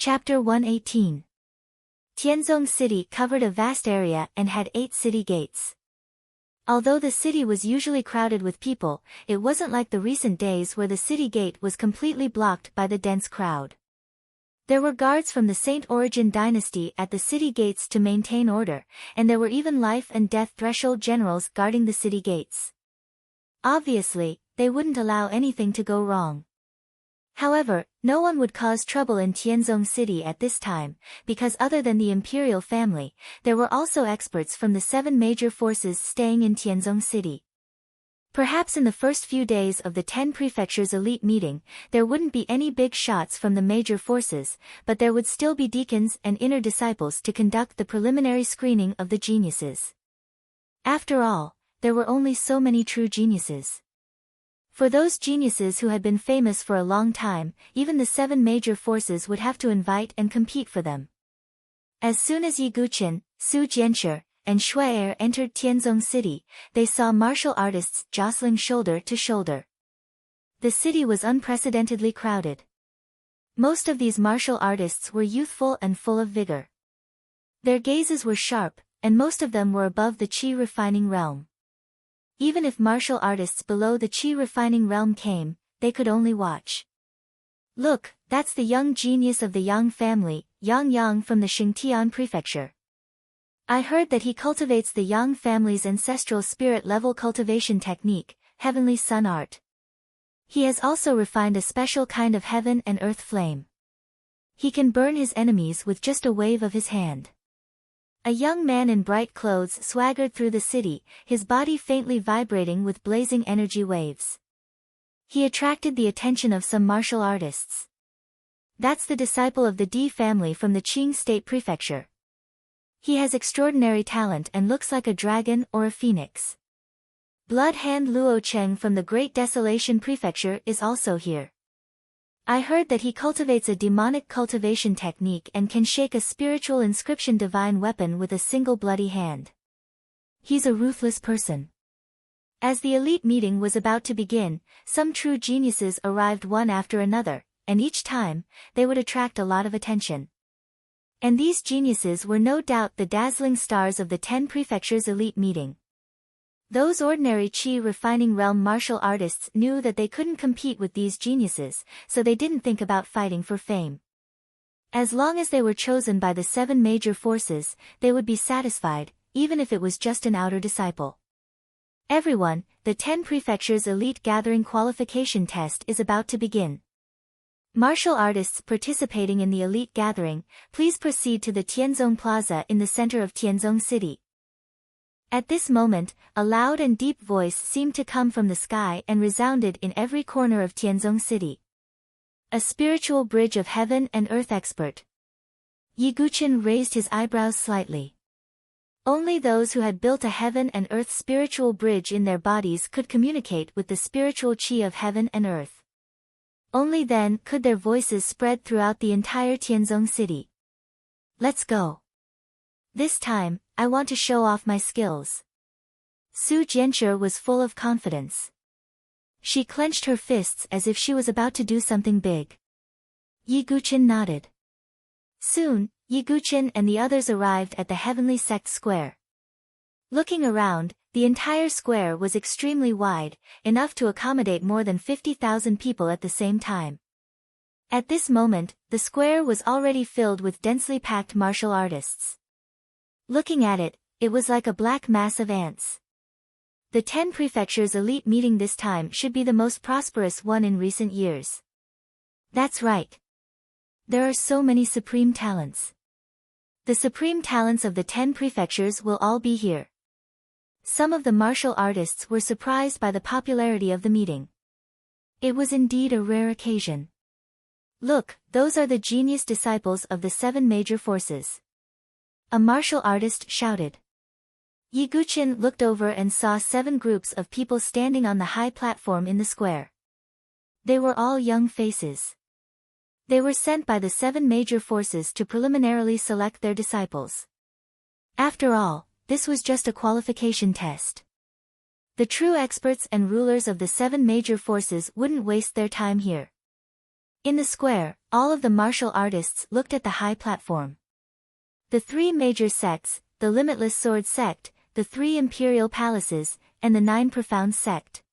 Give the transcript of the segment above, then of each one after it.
Chapter 118. Tianzong City covered a vast area and had 8 city gates. Although the city was usually crowded with people, it wasn't like the recent days where the city gate was completely blocked by the dense crowd. There were guards from the Saint Origin dynasty at the city gates to maintain order, and there were even life and death threshold generals guarding the city gates. Obviously, they wouldn't allow anything to go wrong. However, no one would cause trouble in Tianzong City at this time, because other than the imperial family, there were also experts from the 7 major forces staying in Tianzong City. Perhaps in the first few days of the 10 prefectures elite meeting, there wouldn't be any big shots from the major forces, but there would still be deacons and inner disciples to conduct the preliminary screening of the geniuses. After all, there were only so many true geniuses. For those geniuses who had been famous for a long time, even the 7 major forces would have to invite and compete for them. As soon as Yi Guqin, Su Jianshi, and Shui Er entered Tianzong City, they saw martial artists jostling shoulder to shoulder. The city was unprecedentedly crowded. Most of these martial artists were youthful and full of vigor. Their gazes were sharp, and most of them were above the qi refining realm. Even if martial artists below the qi refining realm came, they could only watch. Look, that's the young genius of the Yang family, Yang from the Xingtian prefecture. I heard that he cultivates the Yang family's ancestral spirit level cultivation technique, Heavenly Sun Art. He has also refined a special kind of heaven and earth flame. He can burn his enemies with just a wave of his hand. A young man in bright clothes swaggered through the city, his body faintly vibrating with blazing energy waves. He attracted the attention of some martial artists. That's the disciple of the Di family from the Qing State Prefecture. He has extraordinary talent and looks like a dragon or a phoenix. Blood Hand Luo Cheng from the Great Desolation Prefecture is also here. I heard that he cultivates a demonic cultivation technique and can shake a spiritual inscription divine weapon with a single bloody hand. He's a ruthless person. As the elite meeting was about to begin, some true geniuses arrived one after another, and each time, they would attract a lot of attention. And these geniuses were no doubt the dazzling stars of the 10 prefectures elite meeting. Those ordinary qi refining realm martial artists knew that they couldn't compete with these geniuses, so they didn't think about fighting for fame. As long as they were chosen by the 7 major forces, they would be satisfied, even if it was just an outer disciple. Everyone, the 10 prefectures elite gathering qualification test is about to begin. Martial artists participating in the elite gathering, please proceed to the Tianzong Plaza in the center of Tianzong City. At this moment, a loud and deep voice seemed to come from the sky and resounded in every corner of Tianzong City. A spiritual bridge of heaven and earth expert. Yi Guqin raised his eyebrows slightly. Only those who had built a heaven and earth spiritual bridge in their bodies could communicate with the spiritual qi of heaven and earth. Only then could their voices spread throughout the entire Tianzong City. Let's go. This time, I want to show off my skills. Su Jianshi was full of confidence. She clenched her fists as if she was about to do something big. Yi Guqin nodded. Soon, Yi Guqin and the others arrived at the Heavenly Sect Square. Looking around, the entire square was extremely wide, enough to accommodate more than 50,000 people at the same time. At this moment, the square was already filled with densely packed martial artists. Looking at it, it was like a black mass of ants. The 10 prefectures elite meeting this time should be the most prosperous one in recent years. That's right. There are so many supreme talents. The supreme talents of the 10 prefectures will all be here. Some of the martial artists were surprised by the popularity of the meeting. It was indeed a rare occasion. Look, those are the genius disciples of the 7 major forces. A martial artist shouted. Yi Guqin looked over and saw 7 groups of people standing on the high platform in the square. They were all young faces. They were sent by the 7 major forces to preliminarily select their disciples. After all, this was just a qualification test. The true experts and rulers of the 7 major forces wouldn't waste their time here. In the square, all of the martial artists looked at the high platform. The three major sects, the Limitless Sword sect, the three imperial palaces, and the 9 profound sect.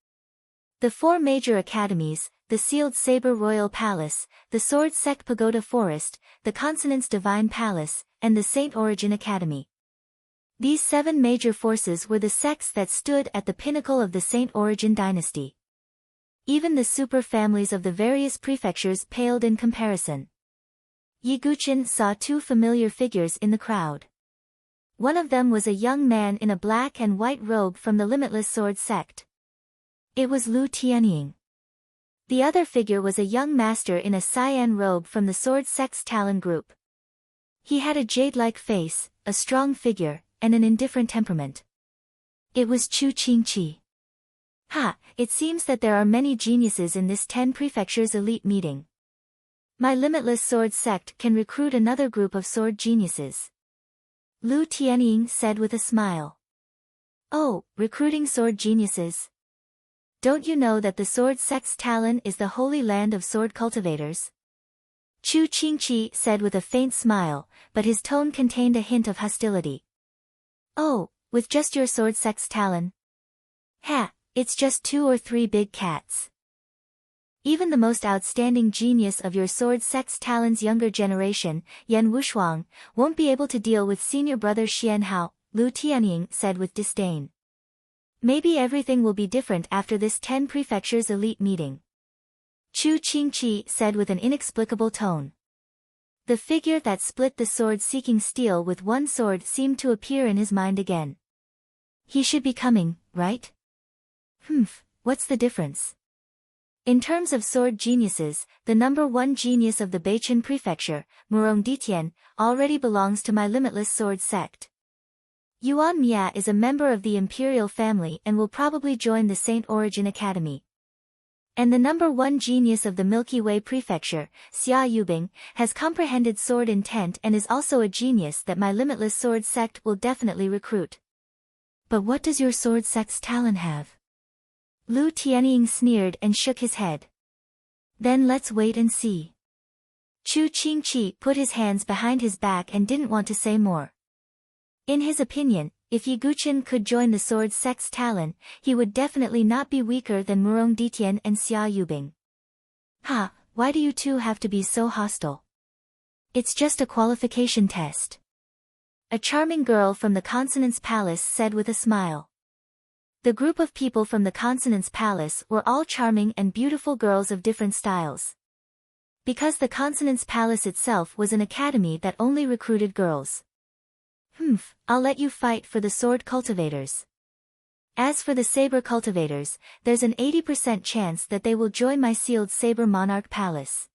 The 4 major academies, the Sealed Saber Royal Palace, the Sword Sect Pagoda Forest, the Consonance Divine Palace, and the Saint Origin Academy. These 7 major forces were the sects that stood at the pinnacle of the Saint Origin dynasty. Even the super families of the various prefectures paled in comparison. Yiguchin saw 2 familiar figures in the crowd. One of them was a young man in a black and white robe from the Limitless Sword sect. It was Lu Tianying. The other figure was a young master in a cyan robe from the Sword sect's Talon group. He had a jade-like face, a strong figure, and an indifferent temperament. It was Chu Qingqi. Ha, it seems that there are many geniuses in this 10 prefectures elite meeting. My Limitless Sword sect can recruit another group of sword geniuses. Lu Tianying said with a smile. Oh, recruiting sword geniuses. Don't you know that the Sword sect's Talon is the holy land of sword cultivators? Chu Qingqi said with a faint smile, but his tone contained a hint of hostility. Oh, with just your Sword sect's Talon? Ha, it's just 2 or 3 big cats. Even the most outstanding genius of your Sword sect's Talon's younger generation, Yan Wushuang, won't be able to deal with senior brother Xian Hao, Lu Tianying said with disdain. Maybe everything will be different after this 10 prefectures elite meeting. Chu Qingqi said with an inexplicable tone. The figure that split the sword seeking steel with one sword seemed to appear in his mind again. He should be coming, right? What's the difference? In terms of sword geniuses, the number 1 genius of the Beichun prefecture, Murong Ditian, already belongs to my Limitless Sword sect. Yuan Mia is a member of the imperial family and will probably join the Saint Origin Academy. And the number 1 genius of the Milky Way prefecture, Xia Yubing, has comprehended sword intent and is also a genius that my Limitless Sword sect will definitely recruit. But what does your Sword sect's Talon have? Lu Tianying sneered and shook his head. Then let's wait and see. Chu Qingqi put his hands behind his back and didn't want to say more. In his opinion, if Yiguchin could join the Sword sect's Talon, he would definitely not be weaker than Murong Ditian and Xia Yubing. Ha, why do you two have to be so hostile? It's just a qualification test. A charming girl from the Consonance Palace said with a smile. The group of people from the Consonance Palace were all charming and beautiful girls of different styles. Because the Consonance Palace itself was an academy that only recruited girls. I'll let you fight for the sword cultivators. As for the saber cultivators, there's an 80% chance that they will join my Sealed Saber Monarch Palace.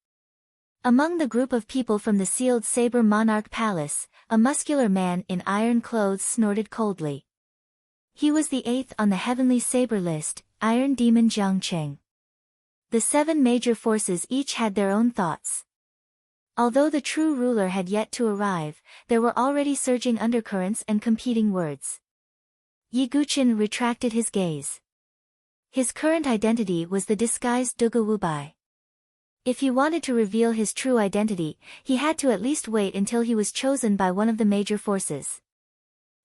Among the group of people from the Sealed Saber Monarch Palace, a muscular man in iron clothes snorted coldly. He was the 8th on the Heavenly Saber list, Iron Demon Jiang Cheng. The 7 major forces each had their own thoughts. Although the true ruler had yet to arrive, there were already surging undercurrents and competing words. Yiguchin retracted his gaze. His current identity was the disguised Duga Wubai. If he wanted to reveal his true identity, he had to at least wait until he was chosen by one of the major forces.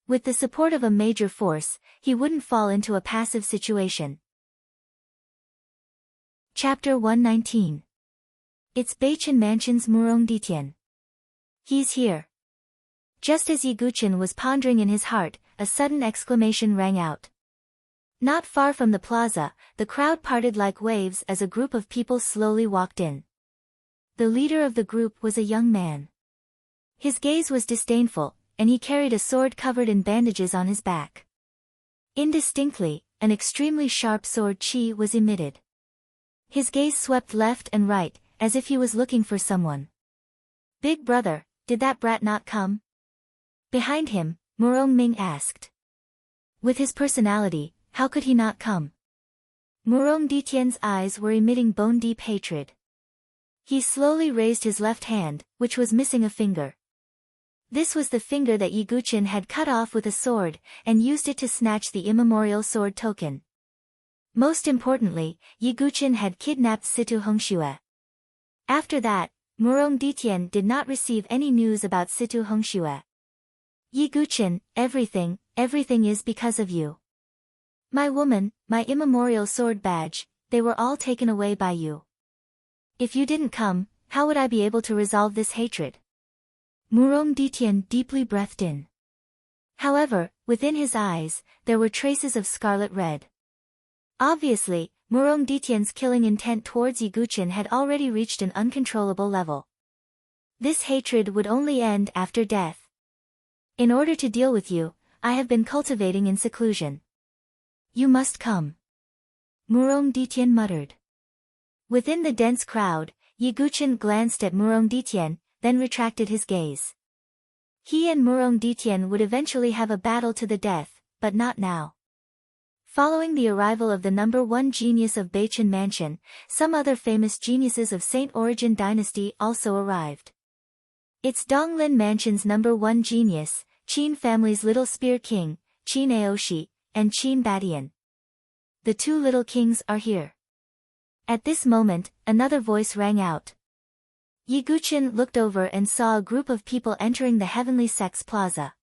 With the support of a major force, he wouldn't fall into a passive situation. Chapter 119. It's Beichun Mansion's Murong Ditian. He's here. Just as Yiguchin was pondering in his heart, a sudden exclamation rang out. Not far from the plaza, the crowd parted like waves as a group of people slowly walked in. The leader of the group was a young man. His gaze was disdainful, and he carried a sword covered in bandages on his back. Indistinctly, an extremely sharp sword chi was emitted. His gaze swept left and right, as if he was looking for someone. Big brother, did that brat not come? Behind him, Murong Ming asked. With his personality, how could he not come? Murong Ditian's eyes were emitting bone-deep hatred. He slowly raised his left hand, which was missing a finger. This was the finger that Yiguchin had cut off with a sword, and used it to snatch the immemorial sword token. Most importantly, Yiguchin had kidnapped Situ Hongxue. After that, Murong Ditian did not receive any news about Situ Hongxue. Yi Guqin, everything is because of you. My woman, my immemorial sword badge, they were all taken away by you. If you didn't come, how would I be able to resolve this hatred? Murong Ditian deeply breathed in. However, within his eyes, there were traces of scarlet red. Obviously, Murong Ditian's killing intent towards Yi Guqin had already reached an uncontrollable level. This hatred would only end after death. In order to deal with you, I have been cultivating in seclusion. You must come. Murong Ditian muttered. Within the dense crowd, Yi Guqin glanced at Murong Ditian, then retracted his gaze. He and Murong Ditian would eventually have a battle to the death, but not now. Following the arrival of the number 1 genius of Beichen Mansion, some other famous geniuses of Saint Origin dynasty also arrived. It's Donglin Mansion's number 1 genius, Qin family's little spear king, Qin Aoshi, and Qin Badian. The 2 little kings are here. At this moment, another voice rang out. Yi Guqin looked over and saw a group of people entering the Heavenly Sex Plaza.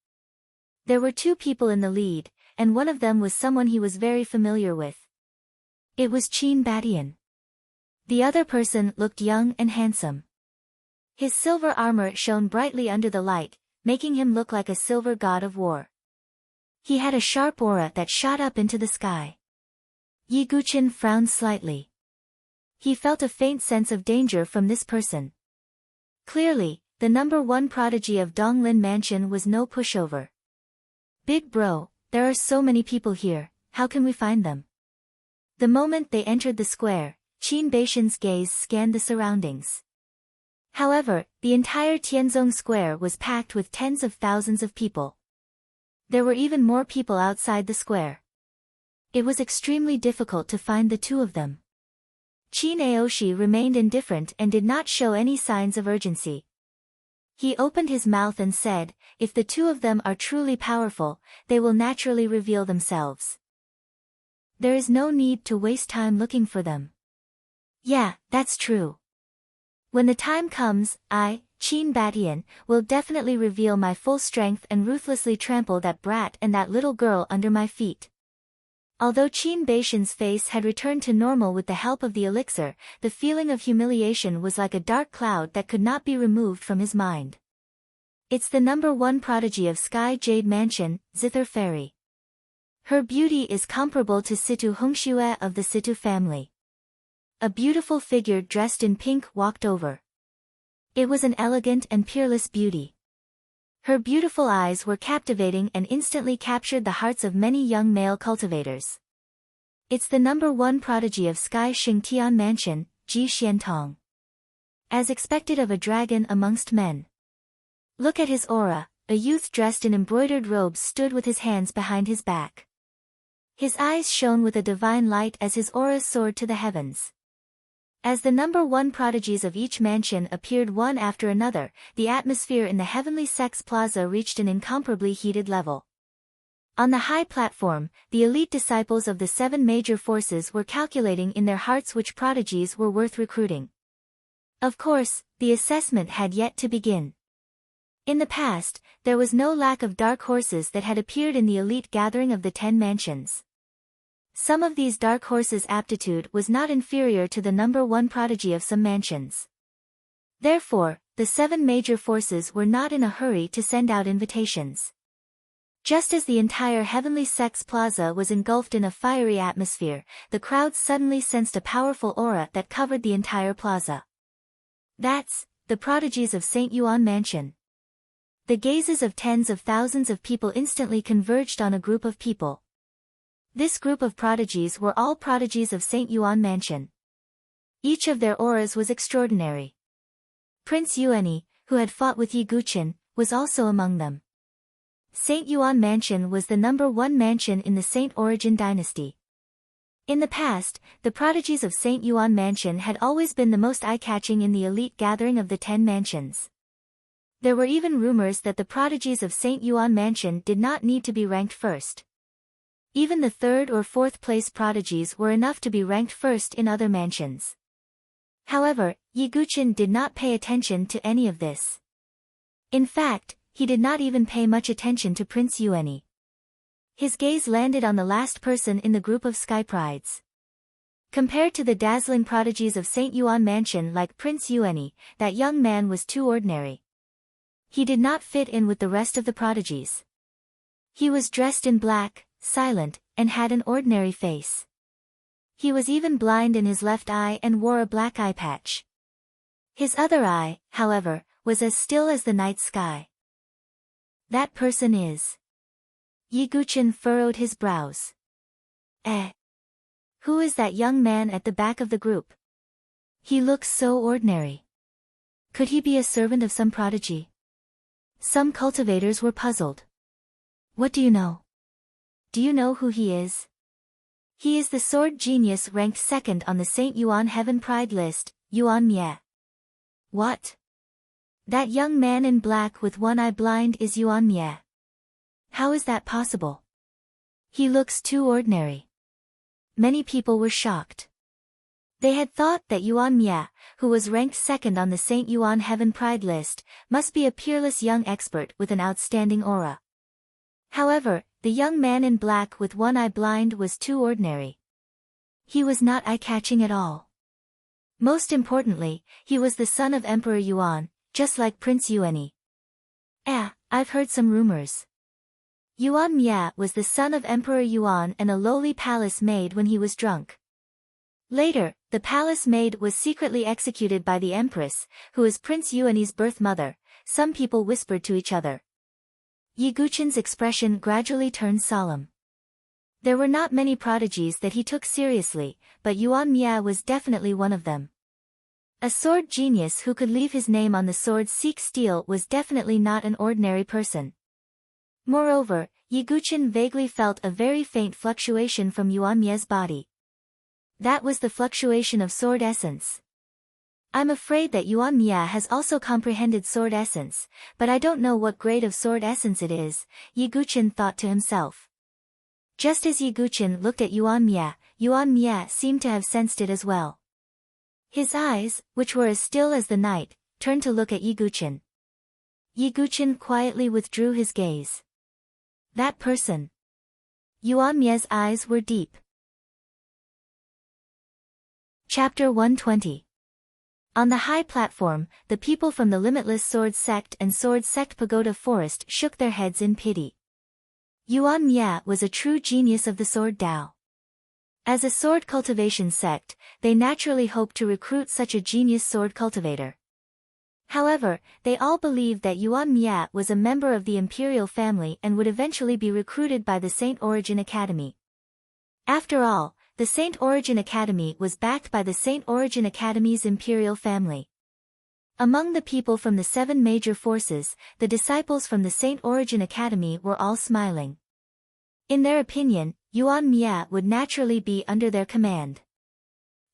There were 2 people in the lead, and one of them was someone he was very familiar with. It was Qin Badian. The other person looked young and handsome. His silver armor shone brightly under the light, making him look like a silver god of war. He had a sharp aura that shot up into the sky. Yi Guqin frowned slightly. He felt a faint sense of danger from this person. Clearly, the number 1 prodigy of Donglin Mansion was no pushover. Big bro, there are so many people here, how can we find them? The moment they entered the square, Qin Beishan's gaze scanned the surroundings. However, the entire Tianzong Square was packed with tens of thousands of people. There were even more people outside the square. It was extremely difficult to find the 2 of them. Qin Aoshi remained indifferent and did not show any signs of urgency. He opened his mouth and said, if the 2 of them are truly powerful, they will naturally reveal themselves. There is no need to waste time looking for them. Yeah, that's true. When the time comes, I, Qin Badian, will definitely reveal my full strength and ruthlessly trample that brat and that little girl under my feet. Although Qin Beishan's face had returned to normal with the help of the elixir, the feeling of humiliation was like a dark cloud that could not be removed from his mind. It's the number 1 prodigy of Sky Jade Mansion, Zither Fairy. Her beauty is comparable to Situ Hongxue of the Situ family. A beautiful figure dressed in pink walked over. It was an elegant and peerless beauty. Her beautiful eyes were captivating and instantly captured the hearts of many young male cultivators. It's the number 1 prodigy of Sky Xingtian Mansion, Ji Xiantong. As expected of a dragon amongst men. Look at his aura, a youth dressed in embroidered robes stood with his hands behind his back. His eyes shone with a divine light as his aura soared to the heavens. As the number 1 prodigies of each mansion appeared one after another, the atmosphere in the Heavenly Sex Plaza reached an incomparably heated level. On the high platform, the elite disciples of the 7 major forces were calculating in their hearts which prodigies were worth recruiting. Of course, the assessment had yet to begin. In the past, there was no lack of dark horses that had appeared in the elite gathering of the 10 mansions. Some of these dark horses' aptitude was not inferior to the number 1 prodigy of some mansions. Therefore, the 7 major forces were not in a hurry to send out invitations. Just as the entire Heavenly Sex Plaza was engulfed in a fiery atmosphere, the crowd suddenly sensed a powerful aura that covered the entire plaza. That's the prodigies of St. Yuan Mansion. The gazes of tens of thousands of people instantly converged on a group of people. This group of prodigies were all prodigies of St. Yuan Mansion. Each of their auras was extraordinary. Prince Yuani, who had fought with Yi Guqin, was also among them. St. Yuan Mansion was the number 1 mansion in the Saint Origin dynasty. In the past, the prodigies of St. Yuan Mansion had always been the most eye-catching in the elite gathering of the 10 mansions. There were even rumors that the prodigies of St. Yuan Mansion did not need to be ranked first. Even the 3rd or 4th place prodigies were enough to be ranked first in other mansions. However, Yiguchen did not pay attention to any of this. In fact, he did not even pay much attention to Prince Yuani. His gaze landed on the last person in the group of sky prides. Compared to the dazzling prodigies of St. Yuan Mansion like Prince Yuani, that young man was too ordinary. He did not fit in with the rest of the prodigies. He was dressed in black, silent, and had an ordinary face. He was even blind in his left eye and wore a black eye patch. His other eye, however, was as still as the night sky. That person is... Yiguchen furrowed his brows. Who is that young man at the back of the group? He looks so ordinary. Could he be a servant of some prodigy? Some cultivators were puzzled. What do you know? Do you know who he is? He is the sword genius ranked second on the St. Yuan Heaven Pride list, Yuan Mie. What? That young man in black with one eye blind is Yuan Mie. How is that possible? He looks too ordinary. Many people were shocked. They had thought that Yuan Mie, who was ranked second on the St. Yuan Heaven Pride list, must be a peerless young expert with an outstanding aura. However, the young man in black with one eye blind was too ordinary. He was not eye-catching at all. Most importantly, he was the son of Emperor Yuan, just like Prince Yuani. I've heard some rumors. Yuan Mie was the son of Emperor Yuan and a lowly palace maid when he was drunk. Later, the palace maid was secretly executed by the empress, who is Prince Yuani's birth mother, some people whispered to each other. Yiguchen's expression gradually turned solemn. There were not many prodigies that he took seriously, but Yuan Mie was definitely one of them. A sword genius who could leave his name on the sword seek steel was definitely not an ordinary person. Moreover, Yiguchen vaguely felt a very faint fluctuation from Yuan Mie's body. That was the fluctuation of sword essence. I'm afraid that Yuan Mie has also comprehended sword essence, but I don't know what grade of sword essence it is, Yiguchen thought to himself. Just as Yiguchen looked at Yuan Mie seemed to have sensed it as well. His eyes, which were as still as the night, turned to look at Yiguchen. Yiguchen quietly withdrew his gaze. That person. Yuan Mie's eyes were deep. Chapter 120. On the high platform, the people from the Limitless Sword Sect and Sword Sect Pagoda Forest shook their heads in pity. Yuan Mie was a true genius of the Sword Dao. As a sword cultivation sect, they naturally hoped to recruit such a genius sword cultivator. However, they all believed that Yuan Mie was a member of the imperial family and would eventually be recruited by the Saint Origin Academy. After all, the Saint Origin Academy was backed by the Saint Origin Academy's imperial family. Among the people from the 7 major forces, the disciples from the Saint Origin Academy were all smiling. In their opinion, Yuan Mie would naturally be under their command.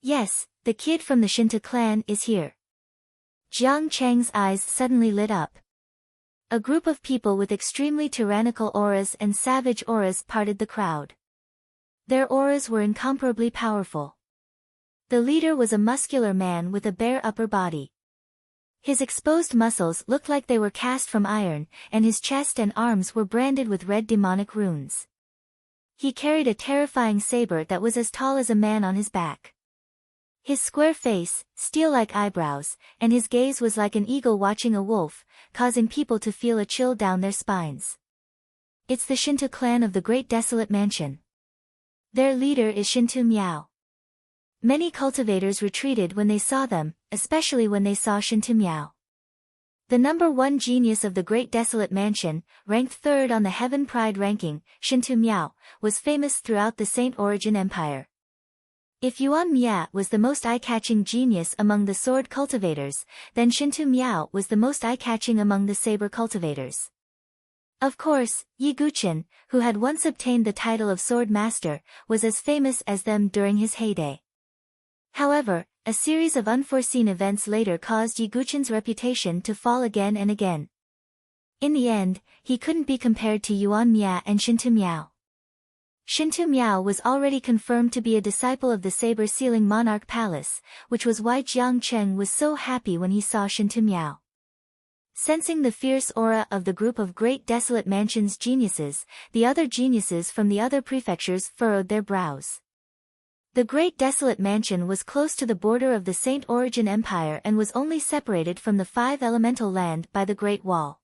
Yes, the kid from the Shinta clan is here. Jiang Cheng's eyes suddenly lit up. A group of people with extremely tyrannical auras and savage auras parted the crowd. Their auras were incomparably powerful. The leader was a muscular man with a bare upper body. His exposed muscles looked like they were cast from iron, and his chest and arms were branded with red demonic runes. He carried a terrifying saber that was as tall as a man on his back. His square face, steel-like eyebrows, and his gaze was like an eagle watching a wolf, causing people to feel a chill down their spines. It's the Shinto clan of the Great Desolate Mansion. Their leader is Shinto Miao. Many cultivators retreated when they saw them, especially when they saw Shinto Miao. The number 1 genius of the Great Desolate Mansion, ranked 3rd on the Heaven Pride ranking, Shinto Miao, was famous throughout the Saint Origin Empire. If Yuan Mie was the most eye-catching genius among the sword cultivators, then Shinto Miao was the most eye-catching among the saber cultivators. Of course, Yiguchen, who had once obtained the title of Sword Master, was as famous as them during his heyday. However, a series of unforeseen events later caused Yiguchen's reputation to fall again and again. In the end, he couldn't be compared to Yuan Mie and Shinto Miao. Shintu Miao was already confirmed to be a disciple of the saber-sealing monarch palace, which was why Jiang Cheng was so happy when he saw Shintu Miao. Sensing the fierce aura of the group of Great Desolate Mansion's geniuses, the other geniuses from the other prefectures furrowed their brows. The Great Desolate Mansion was close to the border of the Saint Origin Empire and was only separated from the Five Elemental Land by the Great Wall.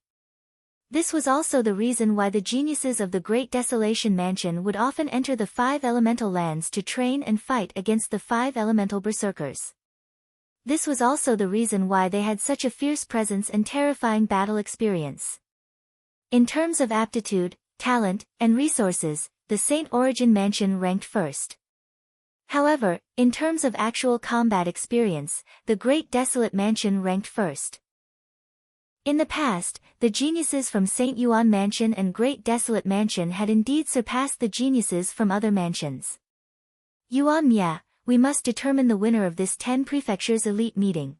This was also the reason why the geniuses of the Great Desolation Mansion would often enter the Five Elemental Lands to train and fight against the Five Elemental Berserkers. This was also the reason why they had such a fierce presence and terrifying battle experience. In terms of aptitude, talent, and resources, the Saint Origin Mansion ranked first. However, in terms of actual combat experience, the Great Desolate Mansion ranked first. In the past, the geniuses from St. Yuan Mansion and Great Desolate Mansion had indeed surpassed the geniuses from other mansions. Yuan Mia, we must determine the winner of this 10 prefectures elite meeting.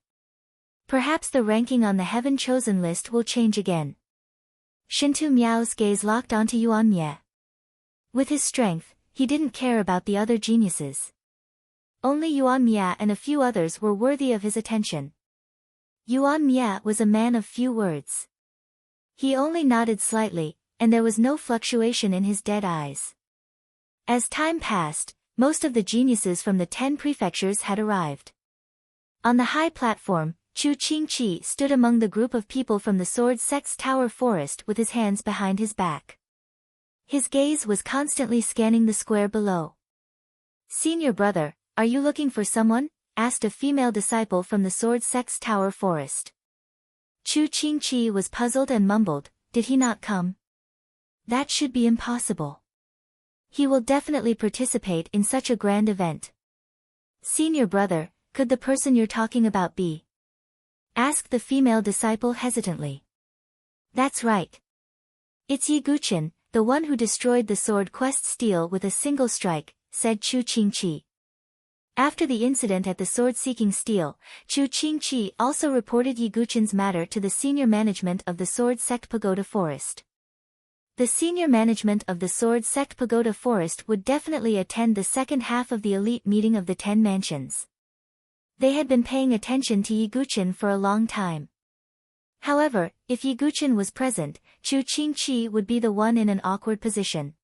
Perhaps the ranking on the Heaven Chosen list will change again. Shintu Miao's gaze locked onto Yuan Mia. With his strength, he didn't care about the other geniuses. Only Yuan Mia and a few others were worthy of his attention. Yuan Mia was a man of few words. He only nodded slightly, and there was no fluctuation in his dead eyes. As time passed, most of the geniuses from the 10 prefectures had arrived. On the high platform, Chu Qingqi stood among the group of people from the Sword Sect's Tower Forest with his hands behind his back. His gaze was constantly scanning the square below. "Senior brother, are you looking for someone?" asked a female disciple from the Sword Sect's Tower Forest. Chu Qingqi was puzzled and mumbled, "Did he not come? That should be impossible. He will definitely participate in such a grand event." "Senior brother, could the person you're talking about be?" asked the female disciple hesitantly. "That's right. It's Yi Guqin, the one who destroyed the Sword Quest stele with a single strike," said Chu Qingqi. After the incident at the sword-seeking stele, Chu Qingqi also reported Yi Guqin's matter to the senior management of the Sword Sect Pagoda Forest. The senior management of the Sword Sect Pagoda Forest would definitely attend the second half of the elite meeting of the 10 mansions. They had been paying attention to Yi Guqin for a long time. However, if Yi Guqin was present, Chu Qingqi would be the one in an awkward position.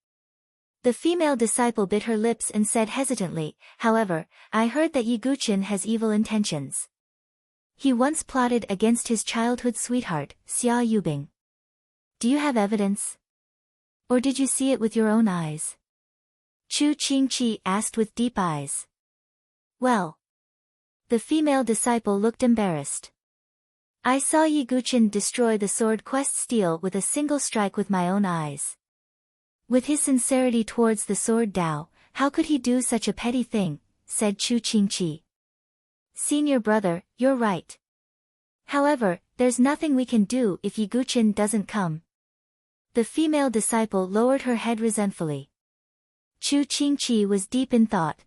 The female disciple bit her lips and said hesitantly, "However, I heard that Yi Guqin has evil intentions. He once plotted against his childhood sweetheart, Xia Yubing. Do you have evidence? Or did you see it with your own eyes?" Chu Qingqi asked with deep eyes. "Well." The female disciple looked embarrassed. "I saw Yi Guqin destroy the Sword Quest stele with a single strike with my own eyes. With his sincerity towards the Sword Dao, how could he do such a petty thing?" said Chu Qingqi. "Senior brother, you're right. However, there's nothing we can do if Yi Guqin doesn't come." The female disciple lowered her head resentfully. Chu Qingqi was deep in thought.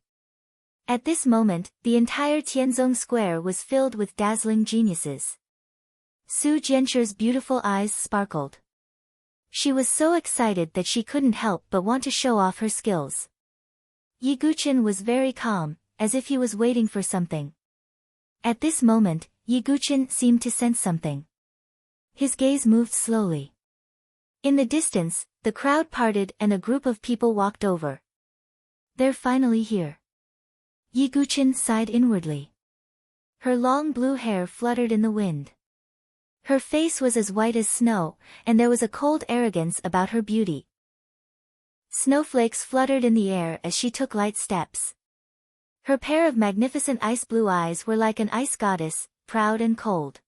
At this moment, the entire Tianzong Square was filled with dazzling geniuses. Su Jianchu's beautiful eyes sparkled. She was so excited that she couldn't help but want to show off her skills. Yi Guqin was very calm, as if he was waiting for something. At this moment, Yi Guqin seemed to sense something. His gaze moved slowly. In the distance, the crowd parted and a group of people walked over. "They're finally here." Yi Guqin sighed inwardly. Her long blue hair fluttered in the wind. Her face was as white as snow, and there was a cold arrogance about her beauty. Snowflakes fluttered in the air as she took light steps. Her pair of magnificent ice-blue eyes were like an ice goddess, proud and cold.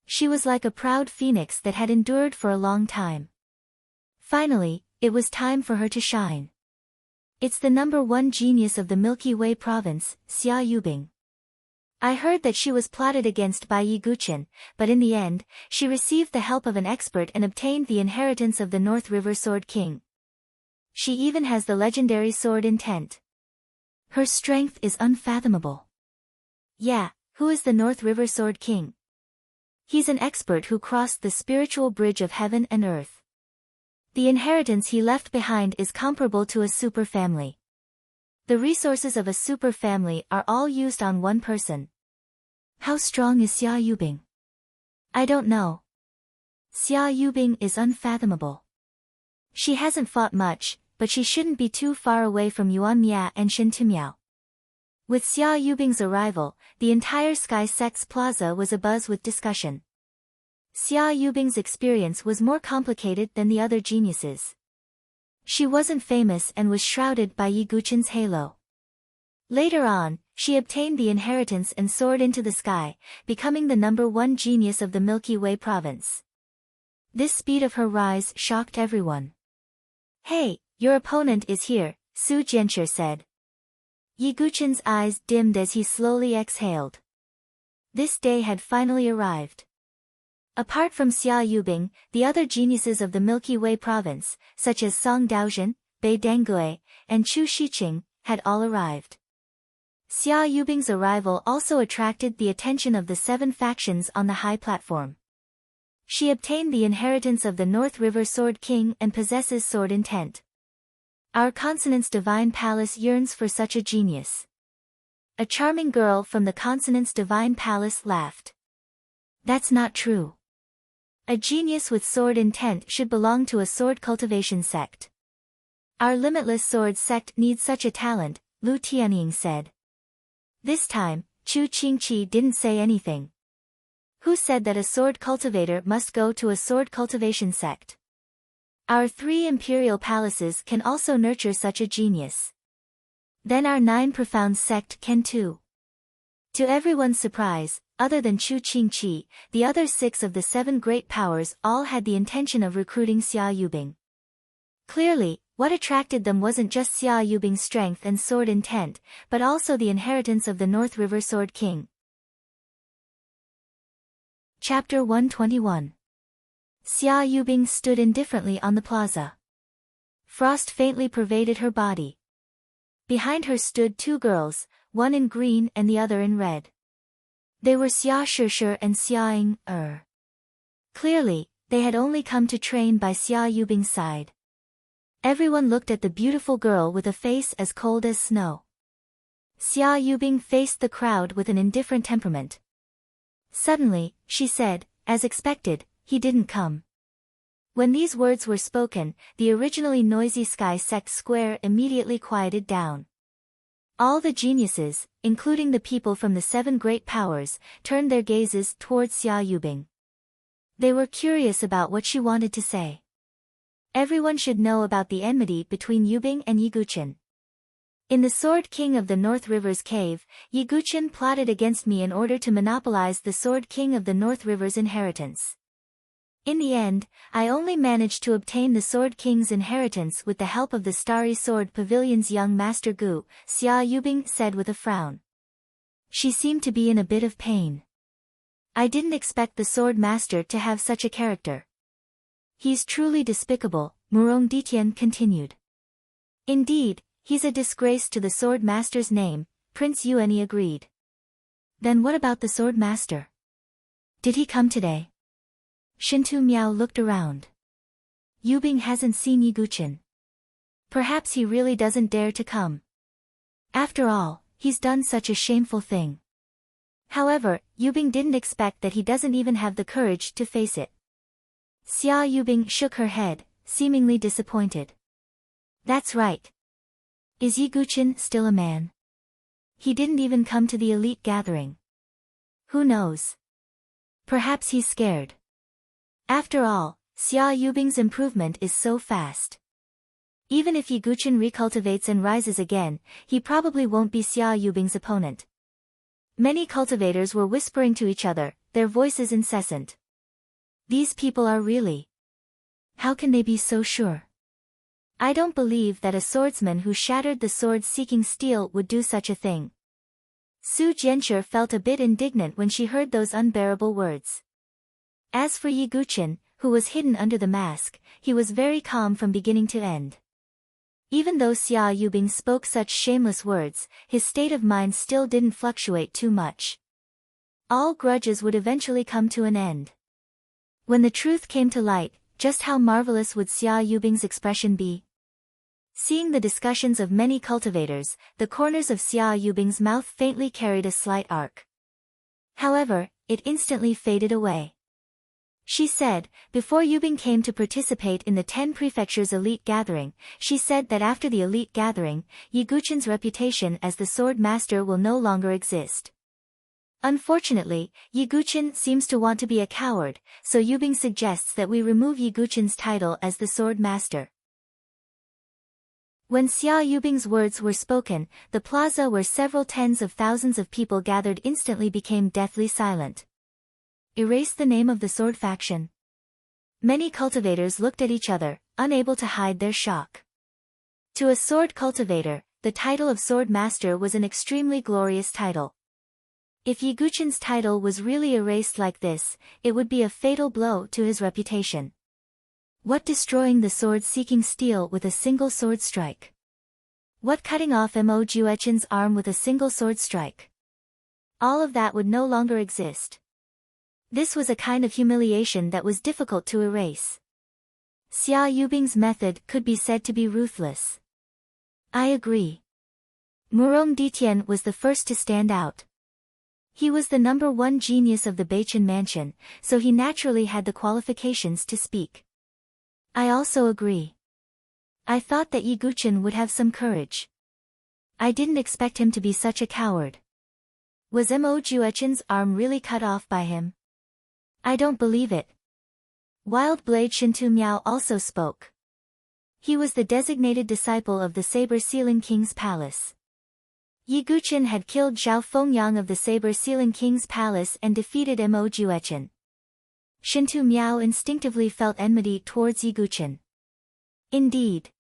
She was like a proud phoenix that had endured for a long time. Finally, it was time for her to shine. It's the #1 genius of the Milky Way province, Xia Yubing. I heard that she was plotted against by Yi Guqin, but in the end, she received the help of an expert and obtained the inheritance of the North River Sword King. She even has the legendary sword intent. Her strength is unfathomable." "Yeah, who is the North River Sword King?" "He's an expert who crossed the spiritual bridge of heaven and earth. The inheritance he left behind is comparable to a super family. The resources of a super family are all used on one person. How strong is Xia Yubing? I don't know. Xia Yubing is unfathomable. She hasn't fought much, but she shouldn't be too far away from Yuan Mia and Shen Tumiao. With Xia Yubing's arrival, the entire Sky Sect's plaza was abuzz with discussion. Xia Yubing's experience was more complicated than the other geniuses. She wasn't famous and was shrouded by Yi Guqin's halo. Later on, she obtained the inheritance and soared into the sky, becoming the #1 genius of the Milky Way province. This speed of her rise shocked everyone. "Hey, your opponent is here," Su Jianshi said. Yi Guqin's eyes dimmed as he slowly exhaled. This day had finally arrived. Apart from Xia Yubing, the other geniuses of the Milky Way province, such as Song Daozhen, Bai Dangue, and Chu Shiqing, had all arrived. Xia Yubing's arrival also attracted the attention of the 7 factions on the high platform. She obtained the inheritance of the North River Sword King and possesses sword intent. Our consonant's divine palace yearns for such a genius. A charming girl from the consonant's divine palace laughed. That's not true. A genius with sword intent should belong to a sword cultivation sect. Our limitless sword sect needs such a talent, Lu Tianying said. This time, Chu Qingqi didn't say anything. Who said that a sword cultivator must go to a sword cultivation sect? Our 3 imperial palaces can also nurture such a genius. Then our 9 profound sect can too. To everyone's surprise, other than Chu Qingqi, the other 6 of the 7 great powers all had the intention of recruiting Xia Yubing. Clearly, what attracted them wasn't just Xia Yubing's strength and sword intent, but also the inheritance of the North River Sword King. Chapter 121. Xia Yubing stood indifferently on the plaza. Frost faintly pervaded her body. Behind her stood 2 girls, one in green and the other in red. They were Xia Shishir and Xia Ying. Clearly, they had only come to train by Xia Yubing's side. Everyone looked at the beautiful girl with a face as cold as snow. Xia Yubing faced the crowd with an indifferent temperament. Suddenly, she said, as expected, "He didn't come." When these words were spoken, the originally noisy Sky Sect square immediately quieted down. All the geniuses, including the people from the 7 great powers, turned their gazes towards Xia Yubing. They were curious about what she wanted to say. Everyone should know about the enmity between Yubing and Yi Guqin. In the Sword King of the North River's cave, Yi Guqin plotted against me in order to monopolize the Sword King of the North River's inheritance. In the end, I only managed to obtain the Sword King's inheritance with the help of the Starry Sword Pavilion's young Master Gu, Xia Yubing said with a frown. She seemed to be in a bit of pain. I didn't expect the Sword Master to have such a character. He's truly despicable, Murong Ditian continued. Indeed, he's a disgrace to the Sword Master's name, Prince Yuani agreed. Then what about the Sword Master? Did he come today? Shintu Miao looked around. Yubing hasn't seen Yi Guqin. Perhaps he really doesn't dare to come. After all, he's done such a shameful thing. However, Yubing didn't expect that he doesn't even have the courage to face it. Xia Yubing shook her head, seemingly disappointed. That's right. Is Yi Guqin still a man? He didn't even come to the elite gathering. Who knows? Perhaps he's scared. After all, Xia Yubing's improvement is so fast. Even if Yi Guqin recultivates and rises again, he probably won't be Xia Yubing's opponent. Many cultivators were whispering to each other, their voices incessant. These people are really... How can they be so sure? I don't believe that a swordsman who shattered the sword seeking steel would do such a thing. Su Jianshi felt a bit indignant when she heard those unbearable words. As for Yi Guqin, who was hidden under the mask, he was very calm from beginning to end. Even though Xia Yubing spoke such shameless words, his state of mind still didn't fluctuate too much. All grudges would eventually come to an end. When the truth came to light, just how marvelous would Xia Yubing's expression be? Seeing the discussions of many cultivators, the corners of Xia Yubing's mouth faintly carried a slight arc. However, it instantly faded away. She said, before Yubing came to participate in the 10 prefectures elite gathering, she said that after the elite gathering, Yiguchen's reputation as the sword master will no longer exist. Unfortunately, Yiguchen seems to want to be a coward, so Yubing suggests that we remove Yiguchen's title as the sword master. When Xia Yubing's words were spoken, the plaza where several tens of thousands of people gathered instantly became deathly silent. Erase the name of the sword faction. Many cultivators looked at each other, unable to hide their shock. To a sword cultivator, the title of sword master was an extremely glorious title. If Yiguchen's title was really erased like this, it would be a fatal blow to his reputation. What destroying the sword-seeking steel with a single sword strike? What cutting off Mo Juechen's arm with a single sword strike? All of that would no longer exist. This was a kind of humiliation that was difficult to erase. Xia Yubing's method could be said to be ruthless. I agree. Murong Ditian was the first to stand out. He was the #1 genius of the Beichen mansion, so he naturally had the qualifications to speak. I also agree. I thought that Yiguchen would have some courage. I didn't expect him to be such a coward. Was Mo Juechen's arm really cut off by him? I don't believe it. Wild Blade Shintu Miao also spoke. He was the designated disciple of the Saber Sealing King's palace. Yiguchen had killed Zhao Fengyang of the Saber Sealing King's palace and defeated Mo Juechen. Shintu Miao instinctively felt enmity towards Yiguchen. Indeed.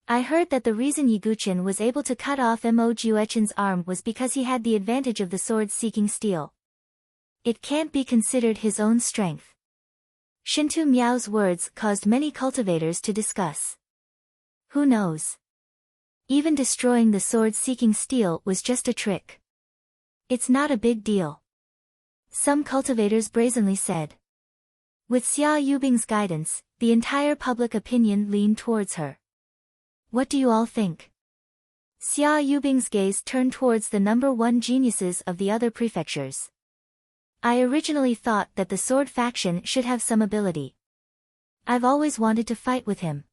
I heard that the reason Yiguchen was able to cut off Mo Juechen's arm was because he had the advantage of the sword-seeking steel. It can't be considered his own strength. Shintu Miao's words caused many cultivators to discuss. Who knows? Even destroying the sword-seeking steel was just a trick. It's not a big deal. Some cultivators brazenly said. With Xia Yubing's guidance, the entire public opinion leaned towards her. What do you all think? Xia Yubing's gaze turned towards the #1 geniuses of the other prefectures. I originally thought that the sword faction should have some ability. I've always wanted to fight with him.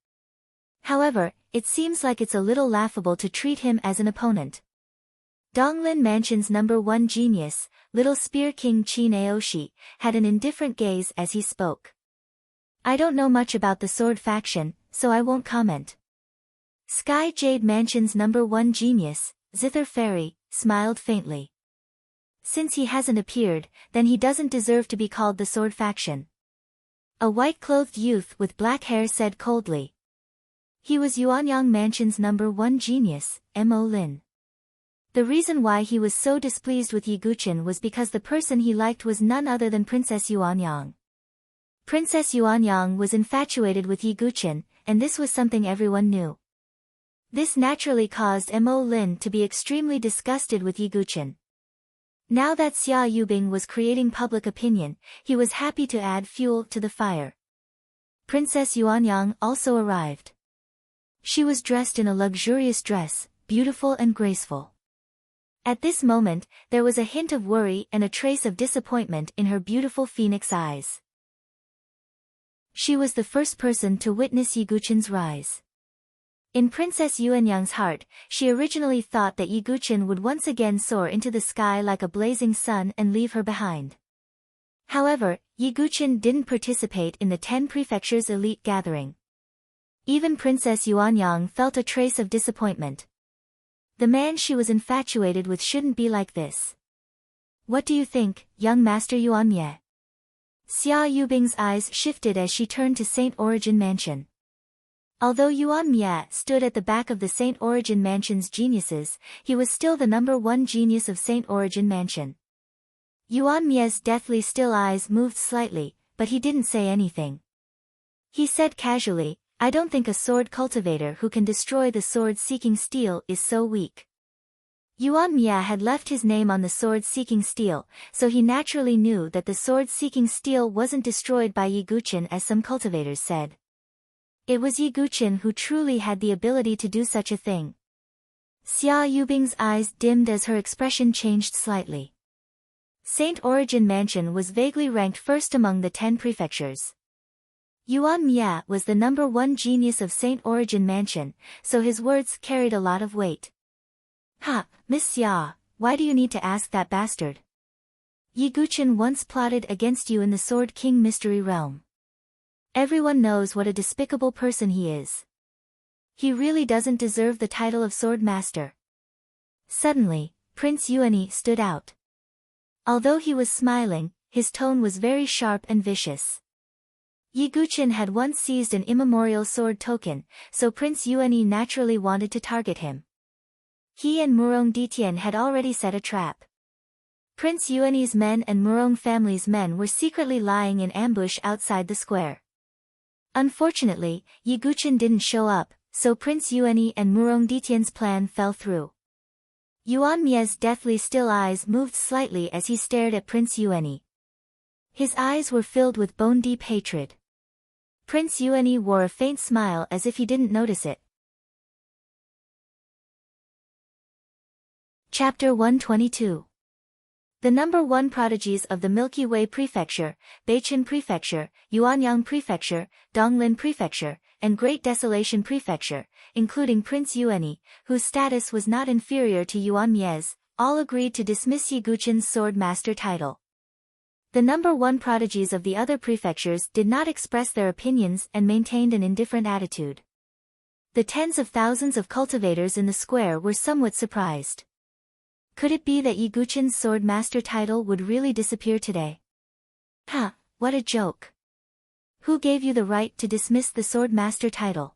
However, it seems like it's a little laughable to treat him as an opponent. Donglin Mansion's #1 genius, Little Spear King Qin Aoshi, had an indifferent gaze as he spoke. I don't know much about the sword faction, so I won't comment. Sky Jade Mansion's #1 genius, Zither Fairy, smiled faintly. Since he hasn't appeared, then he doesn't deserve to be called the sword faction. A white-clothed youth with black hair said coldly. He was Yuanyang Mansion's #1 genius, Mo Lin. The reason why he was so displeased with Yiguchen was because the person he liked was none other than Princess Yuanyang. Princess Yuanyang was infatuated with Yiguchen, and this was something everyone knew. This naturally caused Mo Lin to be extremely disgusted with Yiguchen. Now that Xia Yubing was creating public opinion, he was happy to add fuel to the fire. Princess Yuanyang also arrived. She was dressed in a luxurious dress, beautiful and graceful. At this moment, there was a hint of worry and a trace of disappointment in her beautiful phoenix eyes. She was the first person to witness Yiguchen's rise. In Princess Yuanyang's heart, she originally thought that Yiguchen would once again soar into the sky like a blazing sun and leave her behind. However, Yiguchen didn't participate in the 10 prefectures elite gathering. Even Princess Yuanyang felt a trace of disappointment. The man she was infatuated with shouldn't be like this. What do you think, young Master Yuanmie? Xia Yubing's eyes shifted as she turned to Saint Origin Mansion. Although Yuan Mie stood at the back of the Saint Origin Mansion's geniuses, he was still the #1 genius of Saint Origin Mansion. Yuan Mie's deathly still eyes moved slightly, but he didn't say anything. He said casually, I don't think a sword cultivator who can destroy the sword-seeking steel is so weak. Yuan Mia had left his name on the sword-seeking steel, so he naturally knew that the sword-seeking steel wasn't destroyed by Yi Guqin as some cultivators said. It was Yi Guqin who truly had the ability to do such a thing. Xia Yubing's eyes dimmed as her expression changed slightly. Saint Origin Mansion was vaguely ranked first among the 10 prefectures. Yuan Mia was the #1 genius of Saint Origin Mansion, so his words carried a lot of weight. Ha, Miss Xia, why do you need to ask that bastard? Yi Guqin once plotted against you in the Sword King Mystery Realm. Everyone knows what a despicable person he is. He really doesn't deserve the title of Sword Master. Suddenly, Prince Yuani stood out. Although he was smiling, his tone was very sharp and vicious. Yi Guqin had once seized an immemorial sword token, so Prince Yuani naturally wanted to target him. He and Murong Ditian had already set a trap. Prince Yuani's men and Murong family's men were secretly lying in ambush outside the square. Unfortunately, Yi Guqin didn't show up, so Prince Yuani and Murong Ditian's plan fell through. Yuan Mia's deathly still eyes moved slightly as he stared at Prince Yuani. His eyes were filled with bone-deep hatred. Prince Yuani wore a faint smile as if he didn't notice it. Chapter 122. The #1 prodigies of the Milky Way Prefecture, Beiqin Prefecture, Yuanyang Prefecture, Donglin Prefecture, and Great Desolation Prefecture, including Prince Yuani, whose status was not inferior to Yuan Mia's, all agreed to dismiss Yi Guqin's sword master title. The #1 prodigies of the other prefectures did not express their opinions and maintained an indifferent attitude. The tens of thousands of cultivators in the square were somewhat surprised. Could it be that Yi Guqin's sword master title would really disappear today? Ha, what a joke. Who gave you the right to dismiss the sword master title?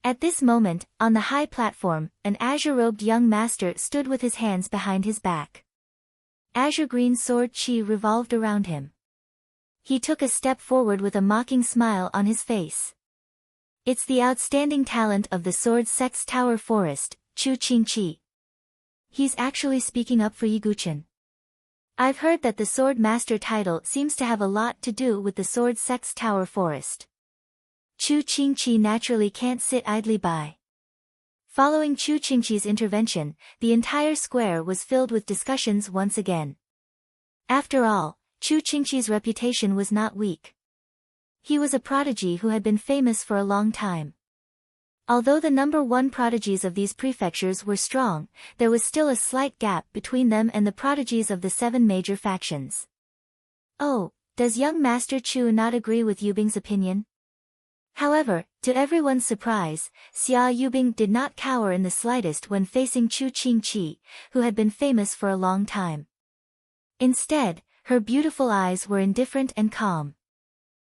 At this moment, on the high platform, an azure-robed young master stood with his hands behind his back. Azure-green sword chi revolved around him. He took a step forward with a mocking smile on his face. It's the outstanding talent of the Sword Sect's Tower Forest, Chu Qingqi. He's actually speaking up for Yi Guqin. I've heard that the Sword Master title seems to have a lot to do with the Sword Sect's Tower Forest. Chu Qingqi naturally can't sit idly by. Following Chu Qingqi's intervention, the entire square was filled with discussions once again. After all, Chu Qingqi's reputation was not weak. He was a prodigy who had been famous for a long time. Although the #1 prodigies of these prefectures were strong, there was still a slight gap between them and the prodigies of the 7 major factions. Oh, does young Master Chu not agree with Yubing's opinion? However, to everyone's surprise, Xia Yubing did not cower in the slightest when facing Chu Qingqi, who had been famous for a long time. Instead, her beautiful eyes were indifferent and calm.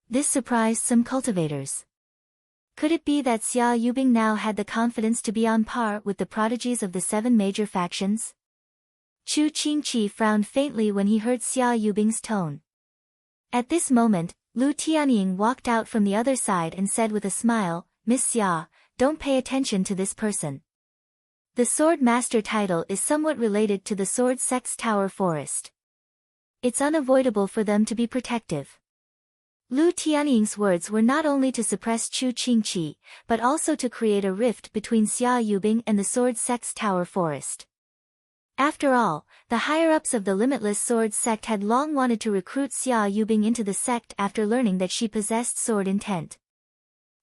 This surprised some cultivators. Could it be that Xia Yubing now had the confidence to be on par with the prodigies of the 7 major factions? Chu Qingqi frowned faintly when he heard Xia Yubing's tone. At this moment, Lu Tianying walked out from the other side and said with a smile, Miss Xia, don't pay attention to this person. The Sword Master title is somewhat related to the Sword Sect's Tower Forest. It's unavoidable for them to be protective. Lu Tianying's words were not only to suppress Chu Qingqi, but also to create a rift between Xia Yubing and the Sword Sect's Tower Forest. After all, the higher-ups of the Limitless Sword Sect had long wanted to recruit Xia Yubing into the sect after learning that she possessed sword intent.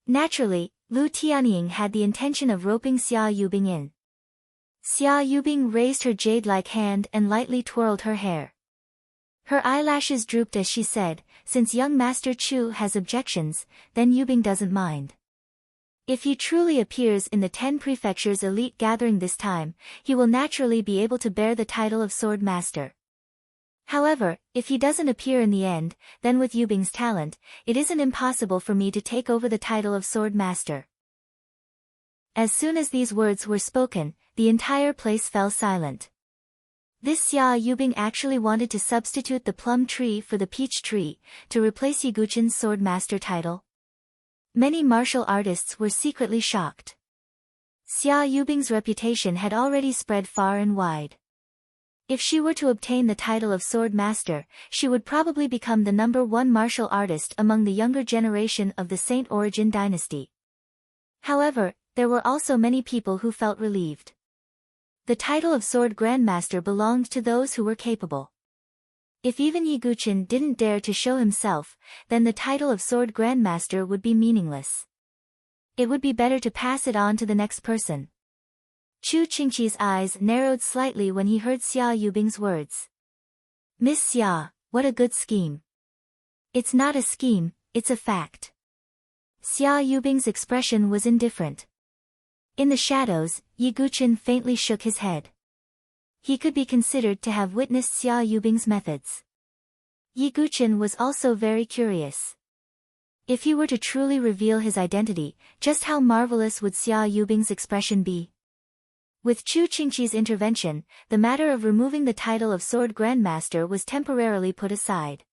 Naturally, Lu Tianying had the intention of roping Xia Yubing in. Xia Yubing raised her jade-like hand and lightly twirled her hair. Her eyelashes drooped as she said, since young Master Chu has objections, then Yubing doesn't mind. If he truly appears in the 10 prefectures elite gathering this time, he will naturally be able to bear the title of Sword Master. However, if he doesn't appear in the end, then with Yubing's talent, it isn't impossible for me to take over the title of Sword Master. As soon as these words were spoken, the entire place fell silent. This Xia Yubing actually wanted to substitute the plum tree for the peach tree, to replace Yi Guqin's Sword Master title? Many martial artists were secretly shocked. Xia Yubing's reputation had already spread far and wide. If she were to obtain the title of Sword Master, she would probably become the #1 martial artist among the younger generation of the Saint Origin dynasty. However, there were also many people who felt relieved. The title of Sword Grandmaster belonged to those who were capable. If even Yi Guqin didn't dare to show himself, then the title of Sword Grandmaster would be meaningless. It would be better to pass it on to the next person. Chu Qingqi's eyes narrowed slightly when he heard Xia Yubing's words. Miss Xia, what a good scheme. It's not a scheme, it's a fact. Xia Yubing's expression was indifferent. In the shadows, Yi Guqin faintly shook his head. He could be considered to have witnessed Xia Yubing's methods. Yi Guqin was also very curious. If he were to truly reveal his identity, just how marvelous would Xia Yubing's expression be? With Chu Qingqi's intervention, the matter of removing the title of Sword Grandmaster was temporarily put aside.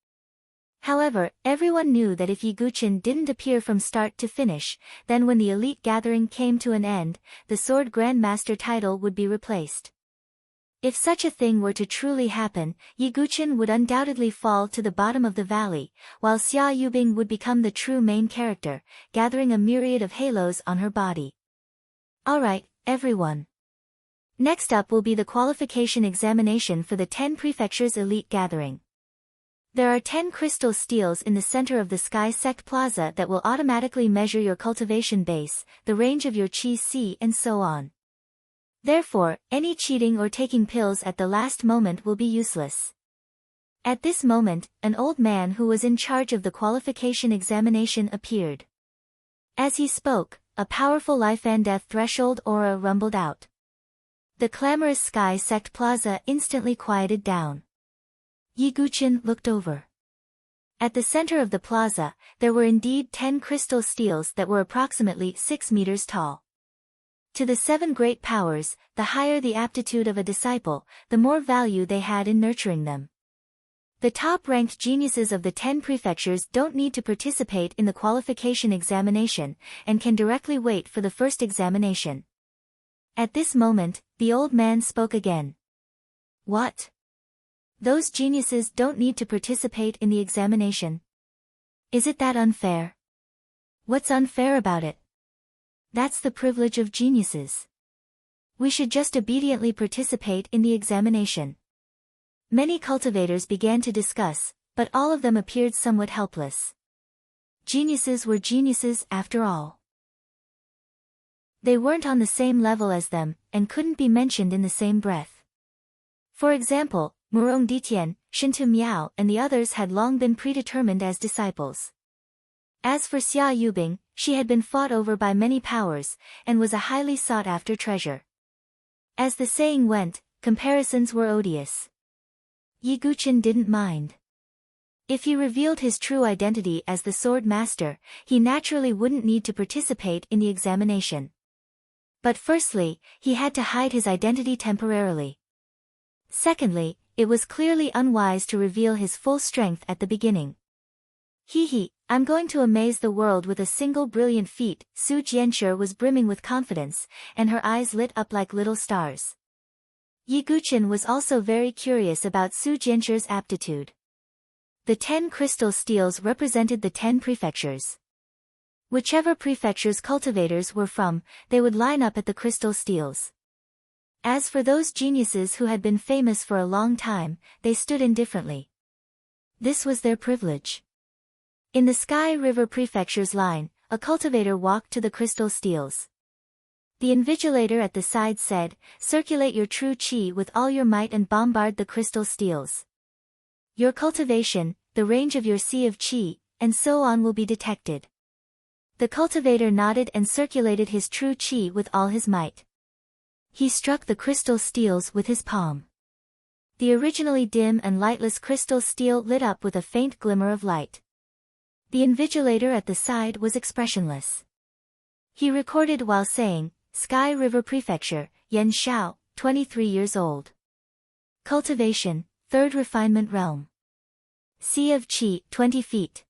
However, everyone knew that if Yi Guqin didn't appear from start to finish, then when the elite gathering came to an end, the Sword Grandmaster title would be replaced. If such a thing were to truly happen, Yi Guqin would undoubtedly fall to the bottom of the valley, while Xia Yubing would become the true main character, gathering a myriad of halos on her body. Alright, everyone. Next up will be the qualification examination for the 10 Prefectures Elite Gathering. There are 10 crystal steels in the center of the Sky Sect Plaza that will automatically measure your cultivation base, the range of your Qi C and so on. Therefore, any cheating or taking pills at the last moment will be useless. At this moment, an old man who was in charge of the qualification examination appeared. As he spoke, a powerful life and death threshold aura rumbled out. The clamorous Sky Sect Plaza instantly quieted down. Yi Guqin looked over. At the center of the plaza, there were indeed 10 crystal steels that were approximately 6 meters tall. To the 7 great powers, the higher the aptitude of a disciple, the more value they had in nurturing them. The top-ranked geniuses of the 10 prefectures don't need to participate in the qualification examination, and can directly wait for the first examination. At this moment, the old man spoke again. What? Those geniuses don't need to participate in the examination? Is it that unfair? What's unfair about it? That's the privilege of geniuses. We should just obediently participate in the examination. Many cultivators began to discuss, but all of them appeared somewhat helpless. Geniuses were geniuses after all. They weren't on the same level as them, and couldn't be mentioned in the same breath. For example, Murong Ditian, Shintu Miao and the others had long been predetermined as disciples. As for Xia Yubing, she had been fought over by many powers, and was a highly sought-after treasure. As the saying went, comparisons were odious. Yi Guqin didn't mind. If he revealed his true identity as the Sword Master, he naturally wouldn't need to participate in the examination. But firstly, he had to hide his identity temporarily. Secondly, it was clearly unwise to reveal his full strength at the beginning. I'm going to amaze the world with a single brilliant feat. Su Jianxue was brimming with confidence, and her eyes lit up like little stars. Yi Guqin was also very curious about Su Jianxue's aptitude. The 10 crystal steels represented the 10 prefectures. Whichever prefecture's cultivators were from, they would line up at the crystal steels. As for those geniuses who had been famous for a long time, they stood indifferently. This was their privilege. In the Sky River Prefecture's line, a cultivator walked to the crystal steels. The invigilator at the side said, "Circulate your true qi with all your might and bombard the crystal steels. Your cultivation, the range of your sea of qi, and so on will be detected." The cultivator nodded and circulated his true qi with all his might. He struck the crystal steels with his palm. The originally dim and lightless crystal steel lit up with a faint glimmer of light. The invigilator at the side was expressionless. He recorded while saying, "Sky River Prefecture, Yan Xiao, 23 years old. Cultivation, 3rd Refinement Realm. Sea of Qi, 20 feet.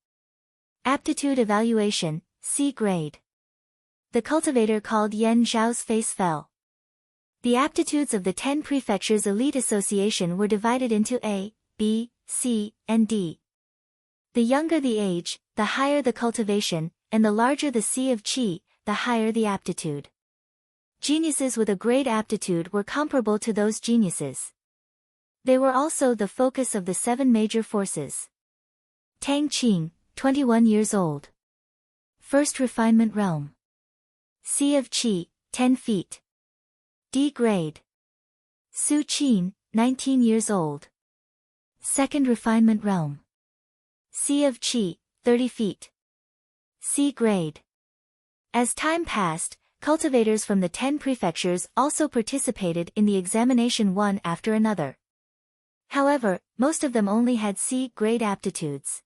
Aptitude Evaluation, C grade. The cultivator called Yan Zhao's face fell. The aptitudes of the 10 prefectures' elite association were divided into A, B, C, and D. The younger the age, the higher the cultivation, and the larger the C of Qi, the higher the aptitude. Geniuses with a great aptitude were comparable to those geniuses. They were also the focus of the 7 major forces. Tang Qing, 21 years old. First refinement realm. C of Qi, 10 feet. D grade. Su Qin, 19 years old. Second refinement realm. C of Qi, 30 feet. C grade. As time passed, cultivators from the 10 prefectures also participated in the examination one after another. However, most of them only had C grade aptitudes.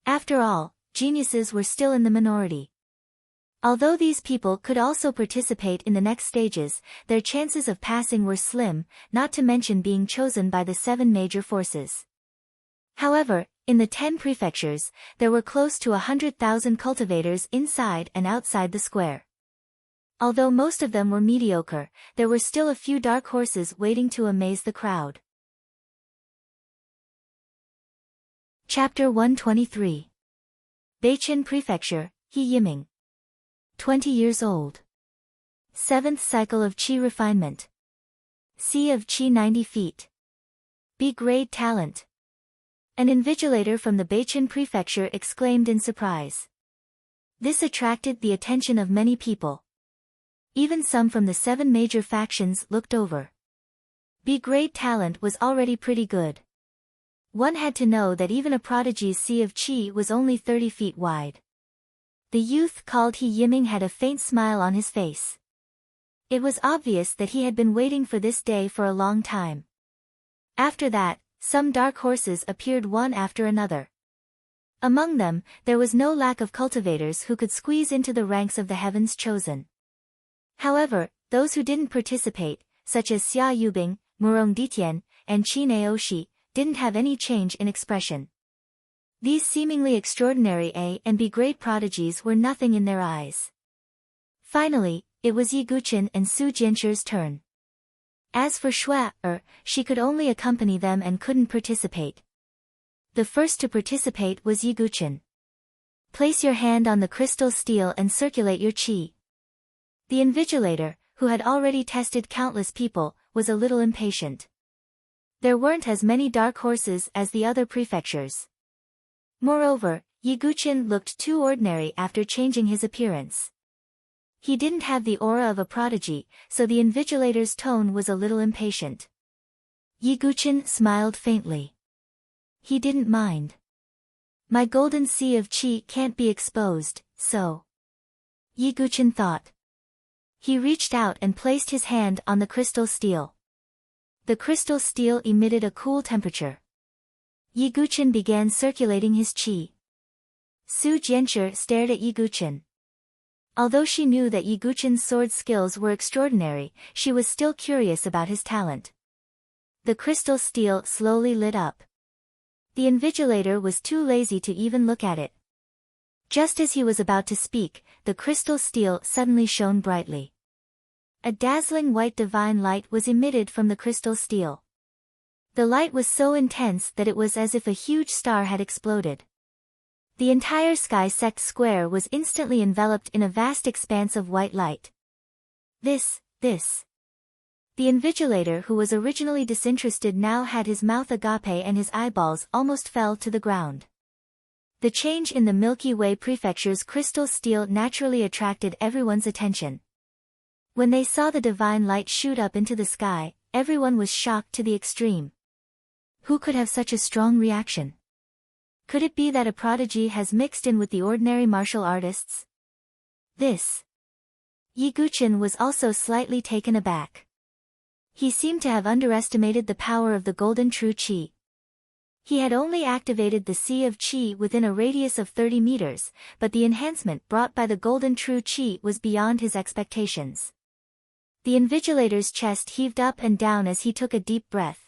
After all, geniuses were still in the minority. Although these people could also participate in the next stages, their chances of passing were slim, not to mention being chosen by the 7 major forces. However, in the 10 prefectures, there were close to 100,000 cultivators inside and outside the square. Although most of them were mediocre, there were still a few dark horses waiting to amaze the crowd. Chapter 123. Beiqin Prefecture, He Yiming. 20 years old. 7th cycle of Qi refinement. C of Qi 90 feet. B grade talent. An invigilator from the Beiqin Prefecture exclaimed in surprise. This attracted the attention of many people. Even some from the 7 major factions looked over. B grade talent was already pretty good. One had to know that even a prodigy's C of Qi was only 30 feet wide. The youth called He Yiming had a faint smile on his face. It was obvious that he had been waiting for this day for a long time. After that, some dark horses appeared one after another. Among them, there was no lack of cultivators who could squeeze into the ranks of the heavens chosen. However, those who didn't participate, such as Xia Yubing, Murong Ditian, and Qin Aoshi, didn't have any change in expression. These seemingly extraordinary A and B grade prodigies were nothing in their eyes. Finally, it was Yi Guqin and Su Jianchu's turn. As for Shui, she could only accompany them and couldn't participate. The first to participate was Yi Guqin. Place your hand on the crystal steel and circulate your qi. The invigilator, who had already tested countless people, was a little impatient. There weren't as many dark horses as the other prefectures. Moreover, Yi Guqin looked too ordinary after changing his appearance. He didn't have the aura of a prodigy, so the invigilator's tone was a little impatient. Yi Guqin smiled faintly. He didn't mind. My golden sea of qi can't be exposed, so. Yi Guqin thought. He reached out and placed his hand on the crystal steel. The crystal steel emitted a cool temperature. Yi Guqin began circulating his qi. Su Jianchu stared at Yi Guqin. Although she knew that Yi Guqin's sword skills were extraordinary, she was still curious about his talent. The crystal steel slowly lit up. The invigilator was too lazy to even look at it. Just as he was about to speak, the crystal steel suddenly shone brightly. A dazzling white divine light was emitted from the crystal steel. The light was so intense that it was as if a huge star had exploded. The entire sky sect square was instantly enveloped in a vast expanse of white light. This. The invigilator, who was originally disinterested, now had his mouth agape and his eyeballs almost fell to the ground. The change in the Milky Way prefecture's crystal steel naturally attracted everyone's attention. When they saw the divine light shoot up into the sky, everyone was shocked to the extreme. Who could have such a strong reaction? Could it be that a prodigy has mixed in with the ordinary martial artists? Yi Guqin was also slightly taken aback. He seemed to have underestimated the power of the golden true qi. He had only activated the sea of qi within a radius of 30 meters, but the enhancement brought by the golden true qi was beyond his expectations. The invigilator's chest heaved up and down as he took a deep breath.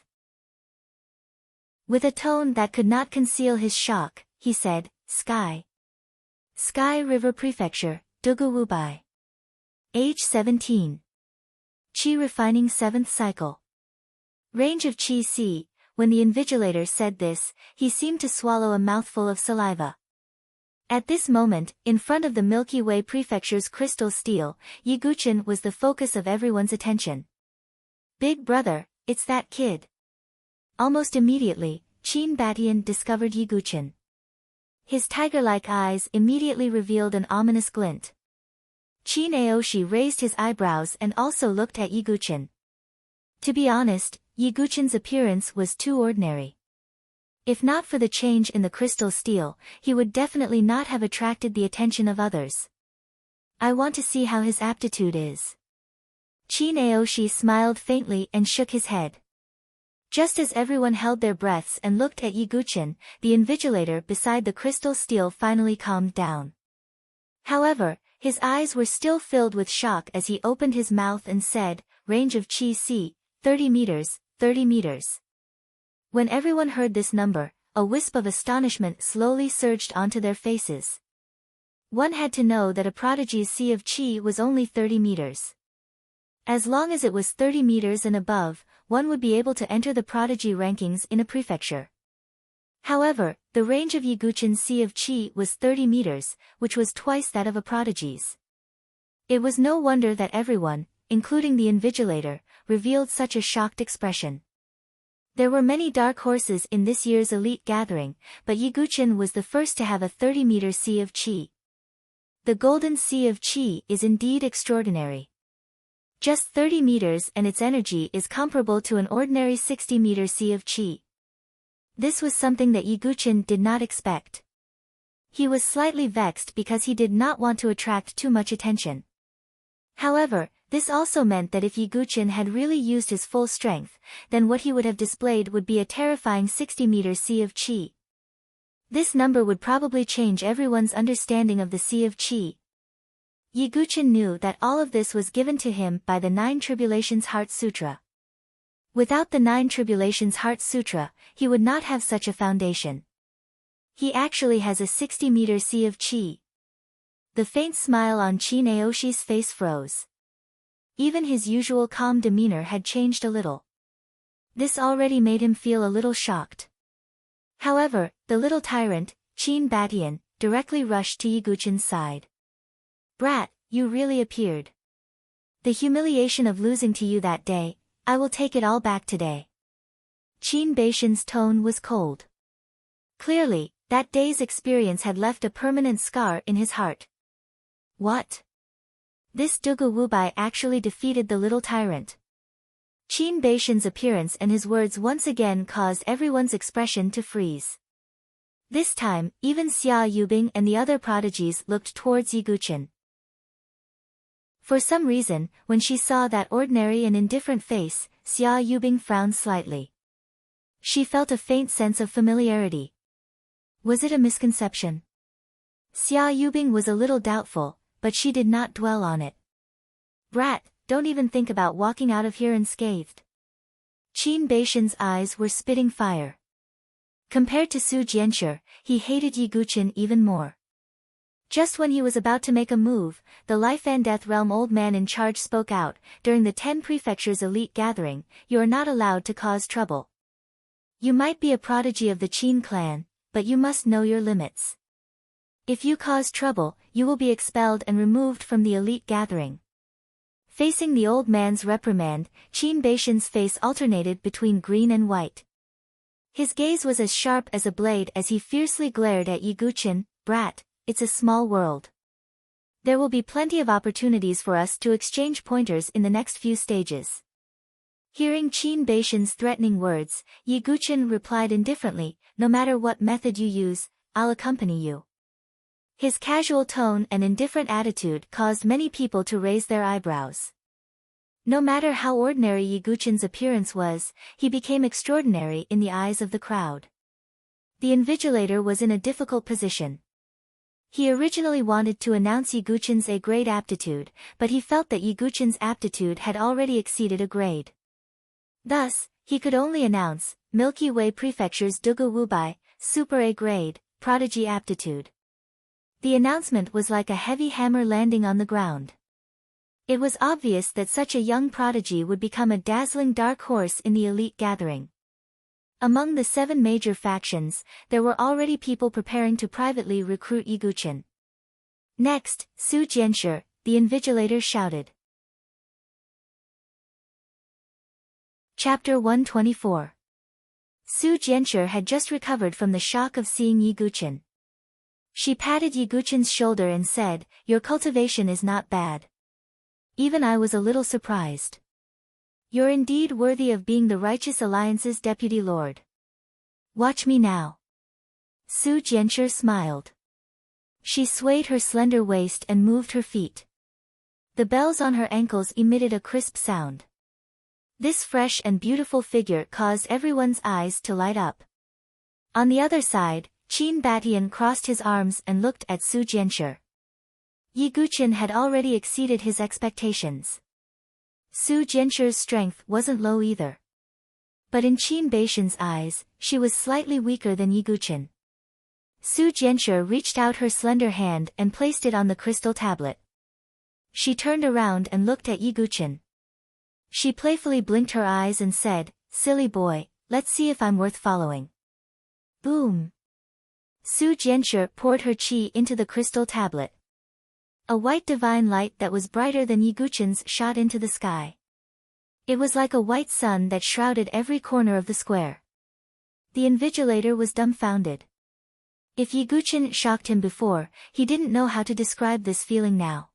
With a tone that could not conceal his shock, he said, Sky River Prefecture, Dugu Wubai. Age 17. Qi refining 7th cycle. Range of Qi C. When the invigilator said this, he seemed to swallow a mouthful of saliva. At this moment, in front of the Milky Way Prefecture's crystal stele, Yiguchen was the focus of everyone's attention. Big brother, it's that kid. Almost immediately, Qin Batian discovered Yiguchen. His tiger-like eyes immediately revealed an ominous glint. Qin Aoshi raised his eyebrows and also looked at Yiguchen. To be honest, Yiguchen's appearance was too ordinary. If not for the change in the crystal stele, he would definitely not have attracted the attention of others. I want to see how his aptitude is. Qin Aoshi smiled faintly and shook his head. Just as everyone held their breaths and looked at Yiguchen, the invigilator beside the crystal stele finally calmed down. However, his eyes were still filled with shock as he opened his mouth and said, "Range of Qi C, 30 meters, 30 meters. When everyone heard this number, a wisp of astonishment slowly surged onto their faces. One had to know that a prodigy's C of Qi was only 30 meters. As long as it was 30 meters and above, one would be able to enter the prodigy rankings in a prefecture. However, the range of Yiguchen's C of Qi was 30 meters, which was twice that of a prodigy's. It was no wonder that everyone, including the invigilator, revealed such a shocked expression. There were many dark horses in this year's elite gathering, but Yiguchen was the first to have a 30-meter C of Qi. The golden C of Qi is indeed extraordinary. Just 30 meters and its energy is comparable to an ordinary 60-meter C of Qi. This was something that Yiguchen did not expect. He was slightly vexed because he did not want to attract too much attention. However, this also meant that if Yiguchen had really used his full strength, then what he would have displayed would be a terrifying 60-meter C of Qi. This number would probably change everyone's understanding of the C of Qi. Yiguchen knew that all of this was given to him by the 9 Tribulations Heart Sutra. Without the 9 Tribulations Heart Sutra, he would not have such a foundation. He actually has a 60-meter C of Qi. The faint smile on Qin Aoshi's face froze. Even his usual calm demeanor had changed a little. This already made him feel a little shocked. However, the little tyrant, Qin Batian, directly rushed to Yiguchen's side. "Brat, you really appeared. The humiliation of losing to you that day, I will take it all back today." Qin Batian's tone was cold. Clearly, that day's experience had left a permanent scar in his heart. What? This Dugu Wubai actually defeated the little tyrant. Qin Batian's appearance and his words once again caused everyone's expression to freeze. This time, even Xia Yubing and the other prodigies looked towards Yiguchen. For some reason, when she saw that ordinary and indifferent face, Xia Yubing frowned slightly. She felt a faint sense of familiarity. Was it a misconception? Xia Yubing was a little doubtful, but she did not dwell on it. "Brat, don't even think about walking out of here unscathed." Qin Batian's eyes were spitting fire. Compared to Su Jianshi, he hated Yiguchen even more. Just when he was about to make a move, the Life and Death Realm old man in charge spoke out, "During the 10 Prefectures elite gathering, you are not allowed to cause trouble. You might be a prodigy of the Qin clan, but you must know your limits. If you cause trouble, you will be expelled and removed from the elite gathering." Facing the old man's reprimand, Qin Batian's face alternated between green and white. His gaze was as sharp as a blade as he fiercely glared at Yiguchen. "Brat, it's a small world. There will be plenty of opportunities for us to exchange pointers in the next few stages." Hearing Qin Batian's threatening words, Yiguchen replied indifferently, "No matter what method you use, I'll accompany you." His casual tone and indifferent attitude caused many people to raise their eyebrows. No matter how ordinary Yiguchen's appearance was, he became extraordinary in the eyes of the crowd. The invigilator was in a difficult position. He originally wanted to announce Yiguchen's A-grade aptitude, but he felt that Yiguchen's aptitude had already exceeded a grade. Thus, he could only announce, Milky Way Prefecture's Dugu Wubai, Super A-grade, Prodigy aptitude. The announcement was like a heavy hammer landing on the ground. It was obvious that such a young prodigy would become a dazzling dark horse in the elite gathering. Among the 7 major factions, there were already people preparing to privately recruit Yiguchen. Next, Su Jianshi, the invigilator shouted. Chapter 124. Su Jianshi had just recovered from the shock of seeing Yiguchen. She patted Yiguchen's shoulder and said, "Your cultivation is not bad. Even I was a little surprised. You're indeed worthy of being the Righteous Alliance's deputy lord. Watch me now." Su Jianshi smiled. She swayed her slender waist and moved her feet. The bells on her ankles emitted a crisp sound. This fresh and beautiful figure caused everyone's eyes to light up. On the other side, Qin Batian crossed his arms and looked at Su Jianshi. Yiguchen had already exceeded his expectations. Su Jianshi's strength wasn't low either. But in Qin Batian's eyes, she was slightly weaker than Yiguchen. Su Jianshi reached out her slender hand and placed it on the crystal tablet. She turned around and looked at Yiguchen. She playfully blinked her eyes and said, "Silly boy, let's see if I'm worth following." Boom! Su Jianshi poured her qi into the crystal tablet. A white divine light that was brighter than Yiguchen's shot into the sky. It was like a white sun that shrouded every corner of the square. The invigilator was dumbfounded. If Yiguchen shocked him before, he didn't know how to describe this feeling now.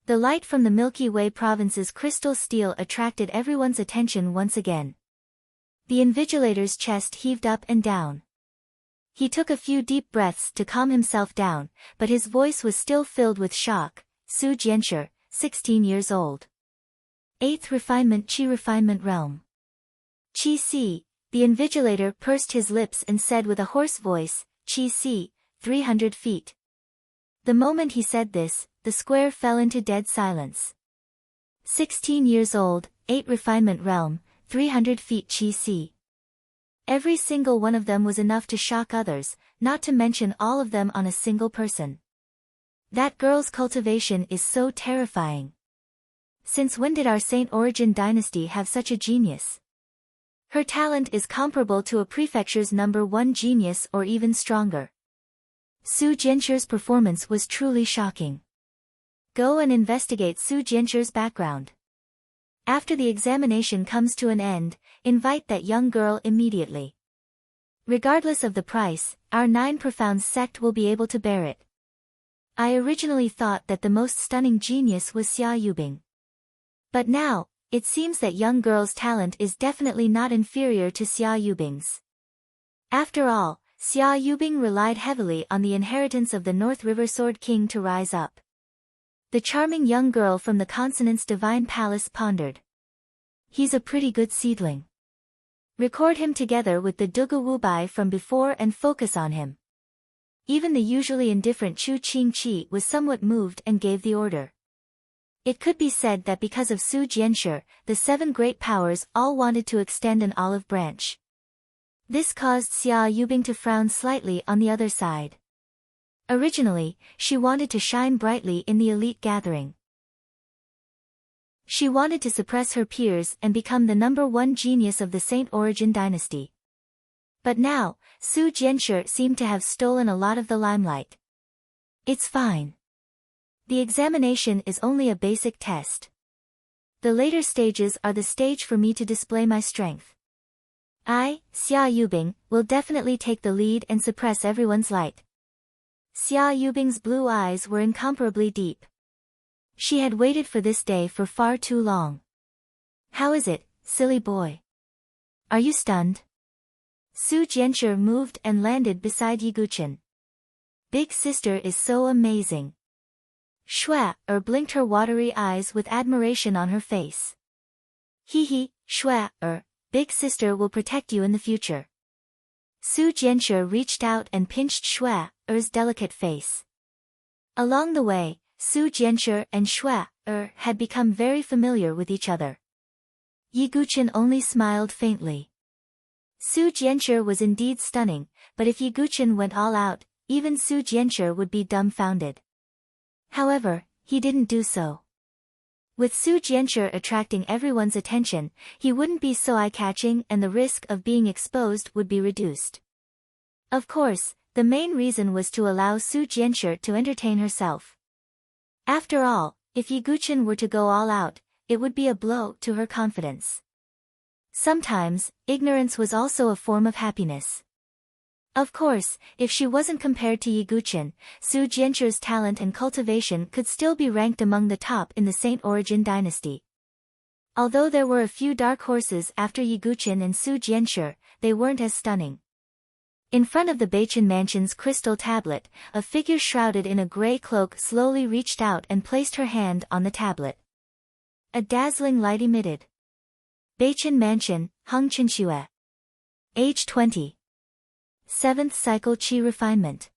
The light from the Milky Way province's crystal steel attracted everyone's attention once again. The invigilator's chest heaved up and down. He took a few deep breaths to calm himself down, but his voice was still filled with shock. Su Jianshi, 16 years old. 8th Refinement Qi Refinement Realm. Qi Si, the invigilator pursed his lips and said with a hoarse voice, "Qi Si, 300 feet. The moment he said this, the square fell into dead silence. 16 years old, 8 Refinement Realm, 300 feet Qi Si. Every single one of them was enough to shock others, not to mention all of them on a single person. That girl's cultivation is so terrifying. Since when did our Saint Origin dynasty have such a genius? Her talent is comparable to a prefecture's #1 genius or even stronger." Su Jianshi's performance was truly shocking. Go and investigate Su Jianshi's background. After the examination comes to an end, invite that young girl immediately. Regardless of the price, our 9 Profounds sect will be able to bear it. I originally thought that the most stunning genius was Xia Yubing. But now, it seems that young girl's talent is definitely not inferior to Xia Yubing's. After all, Xia Yubing relied heavily on the inheritance of the North River Sword King to rise up. The charming young girl from the consonant's divine palace pondered. He's a pretty good seedling. Record him together with the Dugu Wubai from before and focus on him. Even the usually indifferent Chu Qingqi was somewhat moved and gave the order. It could be said that because of Su Jianshi, the 7 great powers all wanted to extend an olive branch. This caused Xia Yubing to frown slightly on the other side. Originally, she wanted to shine brightly in the elite gathering. She wanted to suppress her peers and become the #1 genius of the Saint Origin dynasty. But now, Su Jianshi seemed to have stolen a lot of the limelight. It's fine. The examination is only a basic test. The later stages are the stage for me to display my strength. I, Xia Yubing, will definitely take the lead and suppress everyone's light. Xia Yubing's blue eyes were incomparably deep. She had waited for this day for far too long. How is it, silly boy? Are you stunned? Su Jianshi moved and landed beside Yiguchen. Big sister is so amazing. Shui blinked her watery eyes with admiration on her face. Hee, Shui big sister will protect you in the future. Su Jianshi reached out and pinched Shui's delicate face. Along the way, Su Jianshi and Shui had become very familiar with each other. Yiguchen only smiled faintly. Su Jianshi was indeed stunning, but if Yiguchen went all out, even Su Jianshi would be dumbfounded. However, he didn't do so. With Su Jianshi attracting everyone's attention, he wouldn't be so eye-catching and the risk of being exposed would be reduced. Of course, the main reason was to allow Su Jianshi to entertain herself. After all, if Ye Guqin were to go all out, it would be a blow to her confidence. Sometimes, ignorance was also a form of happiness. Of course, if she wasn't compared to Ye Guqin, Su Jianshi's talent and cultivation could still be ranked among the top in the Saint Origin dynasty. Although there were a few dark horses after Ye Guqin and Su Jianshi, they weren't as stunning. In front of the Beichen mansion's crystal tablet, a figure shrouded in a gray cloak slowly reached out and placed her hand on the tablet. A dazzling light emitted. Beichen Mansion, Hengqinxue. Age 20. 7th cycle Qi refinement.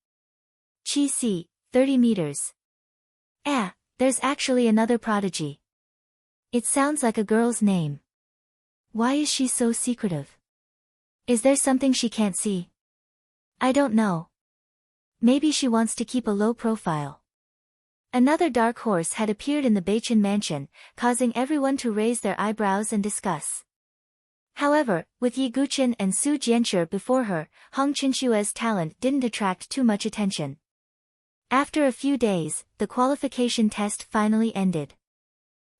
Qi C, 30 meters. There's actually another prodigy. It sounds like a girl's name. Why is she so secretive? Is there something she can't see? I don't know. Maybe she wants to keep a low profile. Another dark horse had appeared in the Beichen mansion, causing everyone to raise their eyebrows and discuss. However, with Ye Guqin and Su Jianshi before her, Hengqinxue's talent didn't attract too much attention. After a few days, the qualification test finally ended.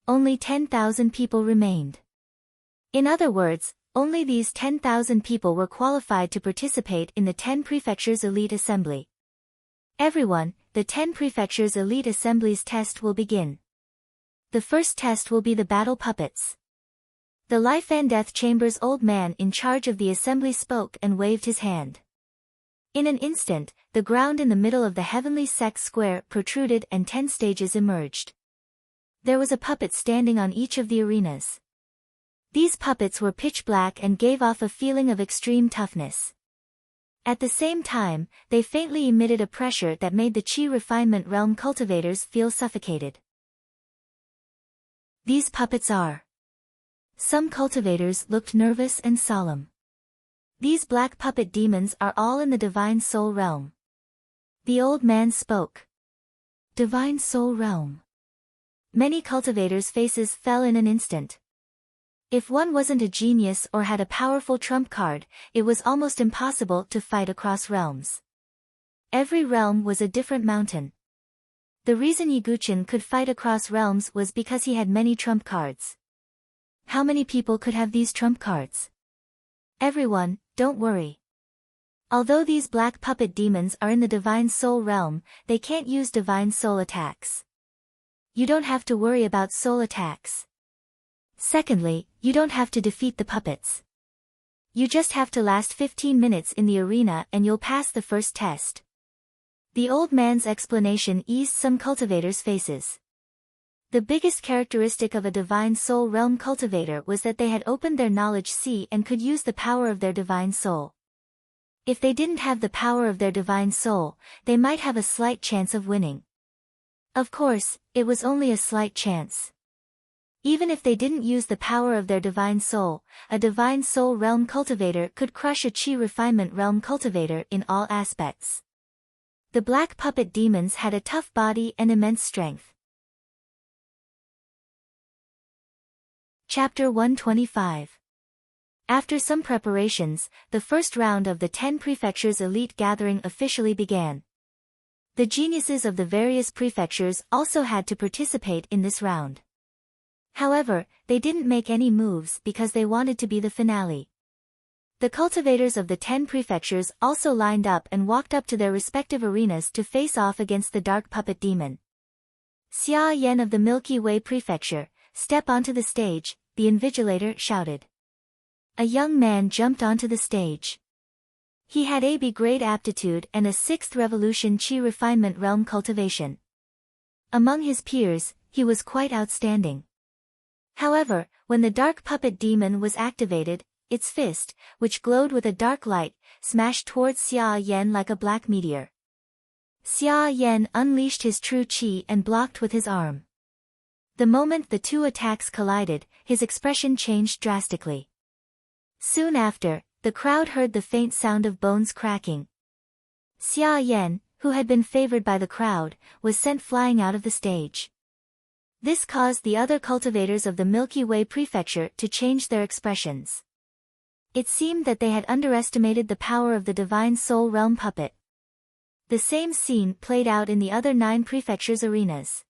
Only 10,000 people remained. In other words, only these 10,000 people were qualified to participate in the 10 prefectures elite assembly. Everyone, the 10 prefectures elite assembly's test will begin. The first test will be the battle puppets. The life and death chamber's old man in charge of the assembly spoke and waved his hand. In an instant, the ground in the middle of the heavenly sex square protruded and 10 stages emerged. There was a puppet standing on each of the arenas. These puppets were pitch black and gave off a feeling of extreme toughness. At the same time, they faintly emitted a pressure that made the Qi refinement realm cultivators feel suffocated. These puppets are. Some cultivators looked nervous and solemn. These black puppet demons are all in the Divine Soul realm. The old man spoke. Divine Soul realm. Many cultivators' faces fell in an instant. If one wasn't a genius or had a powerful trump card, it was almost impossible to fight across realms. Every realm was a different mountain. The reason Ye Guqin could fight across realms was because he had many trump cards. How many people could have these trump cards? Everyone, don't worry. Although these black puppet demons are in the Divine Soul realm, they can't use Divine Soul attacks. You don't have to worry about soul attacks. Secondly, you don't have to defeat the puppets. You just have to last 15 minutes in the arena and you'll pass the first test. The old man's explanation eased some cultivators' faces. The biggest characteristic of a Divine Soul realm cultivator was that they had opened their knowledge sea and could use the power of their Divine Soul. If they didn't have the power of their Divine Soul, they might have a slight chance of winning. Of course, it was only a slight chance. Even if they didn't use the power of their Divine Soul, a Divine Soul realm cultivator could crush a Qi refinement realm cultivator in all aspects. The black puppet demons had a tough body and immense strength. Chapter 125. After some preparations, the first round of the 10 prefectures elite gathering officially began. The geniuses of the various prefectures also had to participate in this round. However, they didn't make any moves because they wanted to be the finale. The cultivators of the 10 prefectures also lined up and walked up to their respective arenas to face off against the dark puppet demon. Xia Yan of the Milky Way Prefecture, step onto the stage, the invigilator shouted. A young man jumped onto the stage. He had AB grade aptitude and a 6th revolution Qi refinement realm cultivation. Among his peers, he was quite outstanding. However, when the dark puppet demon was activated, its fist, which glowed with a dark light, smashed towards Xia Yan like a black meteor. Xia Yan unleashed his true qi and blocked with his arm. The moment the two attacks collided, his expression changed drastically. Soon after, the crowd heard the faint sound of bones cracking. Xia Yan, who had been favored by the crowd, was sent flying out of the stage. This caused the other cultivators of the Milky Way prefecture to change their expressions. It seemed that they had underestimated the power of the Divine Soul Realm puppet. The same scene played out in the other 9 prefectures' arenas.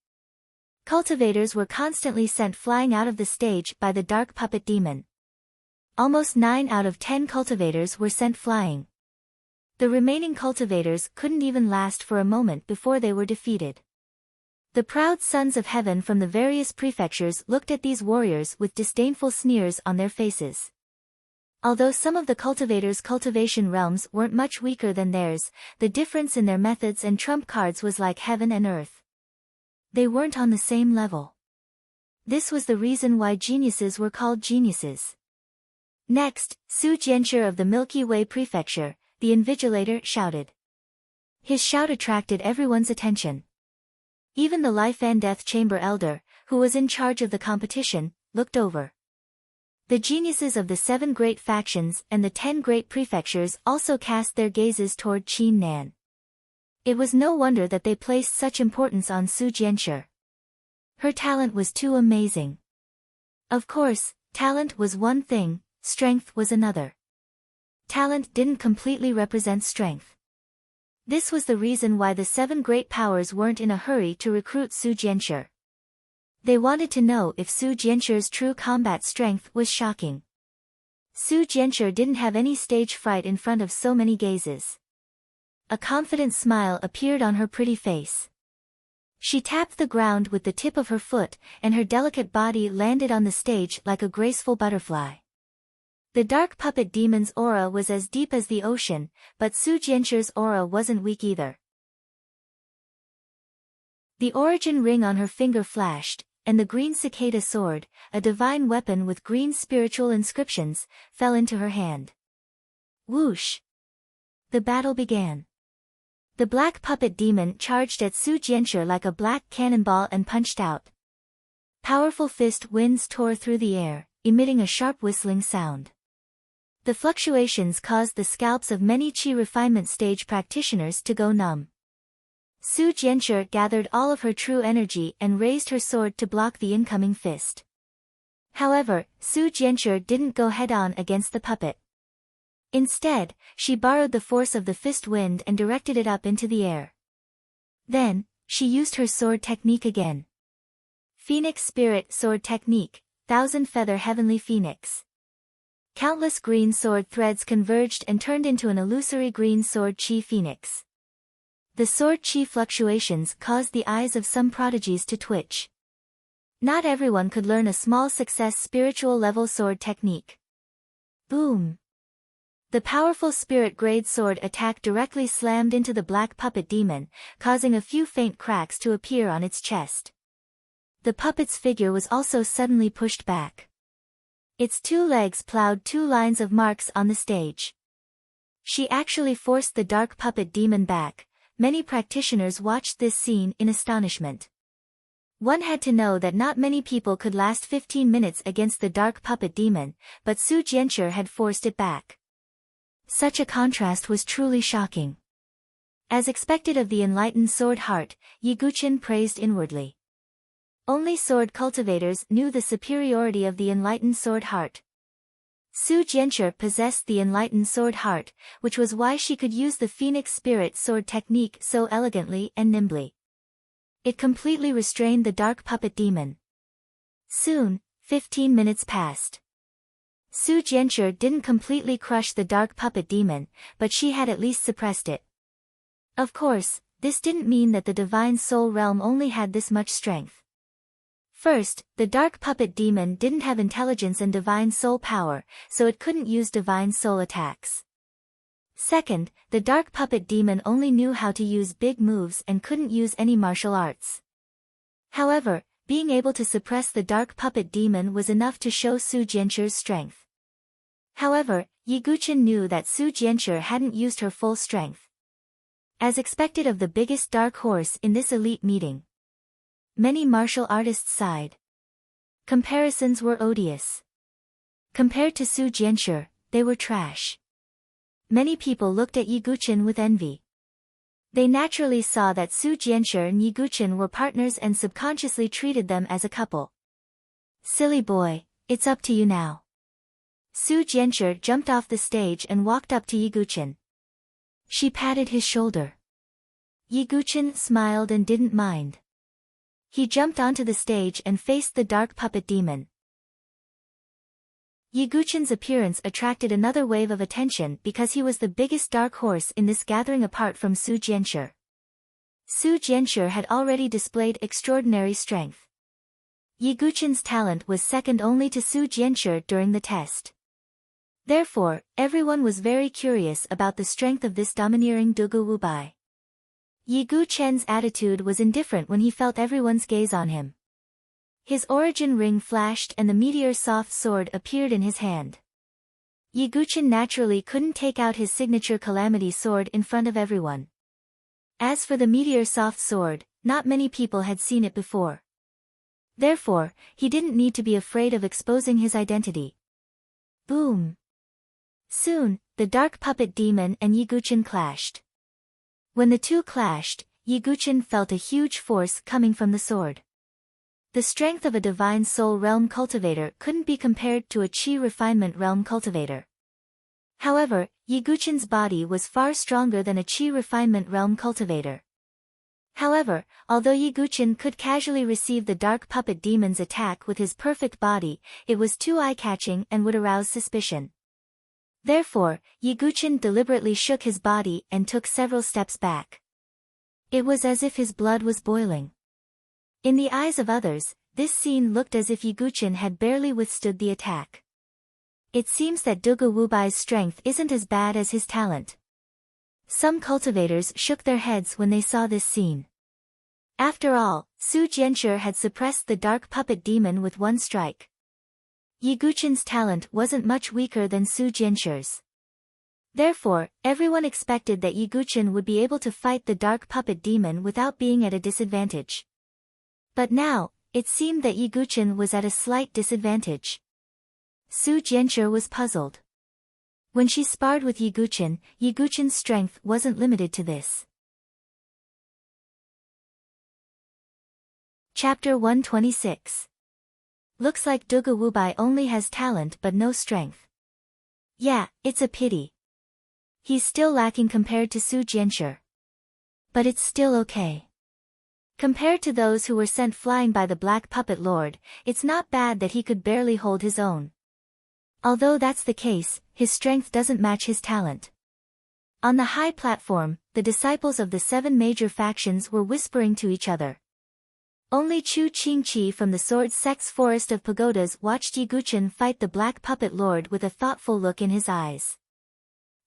Cultivators were constantly sent flying out of the stage by the dark puppet demon. Almost 9 out of 10 cultivators were sent flying. The remaining cultivators couldn't even last for a moment before they were defeated. The proud sons of heaven from the various prefectures looked at these warriors with disdainful sneers on their faces. Although some of the cultivators' cultivation realms weren't much weaker than theirs, the difference in their methods and trump cards was like heaven and earth. They weren't on the same level. This was the reason why geniuses were called geniuses. Next, Su Jianshi of the Milky Way prefecture, the Invigilator, shouted. His shout attracted everyone's attention. Even the Life and Death Chamber Elder, who was in charge of the competition, looked over. The geniuses of the 7 great factions and the 10 great prefectures also cast their gazes toward Qin Nan. It was no wonder that they placed such importance on Su Jianshi. Her talent was too amazing. Of course, talent was one thing, strength was another. Talent didn't completely represent strength. This was the reason why the 7 great powers weren't in a hurry to recruit Su Jianshi. They wanted to know if Su Jianshi's true combat strength was shocking. Su Jianshi didn't have any stage fright in front of so many gazes. A confident smile appeared on her pretty face. She tapped the ground with the tip of her foot, and her delicate body landed on the stage like a graceful butterfly. The dark puppet demon's aura was as deep as the ocean, but Su Jianshi's aura wasn't weak either. The origin ring on her finger flashed, and the green cicada sword, a divine weapon with green spiritual inscriptions, fell into her hand. Whoosh! The battle began. The black puppet demon charged at Su Jianshi like a black cannonball and punched out. Powerful fist winds tore through the air, emitting a sharp whistling sound. The fluctuations caused the scalps of many chi refinement stage practitioners to go numb. Su Jianshi gathered all of her true energy and raised her sword to block the incoming fist. However, Su Jianshi didn't go head-on against the puppet. Instead, she borrowed the force of the fist wind and directed it up into the air. Then, she used her sword technique again. Phoenix Spirit Sword Technique, Thousand Feather Heavenly Phoenix. Countless green sword threads converged and turned into an illusory green sword chi phoenix. The sword chi fluctuations caused the eyes of some prodigies to twitch. Not everyone could learn a small success spiritual level sword technique. Boom! The powerful spirit grade sword attack directly slammed into the black puppet demon, causing a few faint cracks to appear on its chest. The puppet's figure was also suddenly pushed back. Its 2 legs plowed 2 lines of marks on the stage. She actually forced the dark puppet demon back. Many practitioners watched this scene in astonishment. One had to know that not many people could last 15 minutes against the dark puppet demon, but Su Jianshi had forced it back. Such a contrast was truly shocking. As expected of the enlightened sword heart, Yi Guqin praised inwardly. Only sword cultivators knew the superiority of the enlightened sword heart. Su Jianshi possessed the enlightened sword heart, which was why she could use the Phoenix Spirit sword technique so elegantly and nimbly. It completely restrained the dark puppet demon. Soon, 15 minutes passed. Su Jianshi didn't completely crush the dark puppet demon, but she had at least suppressed it. Of course, this didn't mean that the divine soul realm only had this much strength. First, the dark puppet demon didn't have intelligence and divine soul power, so it couldn't use divine soul attacks. Second, the dark puppet demon only knew how to use big moves and couldn't use any martial arts. However, being able to suppress the dark puppet demon was enough to show Su Jianshi's strength. However, Yi Guqin knew that Su Jianshi hadn't used her full strength. As expected of the biggest dark horse in this elite meeting, many martial artists sighed. Comparisons were odious. Compared to Su Jianshi, they were trash. Many people looked at Yi Guqin with envy. They naturally saw that Su Jianshi and Yiguchen were partners and subconsciously treated them as a couple. Silly boy, it's up to you now. Su Jianshi jumped off the stage and walked up to Yiguchen. She patted his shoulder. Yiguchen smiled and didn't mind. He jumped onto the stage and faced the dark puppet demon. Yiguchen's appearance attracted another wave of attention because he was the biggest dark horse in this gathering apart from Su Jianshi. Su Jianshi had already displayed extraordinary strength. Yiguchen's talent was second only to Su Jianshi during the test. Therefore, everyone was very curious about the strength of this domineering Dugu Wubai. Yiguchen's attitude was indifferent when he felt everyone's gaze on him. His origin ring flashed and the meteor soft sword appeared in his hand. Yiguchen naturally couldn't take out his signature calamity sword in front of everyone. As for the meteor soft sword, not many people had seen it before. Therefore, he didn't need to be afraid of exposing his identity. Boom! Soon, the dark puppet demon and Yiguchen clashed. When the two clashed, Yiguchen felt a huge force coming from the sword. The strength of a divine soul realm cultivator couldn't be compared to a chi refinement realm cultivator. However, Yiguchen's body was far stronger than a chi refinement realm cultivator. However, although Yiguchen could casually receive the dark puppet demon's attack with his perfect body, it was too eye-catching and would arouse suspicion. Therefore, Yiguchen deliberately shook his body and took several steps back. It was as if his blood was boiling. In the eyes of others, this scene looked as if Yiguchen had barely withstood the attack. It seems that Dugu Wubai's strength isn't as bad as his talent. Some cultivators shook their heads when they saw this scene. After all, Su Jianshi had suppressed the dark puppet demon with one strike. Yiguchen's talent wasn't much weaker than Su Jianshi's. Therefore, everyone expected that Yiguchen would be able to fight the dark puppet demon without being at a disadvantage. But now, it seemed that Yiguchen was at a slight disadvantage. Su Jianshi was puzzled. When she sparred with Yiguchen, Yiguchen's strength wasn't limited to this. Chapter 126. Looks like Dugu Wubai only has talent but no strength. Yeah, it's a pity. He's still lacking compared to Su Jianshi. But it's still okay. Compared to those who were sent flying by the Black Puppet Lord, it's not bad that he could barely hold his own. Although that's the case, his strength doesn't match his talent. On the high platform, the disciples of the 7 major factions were whispering to each other. Only Chu Qingqi from the Sword Sect's Forest of Pagodas watched Yiguchen fight the Black Puppet Lord with a thoughtful look in his eyes.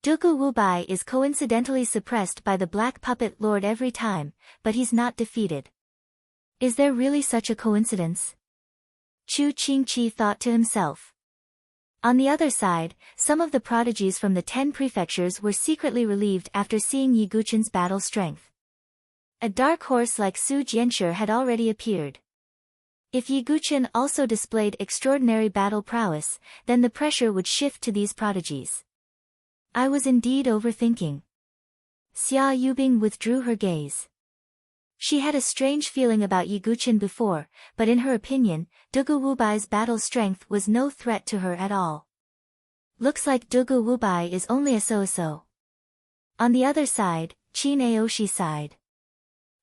Dugu Wubai is coincidentally suppressed by the Black Puppet Lord every time, but he's not defeated. Is there really such a coincidence? Chu Qingqi thought to himself. On the other side, some of the prodigies from the 10 prefectures were secretly relieved after seeing Yiguchen's battle strength. A dark horse like Su Jianshi had already appeared. If Yiguchen also displayed extraordinary battle prowess, then the pressure would shift to these prodigies. I was indeed overthinking. Xia Yubing withdrew her gaze. She had a strange feeling about Yiguchen before, but in her opinion, Dugu Wubai's battle strength was no threat to her at all. Looks like Dugu Wubai is only a so-so. On the other side, Qin Aoshi sighed.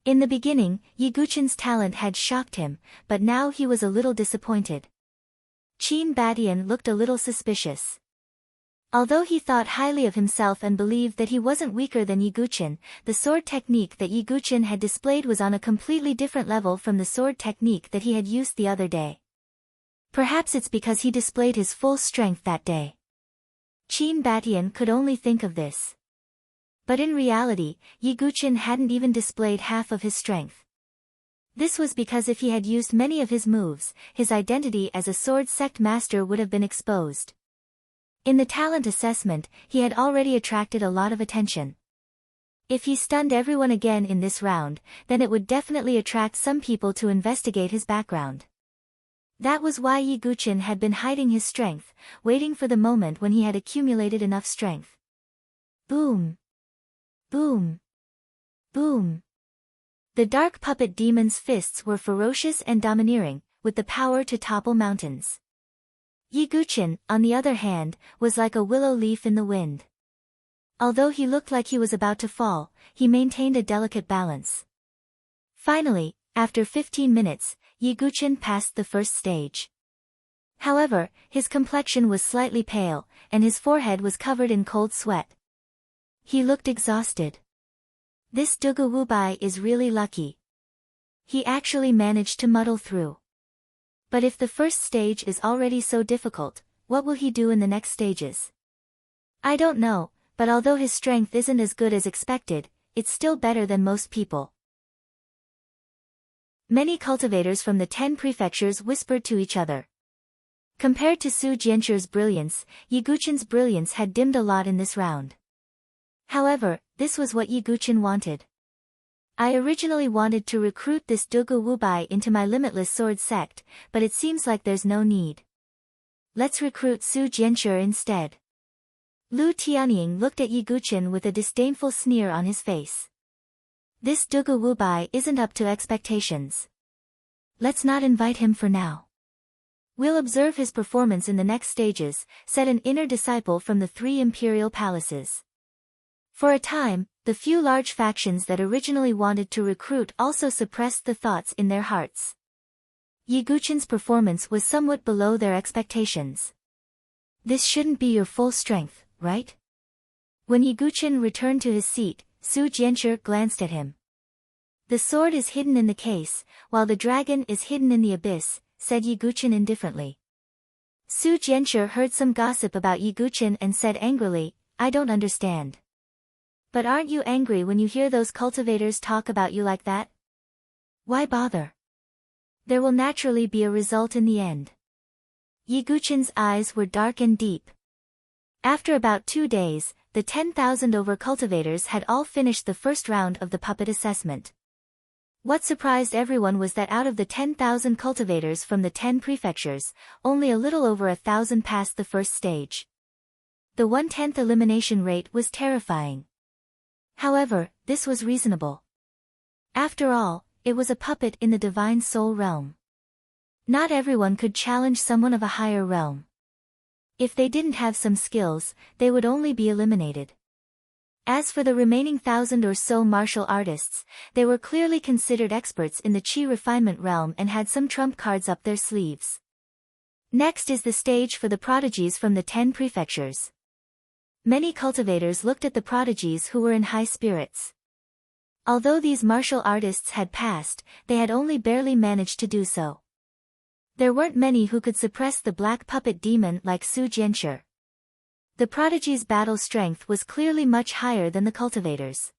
In the beginning, Yiguchen's talent had shocked him, but now he was a little disappointed. Qin Badian looked a little suspicious. Although he thought highly of himself and believed that he wasn't weaker than Yiguchen, the sword technique that Yiguchen had displayed was on a completely different level from the sword technique that he had used the other day. Perhaps it's because he displayed his full strength that day. Qin Badian could only think of this. But in reality, Yiguchen hadn't even displayed half of his strength. This was because if he had used many of his moves, his identity as a sword sect master would have been exposed. In the talent assessment, he had already attracted a lot of attention. If he stunned everyone again in this round, then it would definitely attract some people to investigate his background. That was why Yiguchen had been hiding his strength, waiting for the moment when he had accumulated enough strength. Boom! Boom! Boom! The dark puppet demon's fists were ferocious and domineering, with the power to topple mountains. Yiguchin, on the other hand, was like a willow leaf in the wind. Although he looked like he was about to fall, he maintained a delicate balance. Finally, after 15 minutes, Yiguchin passed the first stage. However, his complexion was slightly pale, and his forehead was covered in cold sweat. He looked exhausted. This Dugawubai is really lucky. He actually managed to muddle through. But if the first stage is already so difficult, what will he do in the next stages? I don't know, but although his strength isn't as good as expected, it's still better than most people. Many cultivators from the 10 prefectures whispered to each other. Compared to Su Jianchu's brilliance, Yiguchin's brilliance had dimmed a lot in this round. However, this was what Yiguchin wanted. I originally wanted to recruit this Dugu Wubai into my limitless sword sect, but it seems like there's no need. Let's recruit Su Jianchu instead. Lu Tianying looked at Yiguchin with a disdainful sneer on his face. This Dugu Wubai isn't up to expectations. Let's not invite him for now. We'll observe his performance in the next stages, said an inner disciple from the 3 imperial palaces. For a time, the few large factions that originally wanted to recruit also suppressed the thoughts in their hearts. Yiguchin's performance was somewhat below their expectations. This shouldn't be your full strength, right? When Yiguchin returned to his seat, Su Jianchu glanced at him. The sword is hidden in the case, while the dragon is hidden in the abyss, said Yiguchin indifferently. Su Jianchu heard some gossip about Yiguchin and said angrily, I don't understand. But aren't you angry when you hear those cultivators talk about you like that? Why bother? There will naturally be a result in the end. Yiguchin's eyes were dark and deep. After about 2 days, the 10,000 over cultivators had all finished the first round of the puppet assessment. What surprised everyone was that out of the 10,000 cultivators from the 10 prefectures, only a little over 1,000 passed the first stage. The 1/10 elimination rate was terrifying. However, this was reasonable. After all, it was a puppet in the divine soul realm. Not everyone could challenge someone of a higher realm. If they didn't have some skills, they would only be eliminated. As for the remaining 1,000 or so martial artists, they were clearly considered experts in the Qi refinement realm and had some trump cards up their sleeves. Next is the stage for the prodigies from the 10 prefectures. Many cultivators looked at the prodigies who were in high spirits. Although these martial artists had passed, they had only barely managed to do so. There weren't many who could suppress the black puppet demon like Su Jianchu. The prodigy's battle strength was clearly much higher than the cultivators.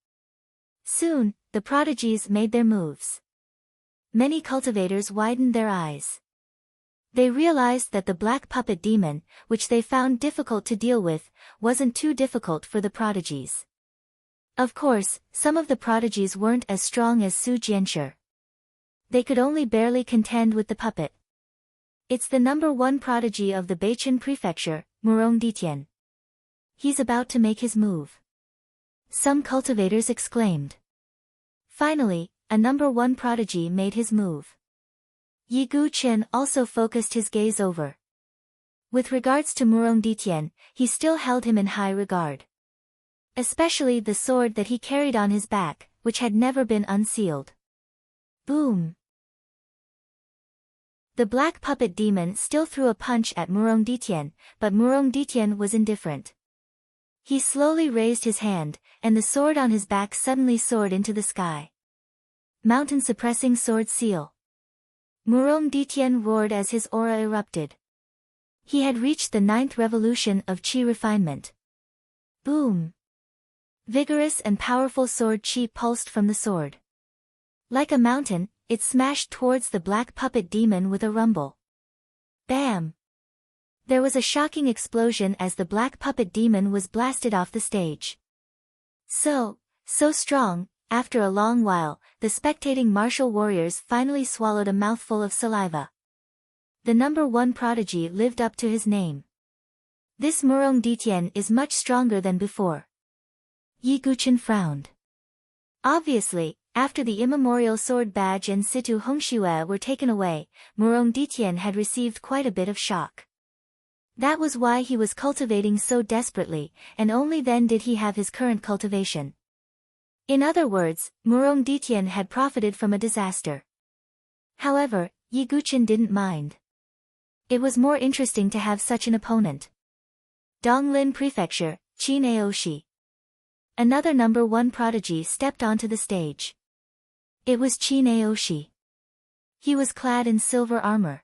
Soon, the prodigies made their moves. Many cultivators widened their eyes. They realized that the black puppet demon, which they found difficult to deal with, wasn't too difficult for the prodigies. Of course, some of the prodigies weren't as strong as Su Jianchu. They could only barely contend with the puppet. It's the number 1 prodigy of the Beichin prefecture, Murong Ditian. He's about to make his move. Some cultivators exclaimed. Finally, a number 1 prodigy made his move. Yiguchin also focused his gaze over. With regards to Murong Ditian, he still held him in high regard. Especially the sword that he carried on his back, which had never been unsealed. Boom! The black puppet demon still threw a punch at Murong Ditian, but Murong Ditian was indifferent. He slowly raised his hand, and the sword on his back suddenly soared into the sky. Mountain-suppressing sword seal. Murong Ditian roared as his aura erupted. He had reached the 9th revolution of Qi refinement. Boom! Vigorous and powerful sword Qi pulsed from the sword. Like a mountain, it smashed towards the black puppet demon with a rumble. Bam! There was a shocking explosion as the black puppet demon was blasted off the stage. So strong, after a long while, the spectating martial warriors finally swallowed a mouthful of saliva. The number 1 prodigy lived up to his name. This Murong Ditian is much stronger than before. Yiguchin frowned. Obviously, after the immemorial sword badge and Situ Hongxue were taken away, Murong Ditien had received quite a bit of shock. That was why he was cultivating so desperately, and only then did he have his current cultivation. In other words, Murong Ditien had profited from a disaster. However, Yi Guqin didn't mind. It was more interesting to have such an opponent. Donglin Prefecture, Qin Aoshi. Another number 1 prodigy stepped onto the stage. It was Qin Aoshi. He was clad in silver armor.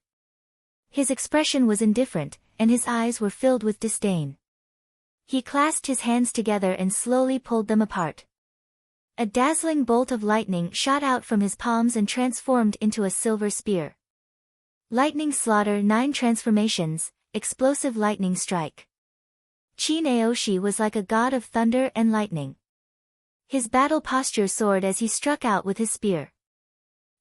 His expression was indifferent, and his eyes were filled with disdain. He clasped his hands together and slowly pulled them apart. A dazzling bolt of lightning shot out from his palms and transformed into a silver spear. Lightning Slaughter 9 Transformations, Explosive Lightning Strike. Qin Aoshi was like a god of thunder and lightning. His battle posture soared as he struck out with his spear.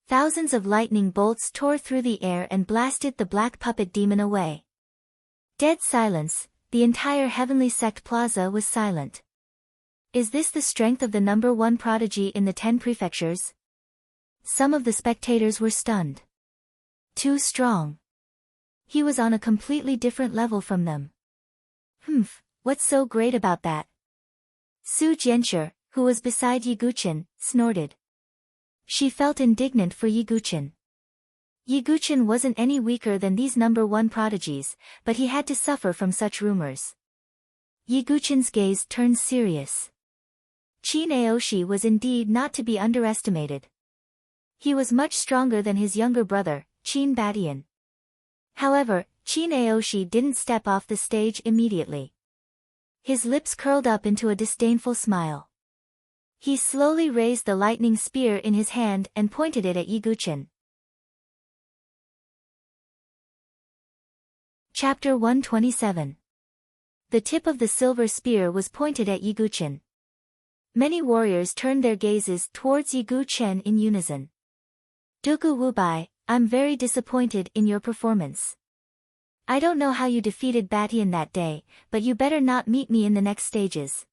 Thousands of lightning bolts tore through the air and blasted the black puppet demon away. Dead silence, the entire heavenly sect plaza was silent. Is this the strength of the number 1 prodigy in the 10 prefectures? Some of the spectators were stunned. Too strong. He was on a completely different level from them. What's so great about that? Su Jianshi, who was beside Yi Guqin, snorted. She felt indignant for Yi Guqin. Yi Guqin wasn't any weaker than these number 1 prodigies, but he had to suffer from such rumors. Yi Guqin's gaze turned serious. Qin Aoshi was indeed not to be underestimated. He was much stronger than his younger brother, Qin Batian. However, Qin Aoshi didn't step off the stage immediately. His lips curled up into a disdainful smile. He slowly raised the lightning spear in his hand and pointed it at Yi Guqin. Chapter 127. The tip of the silver spear was pointed at Yi Guqin. Many warriors turned their gazes towards Yi Guqin in unison. Dugu Wubai, I'm very disappointed in your performance. I don't know how you defeated Batian that day, but you better not meet me in the next stages.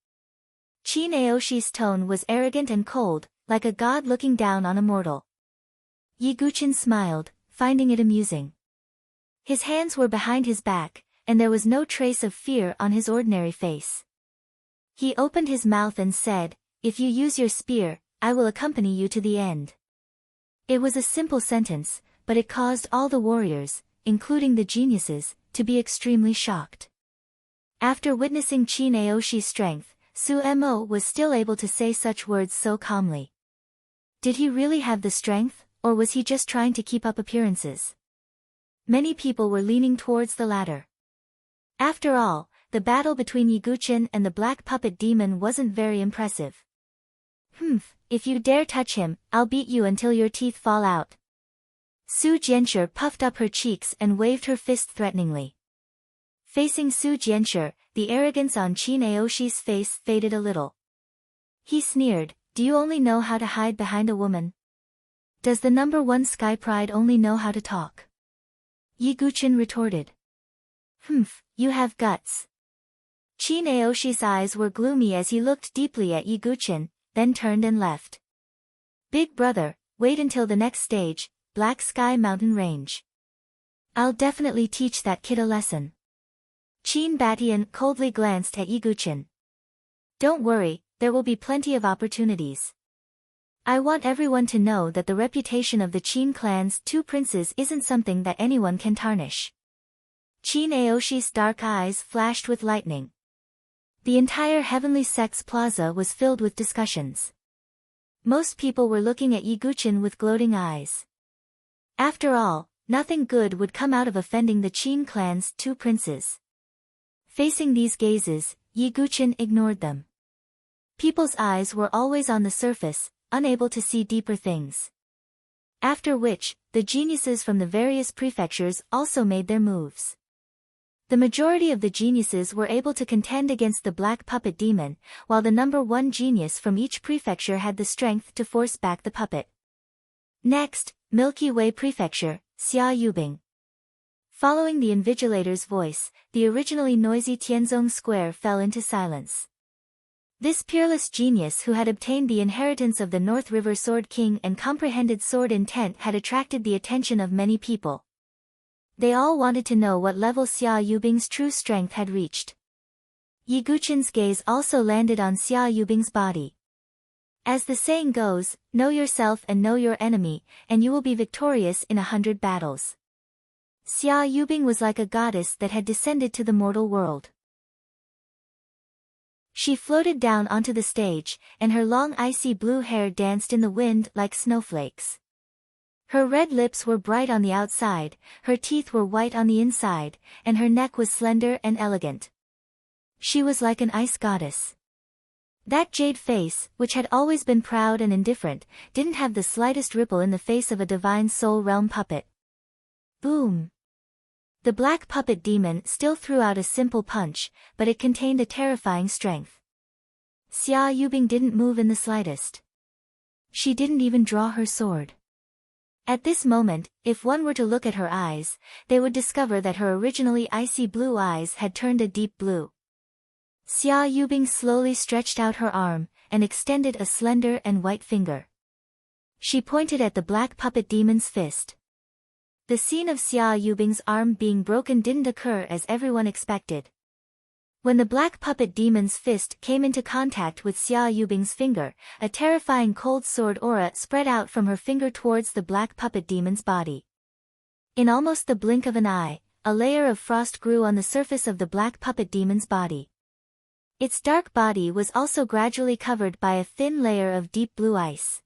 Qin Aoshi's tone was arrogant and cold, like a god looking down on a mortal. Yi Guqin smiled, finding it amusing. His hands were behind his back, and there was no trace of fear on his ordinary face. He opened his mouth and said, "If you use your spear, I will accompany you to the end." It was a simple sentence, but it caused all the warriors, including the geniuses, to be extremely shocked. After witnessing Qin Aoshi's strength, Su Mo was still able to say such words so calmly. Did he really have the strength, or was he just trying to keep up appearances? Many people were leaning towards the latter. After all, the battle between Yi Guqin and the black puppet demon wasn't very impressive. If you dare touch him, I'll beat you until your teeth fall out. Su Jianshi puffed up her cheeks and waved her fist threateningly. Facing Su Jianshi, the arrogance on Qin Aoshi's face faded a little. He sneered, "Do you only know how to hide behind a woman? Does the number 1 Sky Pride only know how to talk?" Yi Guqin retorted. You have guts. Qin Aoshi's eyes were gloomy as he looked deeply at Yi Guqin, then turned and left. Big brother, wait until the next stage, Black Sky Mountain Range. I'll definitely teach that kid a lesson. Qin Batian coldly glanced at Yi Guqin. Don't worry, there will be plenty of opportunities. I want everyone to know that the reputation of the Qin clan's 2 princes isn't something that anyone can tarnish. Qin Aoshi's dark eyes flashed with lightning. The entire Heavenly Sect's plaza was filled with discussions. Most people were looking at Yi Guqin with gloating eyes. After all, nothing good would come out of offending the Qin clan's 2 princes. Facing these gazes, Yi Guqin ignored them. People's eyes were always on the surface, unable to see deeper things. After which, the geniuses from the various prefectures also made their moves. The majority of the geniuses were able to contend against the black puppet demon, while the number 1 genius from each prefecture had the strength to force back the puppet. Next, Milky Way Prefecture, Xia Yubing. Following the invigilator's voice, the originally noisy Tianzong Square fell into silence. This peerless genius who had obtained the inheritance of the North River Sword King and comprehended sword intent had attracted the attention of many people. They all wanted to know what level Xia Yubing's true strength had reached. Yi Guqin's gaze also landed on Xia Yubing's body. As the saying goes, know yourself and know your enemy, and you will be victorious in 100 battles. Xia Yubing was like a goddess that had descended to the mortal world. She floated down onto the stage, and her long icy blue hair danced in the wind like snowflakes. Her red lips were bright on the outside, her teeth were white on the inside, and her neck was slender and elegant. She was like an ice goddess. That jade face, which had always been proud and indifferent, didn't have the slightest ripple in the face of a divine soul realm puppet. Boom! The black puppet demon still threw out a simple punch, but it contained a terrifying strength. Xia Yubing didn't move in the slightest. She didn't even draw her sword. At this moment, if one were to look at her eyes, they would discover that her originally icy blue eyes had turned a deep blue. Xia Yubing slowly stretched out her arm, and extended a slender and white finger. She pointed at the black puppet demon's fist. The scene of Xia Yubing's arm being broken didn't occur as everyone expected. When the black puppet demon's fist came into contact with Xia Yubing's finger, a terrifying cold sword aura spread out from her finger towards the black puppet demon's body. In almost the blink of an eye, a layer of frost grew on the surface of the black puppet demon's body. Its dark body was also gradually covered by a thin layer of deep blue ice.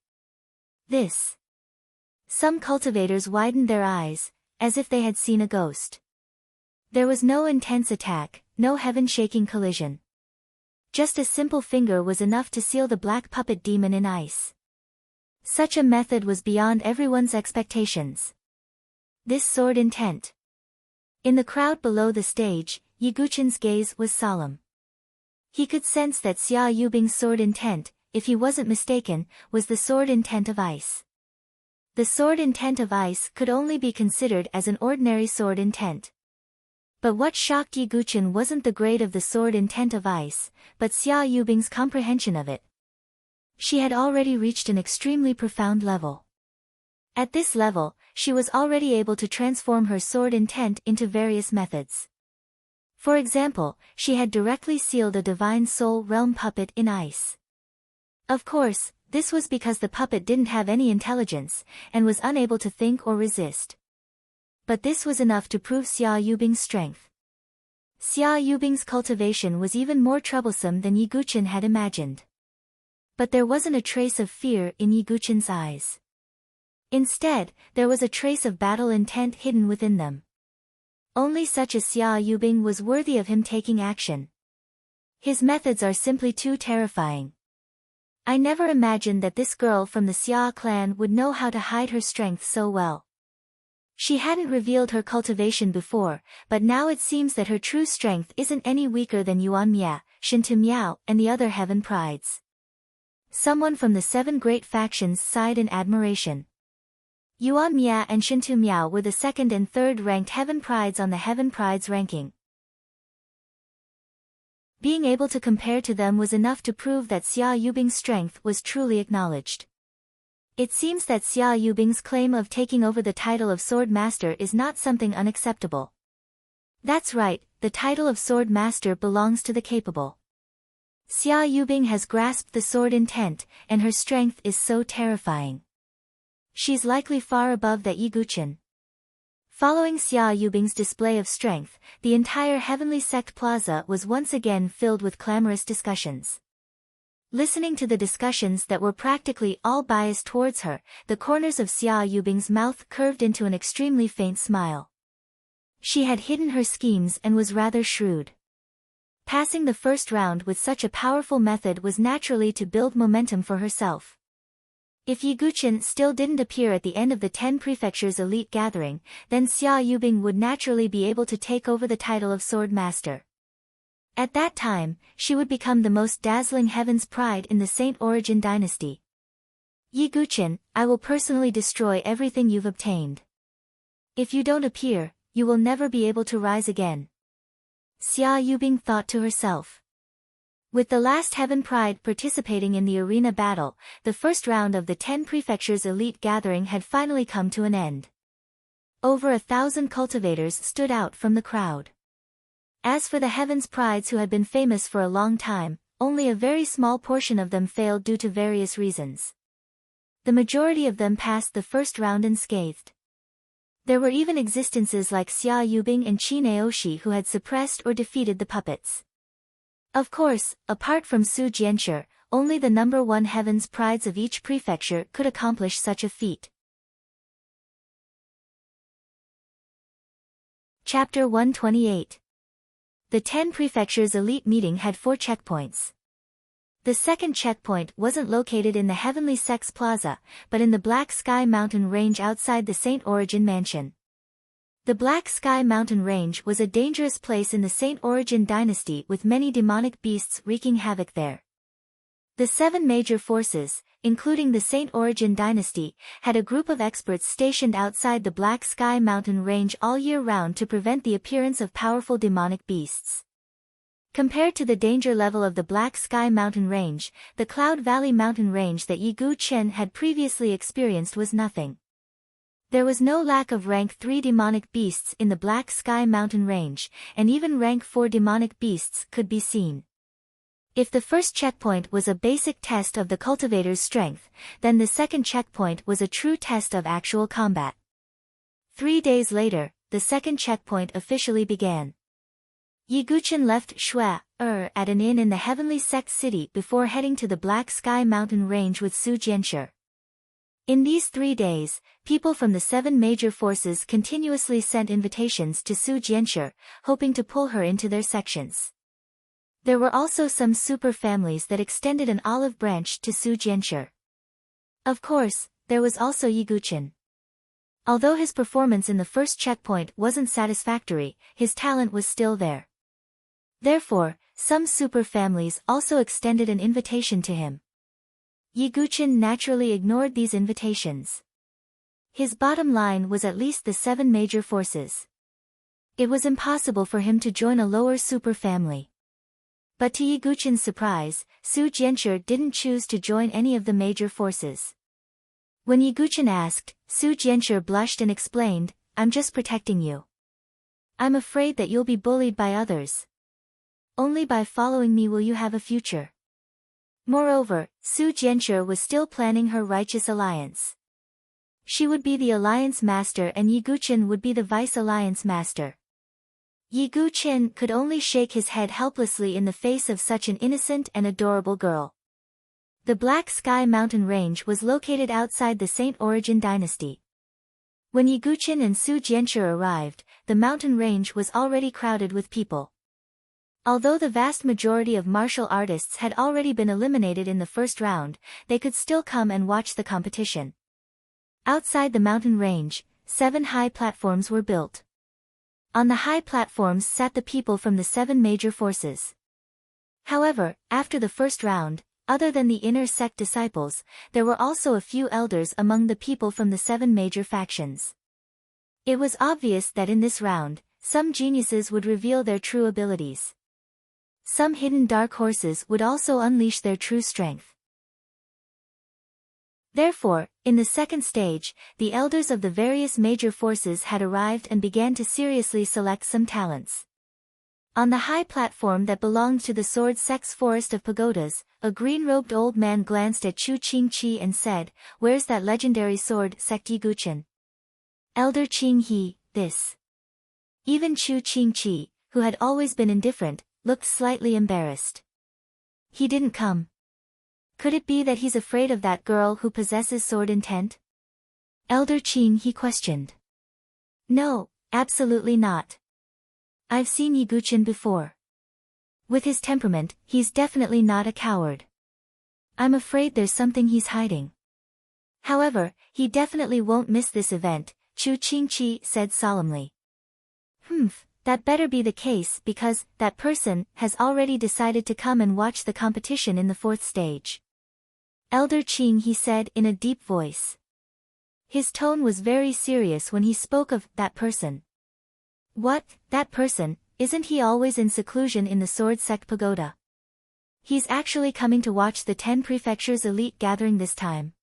Some cultivators widened their eyes, as if they had seen a ghost. There was no intense attack, no heaven-shaking collision. Just a simple finger was enough to seal the black puppet demon in ice. Such a method was beyond everyone's expectations. This sword intent. In the crowd below the stage, Yi Guqin's gaze was solemn. He could sense that Xia Yubing's sword intent, if he wasn't mistaken, was the sword intent of ice. The sword intent of ice could only be considered as an ordinary sword intent. But what shocked Yi Guqin wasn't the grade of the sword intent of ice, but Xia Yubing's comprehension of it. She had already reached an extremely profound level. At this level, she was already able to transform her sword intent into various methods. For example, she had directly sealed a divine soul realm puppet in ice. Of course, this was because the puppet didn't have any intelligence, and was unable to think or resist. But this was enough to prove Xia Yubing's strength. Xia Yubing's cultivation was even more troublesome than Yi Guqin had imagined. But there wasn't a trace of fear in Yi Guqin's eyes. Instead, there was a trace of battle intent hidden within them. Only such as Xia Yubing was worthy of him taking action. His methods are simply too terrifying. I never imagined that this girl from the Xia clan would know how to hide her strength so well. She hadn't revealed her cultivation before, but now it seems that her true strength isn't any weaker than Yuan Mia, Shintu Miao, and the other heaven prides. Someone from the 7 great factions sighed in admiration. Yuan Mia and Shintu Miao were the 2nd and 3rd ranked heaven prides on the heaven prides ranking. Being able to compare to them was enough to prove that Xia Yubing's strength was truly acknowledged. It seems that Xia Yubing's claim of taking over the title of Sword Master is not something unacceptable. That's right, the title of Sword Master belongs to the capable. Xia Yubing has grasped the sword intent, and her strength is so terrifying. She's likely far above that Yi Guqin. Following Xia Yubing's display of strength, the entire Heavenly Sect Plaza was once again filled with clamorous discussions. Listening to the discussions that were practically all biased towards her, the corners of Xia Yubing's mouth curved into an extremely faint smile. She had hidden her schemes and was rather shrewd. Passing the first round with such a powerful method was naturally to build momentum for herself. If Yi Guqin still didn't appear at the end of the 10 prefectures elite gathering, then Xia Yubing would naturally be able to take over the title of Sword Master. At that time, she would become the most dazzling heaven's pride in the Saint Origin dynasty. Yi Guqin, I will personally destroy everything you've obtained. If you don't appear, you will never be able to rise again. Xia Yubing thought to herself. With the last Heaven Pride participating in the arena battle, the first round of the 10 prefectures elite gathering had finally come to an end. Over 1,000 cultivators stood out from the crowd. As for the Heaven's Prides who had been famous for a long time, only a very small portion of them failed due to various reasons. The majority of them passed the first round unscathed. There were even existences like Xia Yubing and Qin Aoshi who had suppressed or defeated the puppets. Of course, apart from Su Jianshi, only the number 1 Heaven's Prides of each prefecture could accomplish such a feat. Chapter 128. The 10 prefectures elite meeting had 4 checkpoints. The second checkpoint wasn't located in the Heavenly Sex Plaza, but in the Black Sky Mountain Range outside the Saint Origin Mansion. The Black Sky Mountain Range was a dangerous place in the Saint Origin dynasty with many demonic beasts wreaking havoc there. The 7 major forces, including the Saint Origin dynasty, had a group of experts stationed outside the Black Sky Mountain Range all year round to prevent the appearance of powerful demonic beasts. Compared to the danger level of the Black Sky Mountain Range, the Cloud Valley Mountain Range that Yi Gu Chen had previously experienced was nothing. There was no lack of rank 3 demonic beasts in the Black Sky Mountain Range, and even rank 4 demonic beasts could be seen. If the first checkpoint was a basic test of the cultivator's strength, then the second checkpoint was a true test of actual combat. 3 days later, the second checkpoint officially began. Yi Guchen left Shui at an inn in the Heavenly Sect City before heading to the Black Sky Mountain Range with Su Jianshi. In these 3 days, people from the 7 major forces continuously sent invitations to Su Jianshi, hoping to pull her into their sections. There were also some super families that extended an olive branch to Su Jianshi. Of course, there was also Yi Guchen. Although his performance in the first checkpoint wasn't satisfactory, his talent was still there. Therefore, some super families also extended an invitation to him. Yi Guchen naturally ignored these invitations. His bottom line was at least the 7 major forces. It was impossible for him to join a lower super family. But to Yi Guchen's surprise, Su Jianshi didn't choose to join any of the major forces. When Yi Guchen asked, Su Jianshi blushed and explained, "I'm just protecting you. I'm afraid that you'll be bullied by others. Only by following me will you have a future." Moreover, Su Jianshi was still planning her righteous alliance. She would be the alliance master and Yi Guchen would be the vice alliance master. Yi Guchen could only shake his head helplessly in the face of such an innocent and adorable girl. The Black Sky Mountain Range was located outside the Saint Origin dynasty. When Yi Guchen and Su Jianshi arrived, the mountain range was already crowded with people. Although the vast majority of martial artists had already been eliminated in the first round, they could still come and watch the competition. Outside the mountain range, 7 high platforms were built. On the high platforms sat the people from the 7 major forces. However, after the first round, other than the inner sect disciples, there were also a few elders among the people from the 7 major factions. It was obvious that in this round, some geniuses would reveal their true abilities. Some hidden dark horses would also unleash their true strength. Therefore, in the second stage, the elders of the various major forces had arrived and began to seriously select some talents. On the high platform that belonged to the Sword Sect's forest of pagodas, a green-robed old man glanced at Chu Qingqi and said, "Where's that legendary sword sect Yi Guchen?" Elder Qinghe, this. Even Chu Qingqi, who had always been indifferent, looked slightly embarrassed. He didn't come. Could it be that he's afraid of that girl who possesses sword intent? Elder Qing he questioned. No, absolutely not. I've seen Yi Guchen before. With his temperament, he's definitely not a coward. I'm afraid there's something he's hiding. However, he definitely won't miss this event, Chu Qingqi said solemnly. That better be the case because that person has already decided to come and watch the competition in the 4th stage. Elder Qing he said in a deep voice. His tone was very serious when he spoke of that person. What, that person, isn't he always in seclusion in the Sword Sect Pagoda? He's actually coming to watch the 10 prefectures elite gathering this time.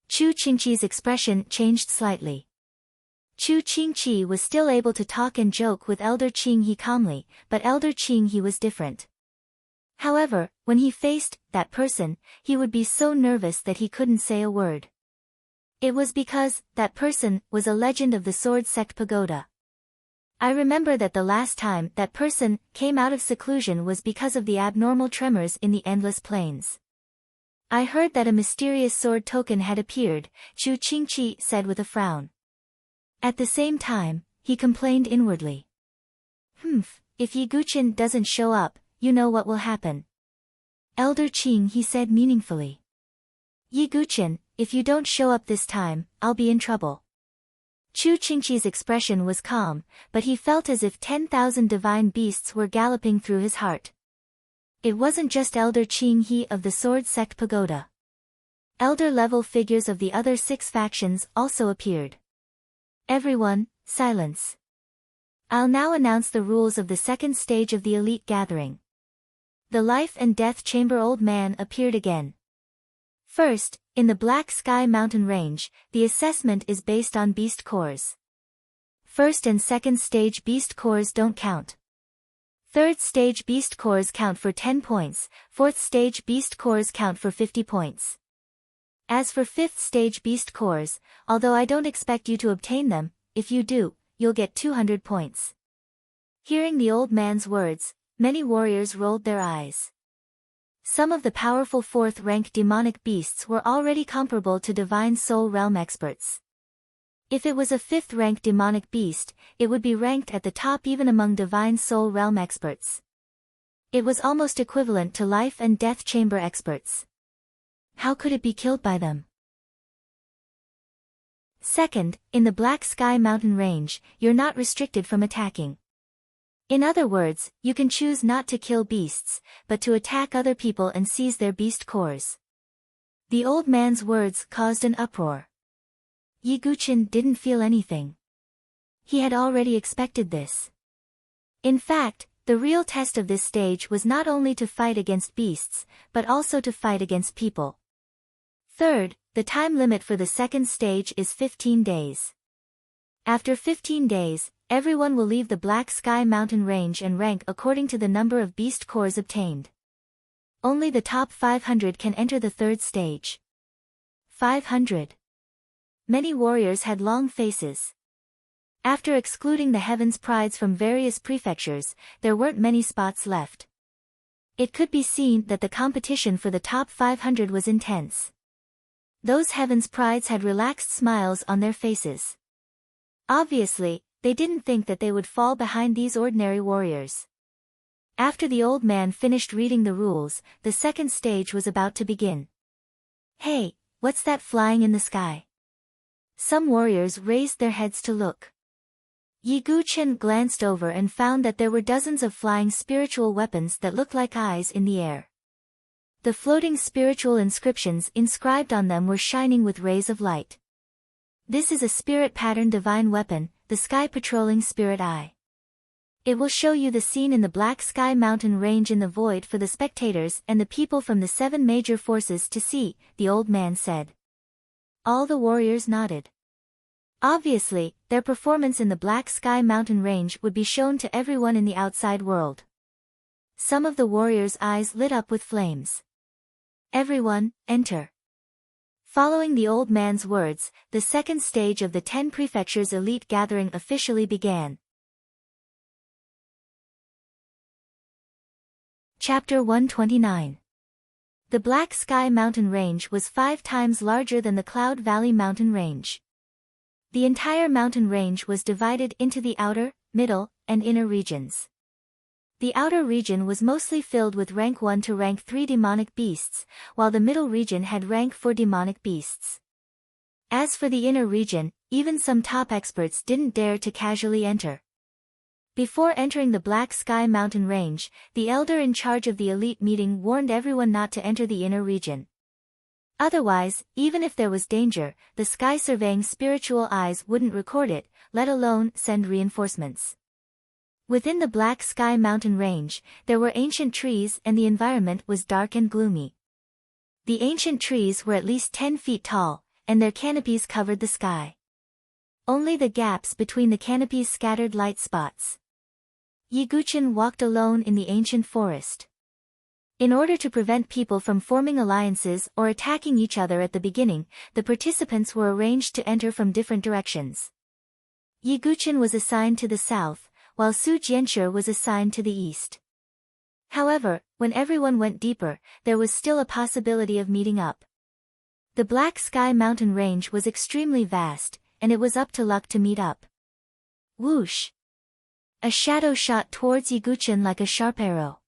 Chu Qingqi's expression changed slightly. Chu Qingqi was still able to talk and joke with Elder Qinghe calmly, but Elder Qinghe was different. However, when he faced that person, he would be so nervous that he couldn't say a word. It was because that person was a legend of the Sword Sect Pagoda. I remember that the last time that person came out of seclusion was because of the abnormal tremors in the endless plains. I heard that a mysterious sword token had appeared, Chu Qingqi said with a frown. At the same time, he complained inwardly. If Yi Guqin doesn't show up, you know what will happen. Elder Qing, he said meaningfully. Yi Guqin, if you don't show up this time, I'll be in trouble. Chu Qingqi's expression was calm, but he felt as if 10,000 divine beasts were galloping through his heart. It wasn't just Elder Qinghe of the Sword Sect Pagoda. Elder-level figures of the other 6 factions also appeared. Everyone, silence. I'll now announce the rules of the second stage of the elite gathering. The life and death chamber old man appeared again. First, in the Black Sky Mountain Range, the assessment is based on beast cores. First and second stage beast cores don't count. Third stage beast cores count for 10 points, fourth stage beast cores count for 50 points. As for fifth stage beast cores, although I don't expect you to obtain them, if you do, you'll get 200 points. Hearing the old man's words, many warriors rolled their eyes. Some of the powerful 4th-rank demonic beasts were already comparable to Divine Soul Realm experts. If it was a 5th-rank demonic beast, it would be ranked at the top even among Divine Soul Realm experts. It was almost equivalent to Life and Death Chamber experts. How could it be killed by them? Second, in the Black Sky Mountain Range, you're not restricted from attacking. In other words, you can choose not to kill beasts, but to attack other people and seize their beast cores. The old man's words caused an uproar. Yi Guqin didn't feel anything. He had already expected this. In fact, the real test of this stage was not only to fight against beasts, but also to fight against people. Third, the time limit for the second stage is 15 days. After 15 days, everyone will leave the Black Sky Mountain Range and rank according to the number of beast cores obtained. Only the top 500 can enter the third stage. 500. Many warriors had long faces. After excluding the Heaven's Prides from various prefectures, there weren't many spots left. It could be seen that the competition for the top 500 was intense. Those Heaven's Prides had relaxed smiles on their faces. Obviously, they didn't think that they would fall behind these ordinary warriors. After the old man finished reading the rules, the second stage was about to begin. Hey, what's that flying in the sky? Some warriors raised their heads to look. Yi Guqin glanced over and found that there were dozens of flying spiritual weapons that looked like eyes in the air. The floating spiritual inscriptions inscribed on them were shining with rays of light. This is a spirit pattern divine weapon, the Sky Patrolling Spirit Eye. It will show you the scene in the Black Sky Mountain Range in the void for the spectators and the people from the 7 major forces to see, the old man said. All the warriors nodded. Obviously, their performance in the Black Sky Mountain Range would be shown to everyone in the outside world. Some of the warriors' eyes lit up with flames. Everyone, enter. Following the old man's words, the second stage of the 10 prefectures elite gathering officially began. Chapter 129. The Black Sky Mountain Range was 5 times larger than the Cloud Valley Mountain Range. The entire mountain range was divided into the outer, middle, and inner regions. The outer region was mostly filled with rank 1 to rank 3 demonic beasts, while the middle region had rank 4 demonic beasts. As for the inner region, even some top experts didn't dare to casually enter. Before entering the Black Sky Mountain Range, the elder in charge of the elite meeting warned everyone not to enter the inner region. Otherwise, even if there was danger, the sky surveying spiritual eyes wouldn't record it, let alone send reinforcements. Within the Black Sky mountain range, there were ancient trees and the environment was dark and gloomy. The ancient trees were at least 10 feet tall, and their canopies covered the sky. Only the gaps between the canopies scattered light spots. Yiguchen walked alone in the ancient forest. In order to prevent people from forming alliances or attacking each other at the beginning, the participants were arranged to enter from different directions. Yiguchen was assigned to the south, while Su Jianshi was assigned to the east. However, when everyone went deeper, there was still a possibility of meeting up. The Black Sky mountain range was extremely vast, and it was up to luck to meet up. Whoosh! A shadow shot towards Yiguchen like a sharp arrow.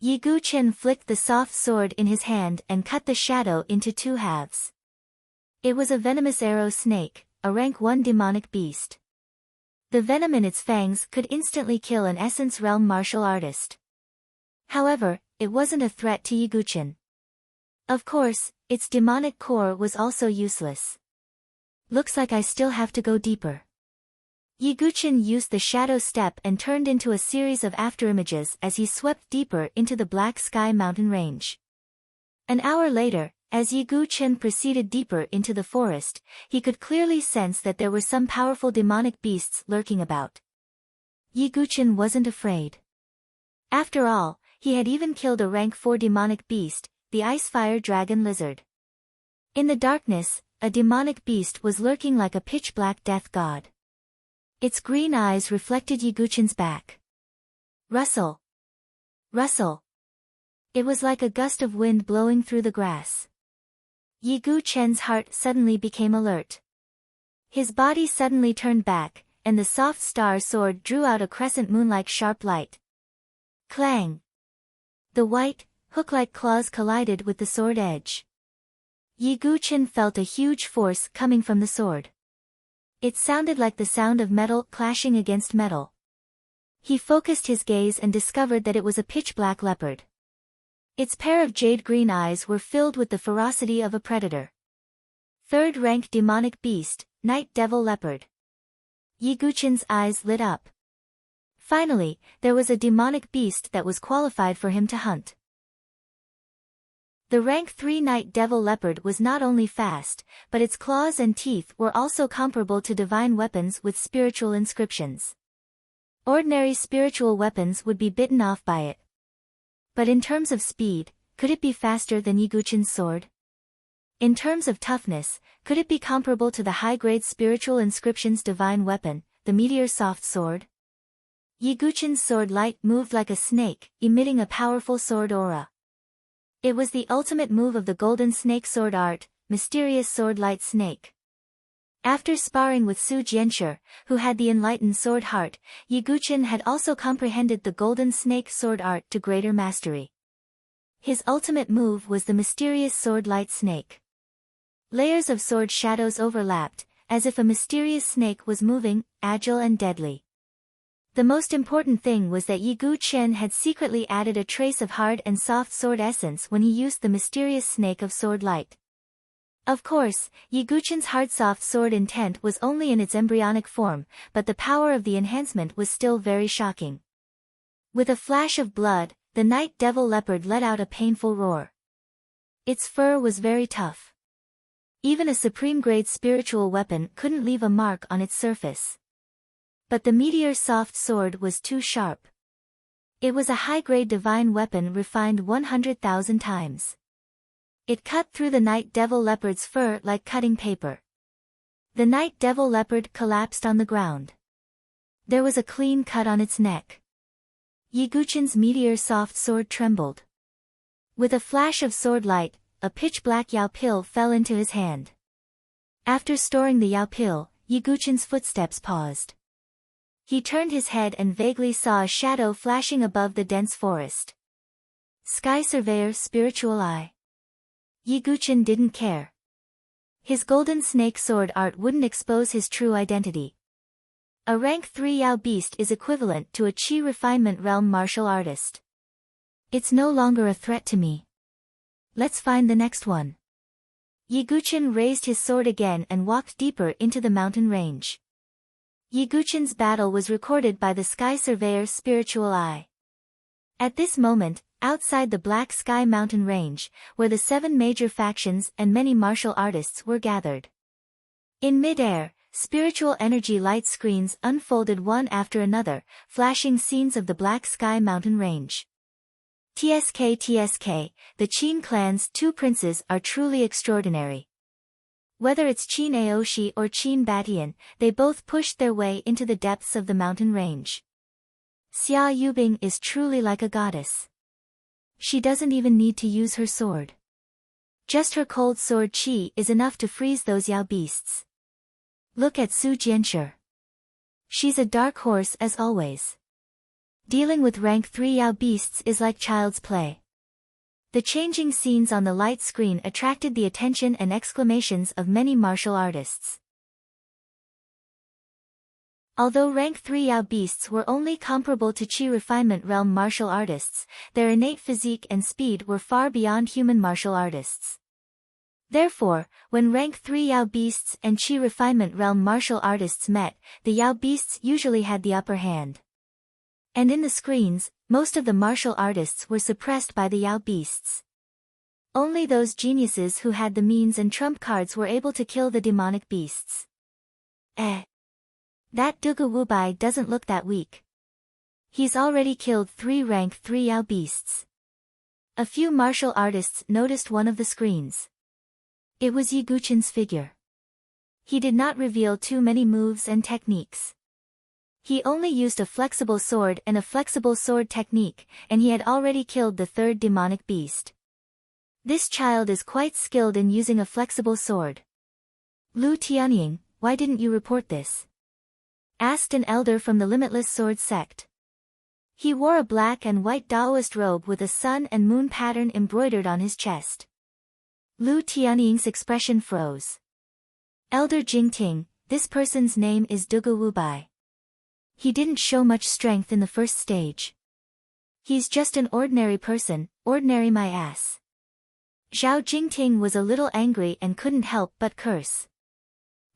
Yiguchen flicked the soft sword in his hand and cut the shadow into 2 halves. It was a venomous arrow snake, a rank 1 demonic beast. The venom in its fangs could instantly kill an Essence Realm martial artist. However, it wasn't a threat to Yiguchen. Of course, its demonic core was also useless. Looks like I still have to go deeper. Yiguchen used the shadow step and turned into a series of afterimages as he swept deeper into the Black Sky mountain range. An hour later, as Yiguchen proceeded deeper into the forest, he could clearly sense that there were some powerful demonic beasts lurking about. Yiguchen wasn't afraid. After all, he had even killed a rank 4 demonic beast, the Icefire Dragon Lizard. In the darkness, a demonic beast was lurking like a pitch-black death god. Its green eyes reflected Yiguchen's back. Rustle! Rustle! It was like a gust of wind blowing through the grass. Yiguchen's heart suddenly became alert. His body suddenly turned back, and the soft star sword drew out a crescent moon-like sharp light. Clang! The white, hook-like claws collided with the sword edge. Yiguchen felt a huge force coming from the sword. It sounded like the sound of metal clashing against metal. He focused his gaze and discovered that it was a pitch-black leopard. Its pair of jade-green eyes were filled with the ferocity of a predator. 3rd rank demonic beast, Night Devil Leopard. Yiguchen's eyes lit up. Finally, there was a demonic beast that was qualified for him to hunt. The rank 3 Night Devil Leopard was not only fast, but its claws and teeth were also comparable to divine weapons with spiritual inscriptions. Ordinary spiritual weapons would be bitten off by it. But in terms of speed, could it be faster than Yiguchen's sword? In terms of toughness, could it be comparable to the high-grade spiritual inscription's divine weapon, the Meteor Soft Sword? Yiguchen's sword light moved like a snake, emitting a powerful sword aura. It was the ultimate move of the Golden Snake Sword art, Mysterious Sword Light Snake. After sparring with Su Jianshi, who had the enlightened sword heart, Yiguchen had also comprehended the Golden Snake Sword art to greater mastery. His ultimate move was the Mysterious Sword Light Snake. Layers of sword shadows overlapped, as if a mysterious snake was moving, agile and deadly. The most important thing was that Yiguchen had secretly added a trace of hard and soft sword essence when he used the mysterious snake of sword light. Of course, Yiguchen's hard-soft sword intent was only in its embryonic form, but the power of the enhancement was still very shocking. With a flash of blood, the Night Devil Leopard let out a painful roar. Its fur was very tough. Even a supreme-grade spiritual weapon couldn't leave a mark on its surface. But the Meteor Soft Sword was too sharp. It was a high-grade divine weapon refined 100,000 times. It cut through the Night Devil Leopard's fur like cutting paper. The Night Devil Leopard collapsed on the ground. There was a clean cut on its neck. Yiguchen's Meteor Soft Sword trembled. With a flash of sword light, a pitch-black Yao pill fell into his hand. After storing the Yao pill, Yiguchen's footsteps paused. He turned his head and vaguely saw a shadow flashing above the dense forest. Sky Surveyor Spiritual Eye. Yiguchen didn't care. His Golden Snake Sword art wouldn't expose his true identity. A rank 3 Yao beast is equivalent to a Qi Refinement Realm martial artist. It's no longer a threat to me. Let's find the next one. Yiguchen raised his sword again and walked deeper into the mountain range. Yiguchen's battle was recorded by the Sky Surveyor's spiritual eye. At this moment, outside the Black Sky mountain range, where the 7 major factions and many martial artists were gathered. In mid-air, spiritual energy light screens unfolded one after another, flashing scenes of the Black Sky mountain range. TSK, the Qin clan's 2 princes are truly extraordinary. Whether it's Qin Aoshi or Qin Batian, they both pushed their way into the depths of the mountain range. Xia Yubing is truly like a goddess. She doesn't even need to use her sword. Just her cold sword qi is enough to freeze those Yao beasts. Look at Su Jianshi. She's a dark horse as always. Dealing with rank 3 Yao beasts is like child's play. The changing scenes on the light screen attracted the attention and exclamations of many martial artists. Although rank 3 Yao beasts were only comparable to Qi refinement realm martial artists, their innate physique and speed were far beyond human martial artists. Therefore, when rank 3 Yao beasts and Qi refinement realm martial artists met, the Yao beasts usually had the upper hand. And in the screens, most of the martial artists were suppressed by the Yao beasts. Only those geniuses who had the means and trump cards were able to kill the demonic beasts. That Dugu Wubai doesn't look that weak. He's already killed 3 rank 3 Yao beasts. A few martial artists noticed one of the screens. It was Yiguchen's figure. He did not reveal too many moves and techniques. He only used a flexible sword and a flexible sword technique, and he had already killed the 3rd demonic beast. This child is quite skilled in using a flexible sword. Lu Tianying, why didn't you report this? Asked an elder from the Limitless Sword sect. He wore a black and white Taoist robe with a sun and moon pattern embroidered on his chest. Lu Tianying's expression froze. Elder Jingting, this person's name is Dugu Wubai. He didn't show much strength in the first stage. He's just an ordinary person, ordinary my ass. Zhao Jingting was a little angry and couldn't help but curse.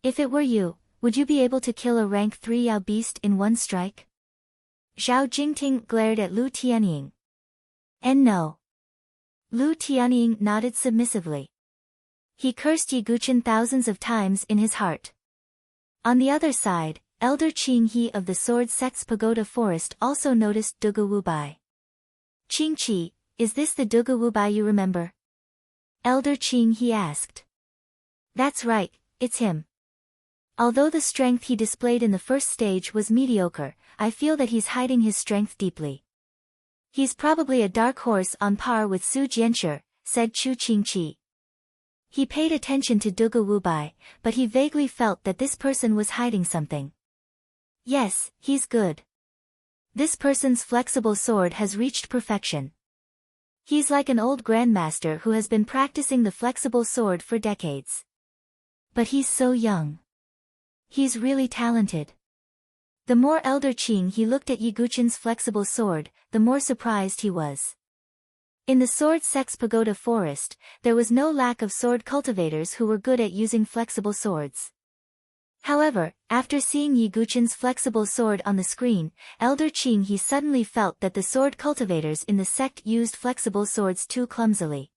If it were you, would you be able to kill a rank 3 Yao beast in one strike? Zhao Jingting glared at Lu Tianying. And no. Lu Tianying nodded submissively. He cursed Yiguchen thousands of times in his heart. On the other side, Elder Qing He of the Sword Sect's Pagoda Forest also noticed Dugu Wubai. Qing Qi, is this the Dugu Wubai you remember? Elder Qing He asked. That's right, it's him. Although the strength he displayed in the first stage was mediocre, I feel that he's hiding his strength deeply. He's probably a dark horse on par with Su Jianshi, said Chu Qingqi. He paid attention to Dugu Wubai, but he vaguely felt that this person was hiding something. Yes, he's good. This person's flexible sword has reached perfection. He's like an old grandmaster who has been practicing the flexible sword for decades. But he's so young. He's really talented. The more Elder Qing he looked at Yiguchen's flexible sword, the more surprised he was. In the Sword Sect's Pagoda Forest, there was no lack of sword cultivators who were good at using flexible swords. However, after seeing Yiguchen's flexible sword on the screen, Elder Qing he suddenly felt that the sword cultivators in the sect used flexible swords too clumsily.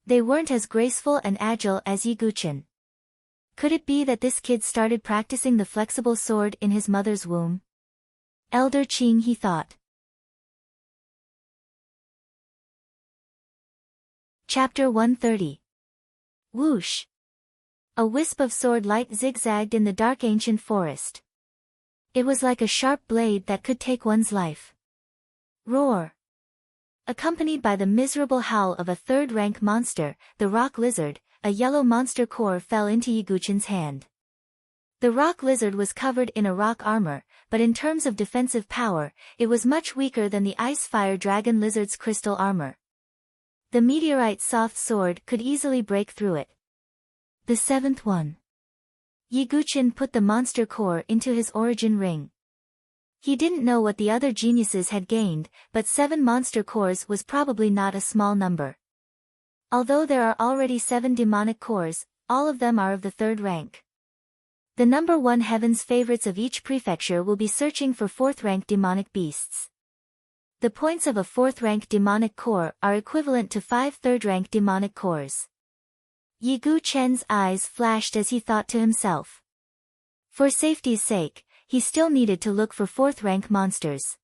They weren't as graceful and agile as Yiguchen. Could it be that this kid started practicing the flexible sword in his mother's womb? Elder Qing he thought. Chapter 130. Whoosh! A wisp of sword light zigzagged in the dark ancient forest. It was like a sharp blade that could take one's life. Roar! Accompanied by the miserable howl of a third-rank monster, the rock lizard, a yellow monster core fell into Yiguchen's hand. The rock lizard was covered in a rock armor, but in terms of defensive power, it was much weaker than the ice fire dragon lizard's crystal armor. The meteorite soft sword could easily break through it. The 7th one. Yiguchen put the monster core into his origin ring. He didn't know what the other geniuses had gained, but 7 monster cores was probably not a small number. Although there are already 7 demonic cores, all of them are of the 3rd rank. The number 1 heaven's favorites of each prefecture will be searching for 4th-rank demonic beasts. The points of a 4th-rank demonic core are equivalent to 5 3rd-rank demonic cores. Yi Gu Chen's eyes flashed as he thought to himself. For safety's sake, he still needed to look for 4th-rank monsters.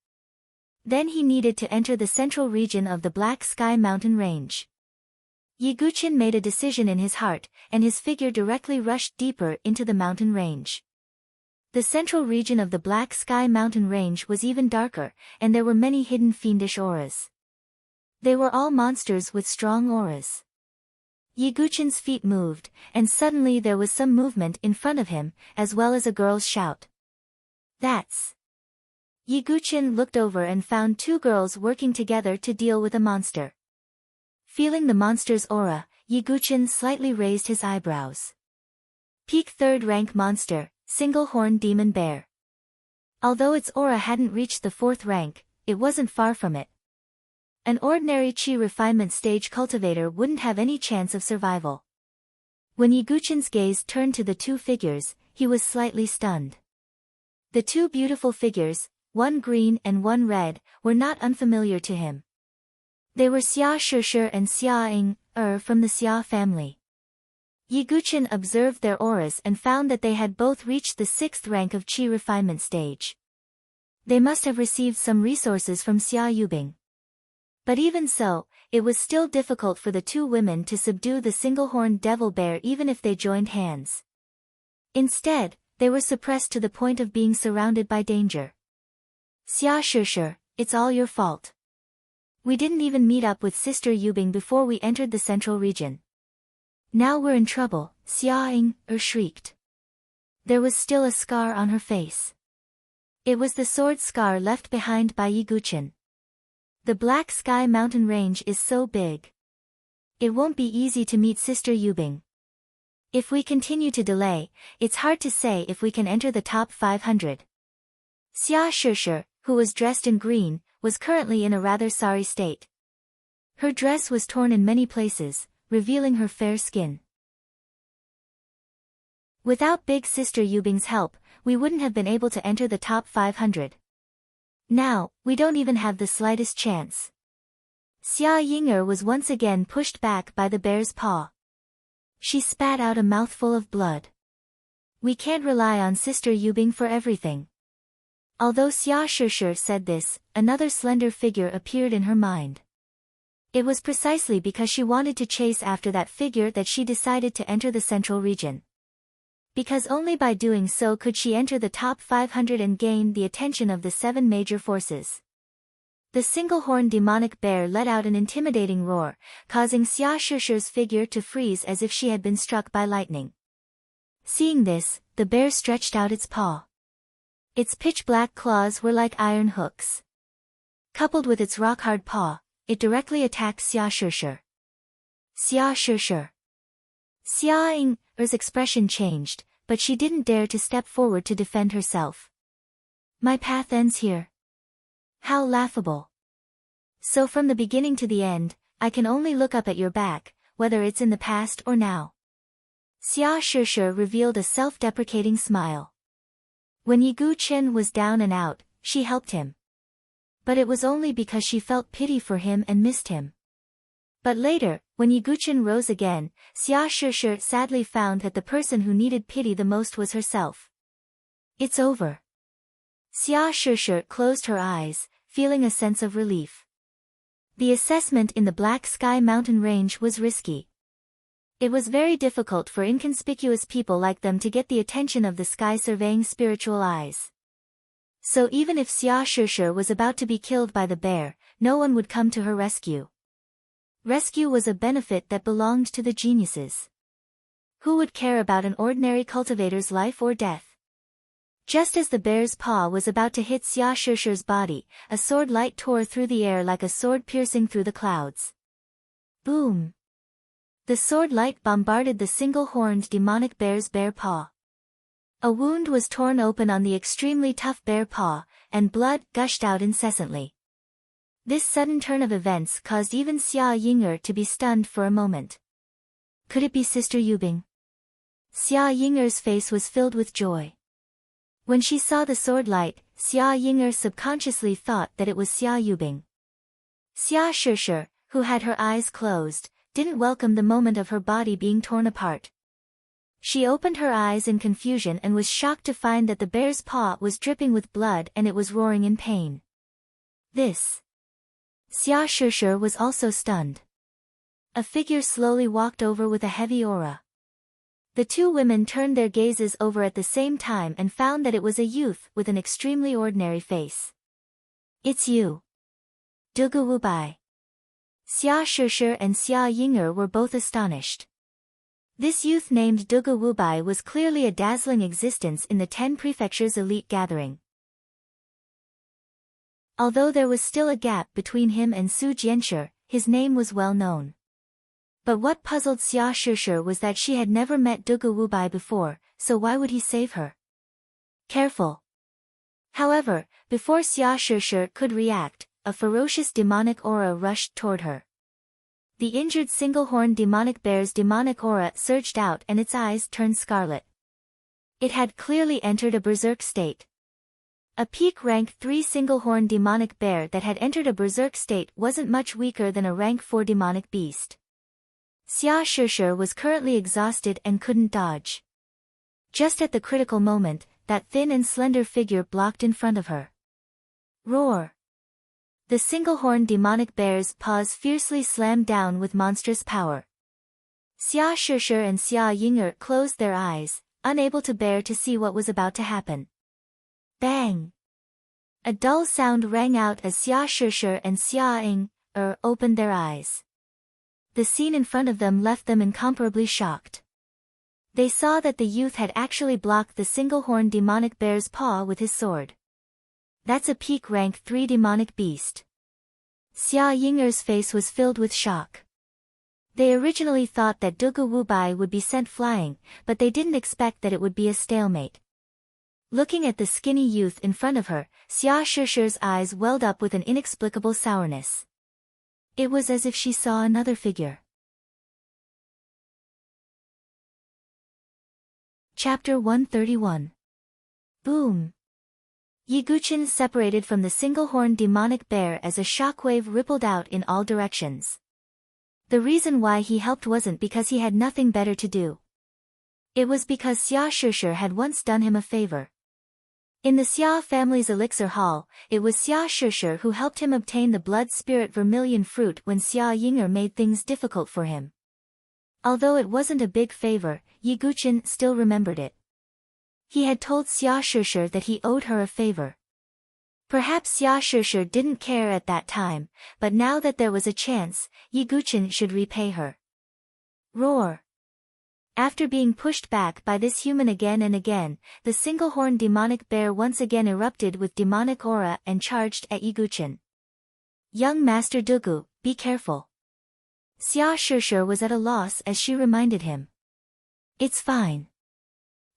Then he needed to enter the central region of the Black Sky Mountain Range. Yi Guchen made a decision in his heart, and his figure directly rushed deeper into the mountain range. The central region of the Black Sky Mountain Range was even darker, and there were many hidden fiendish auras. They were all monsters with strong auras. Yi Guchen's feet moved, and suddenly there was some movement in front of him, as well as a girl's shout. That's... Yi Guchen looked over and found 2 girls working together to deal with a monster. Feeling the monster's aura, Yi Guchen slightly raised his eyebrows. Peak 3rd-rank monster, Single-Horned Demon Bear. Although its aura hadn't reached the 4th rank, it wasn't far from it. An ordinary Qi refinement stage cultivator wouldn't have any chance of survival. When Yi Guchen's gaze turned to the 2 figures, he was slightly stunned. The 2 beautiful figures, one green and one red, were not unfamiliar to him. They were Xia Shishir and Xia Ying from the Xia family. Yi Guchen observed their auras and found that they had both reached the 6th rank of Qi refinement stage. They must have received some resources from Xia Yubing. But even so, it was still difficult for the 2 women to subdue the single-horned devil bear even if they joined hands. Instead, they were suppressed to the point of being surrounded by danger. Xia Shishir, it's all your fault. We didn't even meet up with Sister Yubing before we entered the central region. Now we're in trouble, Xia Ying shrieked. There was still a scar on her face. It was the sword scar left behind by Yi Guchen. The Black Sky Mountain Range is so big. It won't be easy to meet Sister Yubing. If we continue to delay, it's hard to say if we can enter the top 500. Xia Shishir, who was dressed in green, was currently in a rather sorry state. Her dress was torn in many places, revealing her fair skin. Without Big Sister Yubing's help, we wouldn't have been able to enter the top 500. Now, we don't even have the slightest chance. Xia Yinger was once again pushed back by the bear's paw. She spat out a mouthful of blood. We can't rely on Sister Yubing for everything. Although Xia Shishir said this, another slender figure appeared in her mind. It was precisely because she wanted to chase after that figure that she decided to enter the central region. Because only by doing so could she enter the top 500 and gain the attention of the 7 major forces. The single-horned demonic bear let out an intimidating roar, causing Xia Shishir's figure to freeze as if she had been struck by lightning. Seeing this, the bear stretched out its paw. Its pitch-black claws were like iron hooks. Coupled with its rock-hard paw, it directly attacked Xia Shishir. Xia Shishir. Xia Ying's expression changed, but she didn't dare to step forward to defend herself. My path ends here. How laughable. So from the beginning to the end, I can only look up at your back, whether it's in the past or now. Xia Shishir revealed a self-deprecating smile. When Yi Guchen was down and out, she helped him. But it was only because she felt pity for him and missed him. But later, when Yi Guchen rose again, Xia Shishir sadly found that the person who needed pity the most was herself. It's over. Xia Shishir closed her eyes, feeling a sense of relief. The assessment in the Black Sky Mountain Range was risky. It was very difficult for inconspicuous people like them to get the attention of the sky surveying spiritual eyes. So even if Xia Shishir was about to be killed by the bear, no one would come to her rescue. Rescue was a benefit that belonged to the geniuses. Who would care about an ordinary cultivator's life or death? Just as the bear's paw was about to hit Xia Shishir's body, a sword light tore through the air like a sword piercing through the clouds. Boom! The sword light bombarded the single-horned demonic bear's bare paw. A wound was torn open on the extremely tough bare paw, and blood gushed out incessantly. This sudden turn of events caused even Xia Yinger to be stunned for a moment. Could it be Sister Yubing? Xia Ying'er's face was filled with joy. When she saw the sword light, Xia Ying'er subconsciously thought that it was Xia Yubing. Xia Shishir, who had her eyes closed, didn't welcome the moment of her body being torn apart. She opened her eyes in confusion and was shocked to find that the bear's paw was dripping with blood and it was roaring in pain. This. Xia Shishir was also stunned. A figure slowly walked over with a heavy aura. The two women turned their gazes over at the same time and found that it was a youth with an extremely ordinary face. "It's you. Dugu Wubai." Xia Shishir and Xia Ying'er were both astonished. This youth named Dugu Wubai was clearly a dazzling existence in the 10 prefectures elite gathering. Although there was still a gap between him and Su Jianshi, his name was well known. But what puzzled Xia Shishir was that she had never met Dugu Wubai before, so why would he save her? Careful. However, before Xia Shishir could react, a ferocious demonic aura rushed toward her. The injured single-horned demonic bear's demonic aura surged out and its eyes turned scarlet. It had clearly entered a berserk state. A peak rank 3 single-horned demonic bear that had entered a berserk state wasn't much weaker than a rank 4 demonic beast. Xia Shishir was currently exhausted and couldn't dodge. Just at the critical moment, that thin and slender figure blocked in front of her. Roar! The single-horned demonic bear's paws fiercely slammed down with monstrous power. Xia Shishir and Xia Ying'er closed their eyes, unable to bear to see what was about to happen. Bang! A dull sound rang out as Xia Shishir and Xia Ying'er opened their eyes. The scene in front of them left them incomparably shocked. They saw that the youth had actually blocked the single-horned demonic bear's paw with his sword. That's a peak rank 3 demonic beast. Xia Ying'er's face was filled with shock. They originally thought that Dugu Wubai would be sent flying, but they didn't expect that it would be a stalemate. Looking at the skinny youth in front of her, Xia Shishir's eyes welled up with an inexplicable sourness. It was as if she saw another figure. Chapter 131. Boom! Yiguchen separated from the single-horned demonic bear as a shockwave rippled out in all directions. The reason why he helped wasn't because he had nothing better to do. It was because Xia Shishir had once done him a favor. In the Xia family's elixir hall, it was Xia Shishir who helped him obtain the blood spirit vermilion fruit when Xia Ying'er made things difficult for him. Although it wasn't a big favor, Yiguchen still remembered it. He had told Xia Shishir that he owed her a favor. Perhaps Xia Shishir didn't care at that time, but now that there was a chance, Yiguchen should repay her. Roar! After being pushed back by this human again and again, the single-horned demonic bear once again erupted with demonic aura and charged at Yiguchen. Young Master Dugu, be careful. Xia Shishir was at a loss as she reminded him. It's fine.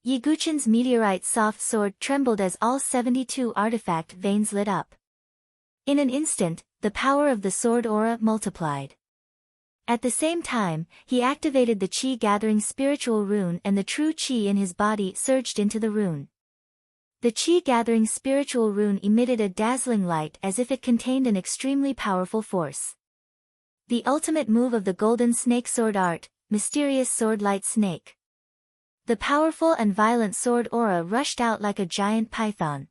Yiguchen's meteorite soft sword trembled as all 72 artifact veins lit up. In an instant, the power of the sword aura multiplied. At the same time, he activated the Qi-gathering spiritual rune and the true Qi in his body surged into the rune. The Qi-gathering spiritual rune emitted a dazzling light as if it contained an extremely powerful force. The ultimate move of the golden snake sword art, mysterious sword light snake. The powerful and violent sword aura rushed out like a giant python.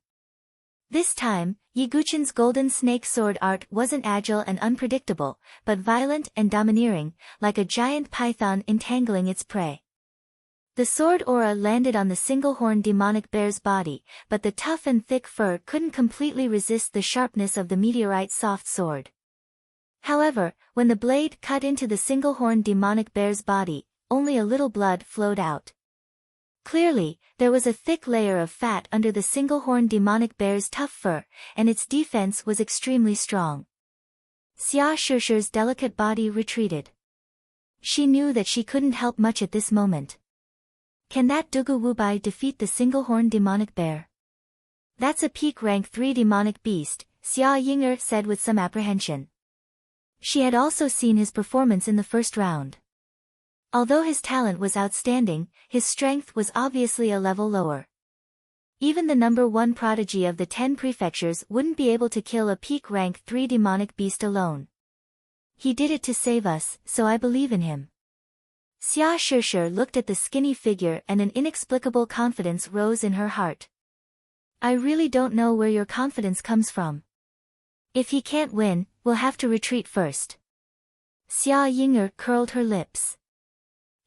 This time, Yiguchen's golden snake sword art wasn't agile and unpredictable, but violent and domineering, like a giant python entangling its prey. The sword aura landed on the single-horned demonic bear's body, but the tough and thick fur couldn't completely resist the sharpness of the meteorite soft sword. However, when the blade cut into the single-horned demonic bear's body, only a little blood flowed out. Clearly, there was a thick layer of fat under the single-horned demonic bear's tough fur, and its defense was extremely strong. Xia Shishir's delicate body retreated. She knew that she couldn't help much at this moment. Can that Dugu Wubai defeat the single-horned demonic bear? That's a peak rank 3 demonic beast, Xia Ying'er said with some apprehension. She had also seen his performance in the first round. Although his talent was outstanding, his strength was obviously a level lower. Even the number 1 prodigy of the 10 prefectures wouldn't be able to kill a peak rank 3 demonic beast alone. He did it to save us, so I believe in him. Xia Shishir looked at the skinny figure and an inexplicable confidence rose in her heart. I really don't know where your confidence comes from. If he can't win, we'll have to retreat first. Xia Yinger curled her lips.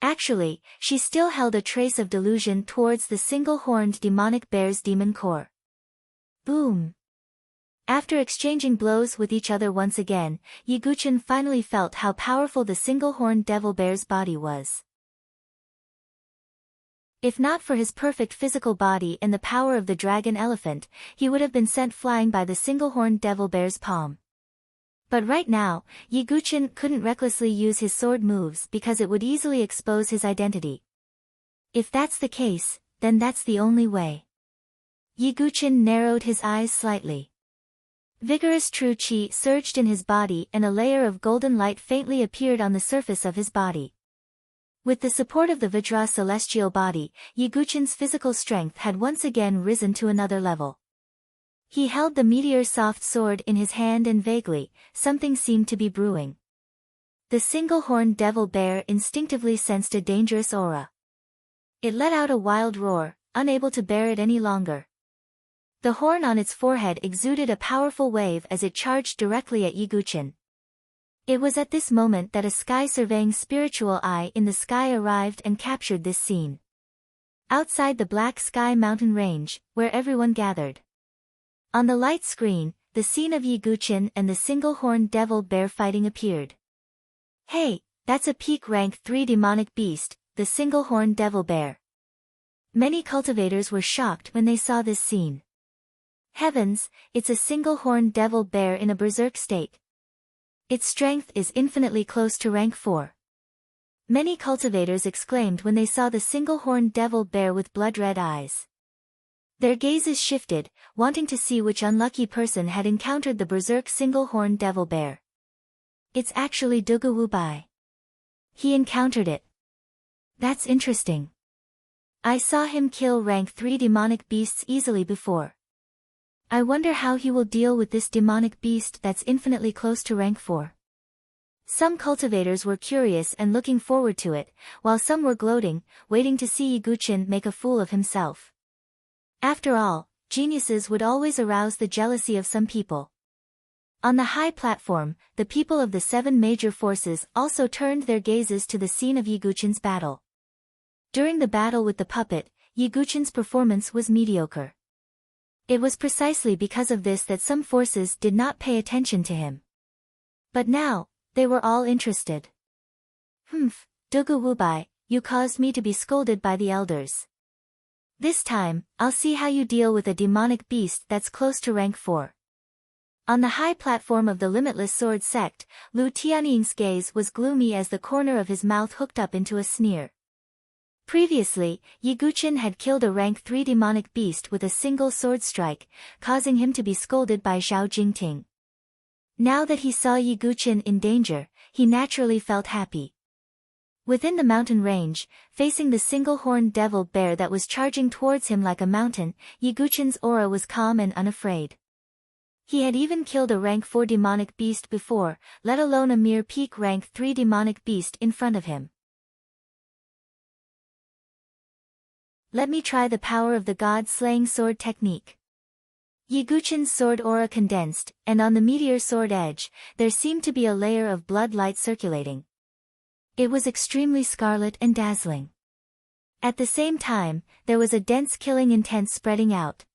Actually, she still held a trace of delusion towards the single-horned demonic bear's demon core. Boom! After exchanging blows with each other once again, Yiguchen finally felt how powerful the single-horned devil bear's body was. If not for his perfect physical body and the power of the dragon elephant, he would have been sent flying by the single-horned devil bear's palm. But right now, Yiguchen couldn't recklessly use his sword moves because it would easily expose his identity. If that's the case, then that's the only way. Yiguchen narrowed his eyes slightly. Vigorous true qi surged in his body and a layer of golden light faintly appeared on the surface of his body. With the support of the Vajra celestial body, Yiguchen's physical strength had once again risen to another level. He held the meteor soft sword in his hand and vaguely, something seemed to be brewing. The single-horned devil bear instinctively sensed a dangerous aura. It let out a wild roar, unable to bear it any longer. The horn on its forehead exuded a powerful wave as it charged directly at Yiguchen. It was at this moment that a sky-surveying spiritual eye in the sky arrived and captured this scene. Outside the Black Sky mountain range, where everyone gathered. On the light screen, the scene of Yiguchen and the single-horned devil bear fighting appeared. Hey, that's a peak rank 3 demonic beast, the single-horned devil bear. Many cultivators were shocked when they saw this scene. Heavens, it's a single-horned devil bear in a berserk state. Its strength is infinitely close to rank 4. Many cultivators exclaimed when they saw the single-horned devil bear with blood-red eyes. Their gazes shifted, wanting to see which unlucky person had encountered the berserk single-horned devil bear. It's actually Dugu Wubai. He encountered it. That's interesting. I saw him kill rank 3 demonic beasts easily before. I wonder how he will deal with this demonic beast that's infinitely close to rank 4. Some cultivators were curious and looking forward to it, while some were gloating, waiting to see Yiguchen make a fool of himself. After all, geniuses would always arouse the jealousy of some people. On the high platform, the people of the 7 major forces also turned their gazes to the scene of Yiguchen's battle. During the battle with the puppet, Yiguchen's performance was mediocre. It was precisely because of this that some forces did not pay attention to him. But now, they were all interested. Dugu Wubai, you caused me to be scolded by the elders. This time, I'll see how you deal with a demonic beast that's close to rank 4. On the high platform of the Limitless Sword sect, Lu Tianying's gaze was gloomy as the corner of his mouth hooked up into a sneer. Previously, Yiguchen had killed a rank 3 demonic beast with a single sword strike, causing him to be scolded by Zhao Jingting. Now that he saw Yiguchen in danger, he naturally felt happy. Within the mountain range, facing the single-horned devil bear that was charging towards him like a mountain, Yiguchen's aura was calm and unafraid. He had even killed a rank 4 demonic beast before, let alone a mere peak rank 3 demonic beast in front of him. Let me try the power of the god-slaying sword technique. Yiguchen's sword aura condensed, and on the meteor sword edge, there seemed to be a layer of blood light circulating. It was extremely scarlet and dazzling. At the same time, there was a dense killing intent spreading out.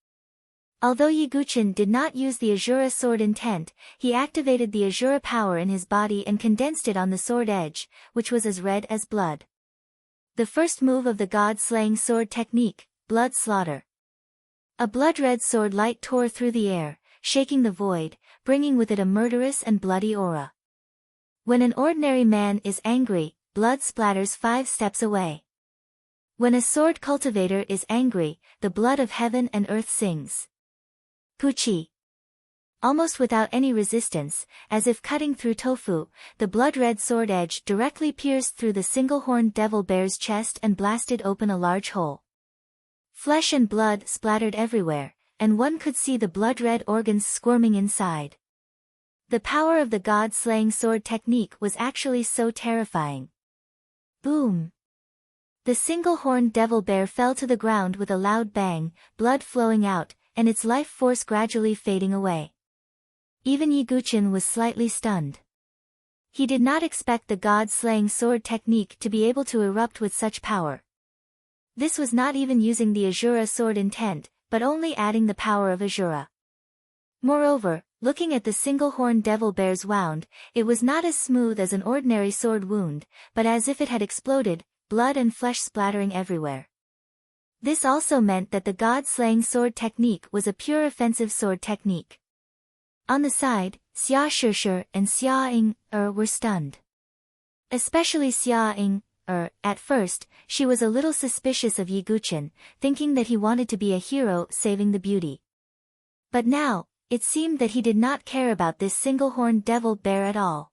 Although Yiguchen did not use the Azura sword intent, he activated the Azura power in his body and condensed it on the sword edge, which was as red as blood. The first move of the god-slaying sword technique, blood slaughter. A blood-red sword light tore through the air, shaking the void, bringing with it a murderous and bloody aura. When an ordinary man is angry, blood splatters 5 steps away. When a sword cultivator is angry, the blood of heaven and earth sings. Puchi. Almost without any resistance, as if cutting through tofu, the blood-red sword edge directly pierced through the single-horned devil bear's chest and blasted open a large hole. Flesh and blood splattered everywhere, and one could see the blood-red organs squirming inside. The power of the god-slaying sword technique was actually so terrifying. Boom! The single-horned devil bear fell to the ground with a loud bang, blood flowing out, and its life force gradually fading away. Even Yiguchin was slightly stunned. He did not expect the god-slaying sword technique to be able to erupt with such power. This was not even using the Azura sword intent, but only adding the power of Azura. Moreover, looking at the single-horned devil bear's wound, it was not as smooth as an ordinary sword wound, but as if it had exploded, blood and flesh splattering everywhere. This also meant that the god-slaying sword technique was a pure offensive sword technique. On the side, Xia Shishir and Xia Ying were stunned. Especially Xia Ying. At first, she was a little suspicious of Yiguchin, thinking that he wanted to be a hero saving the beauty. But now, it seemed that he did not care about this single-horned devil bear at all.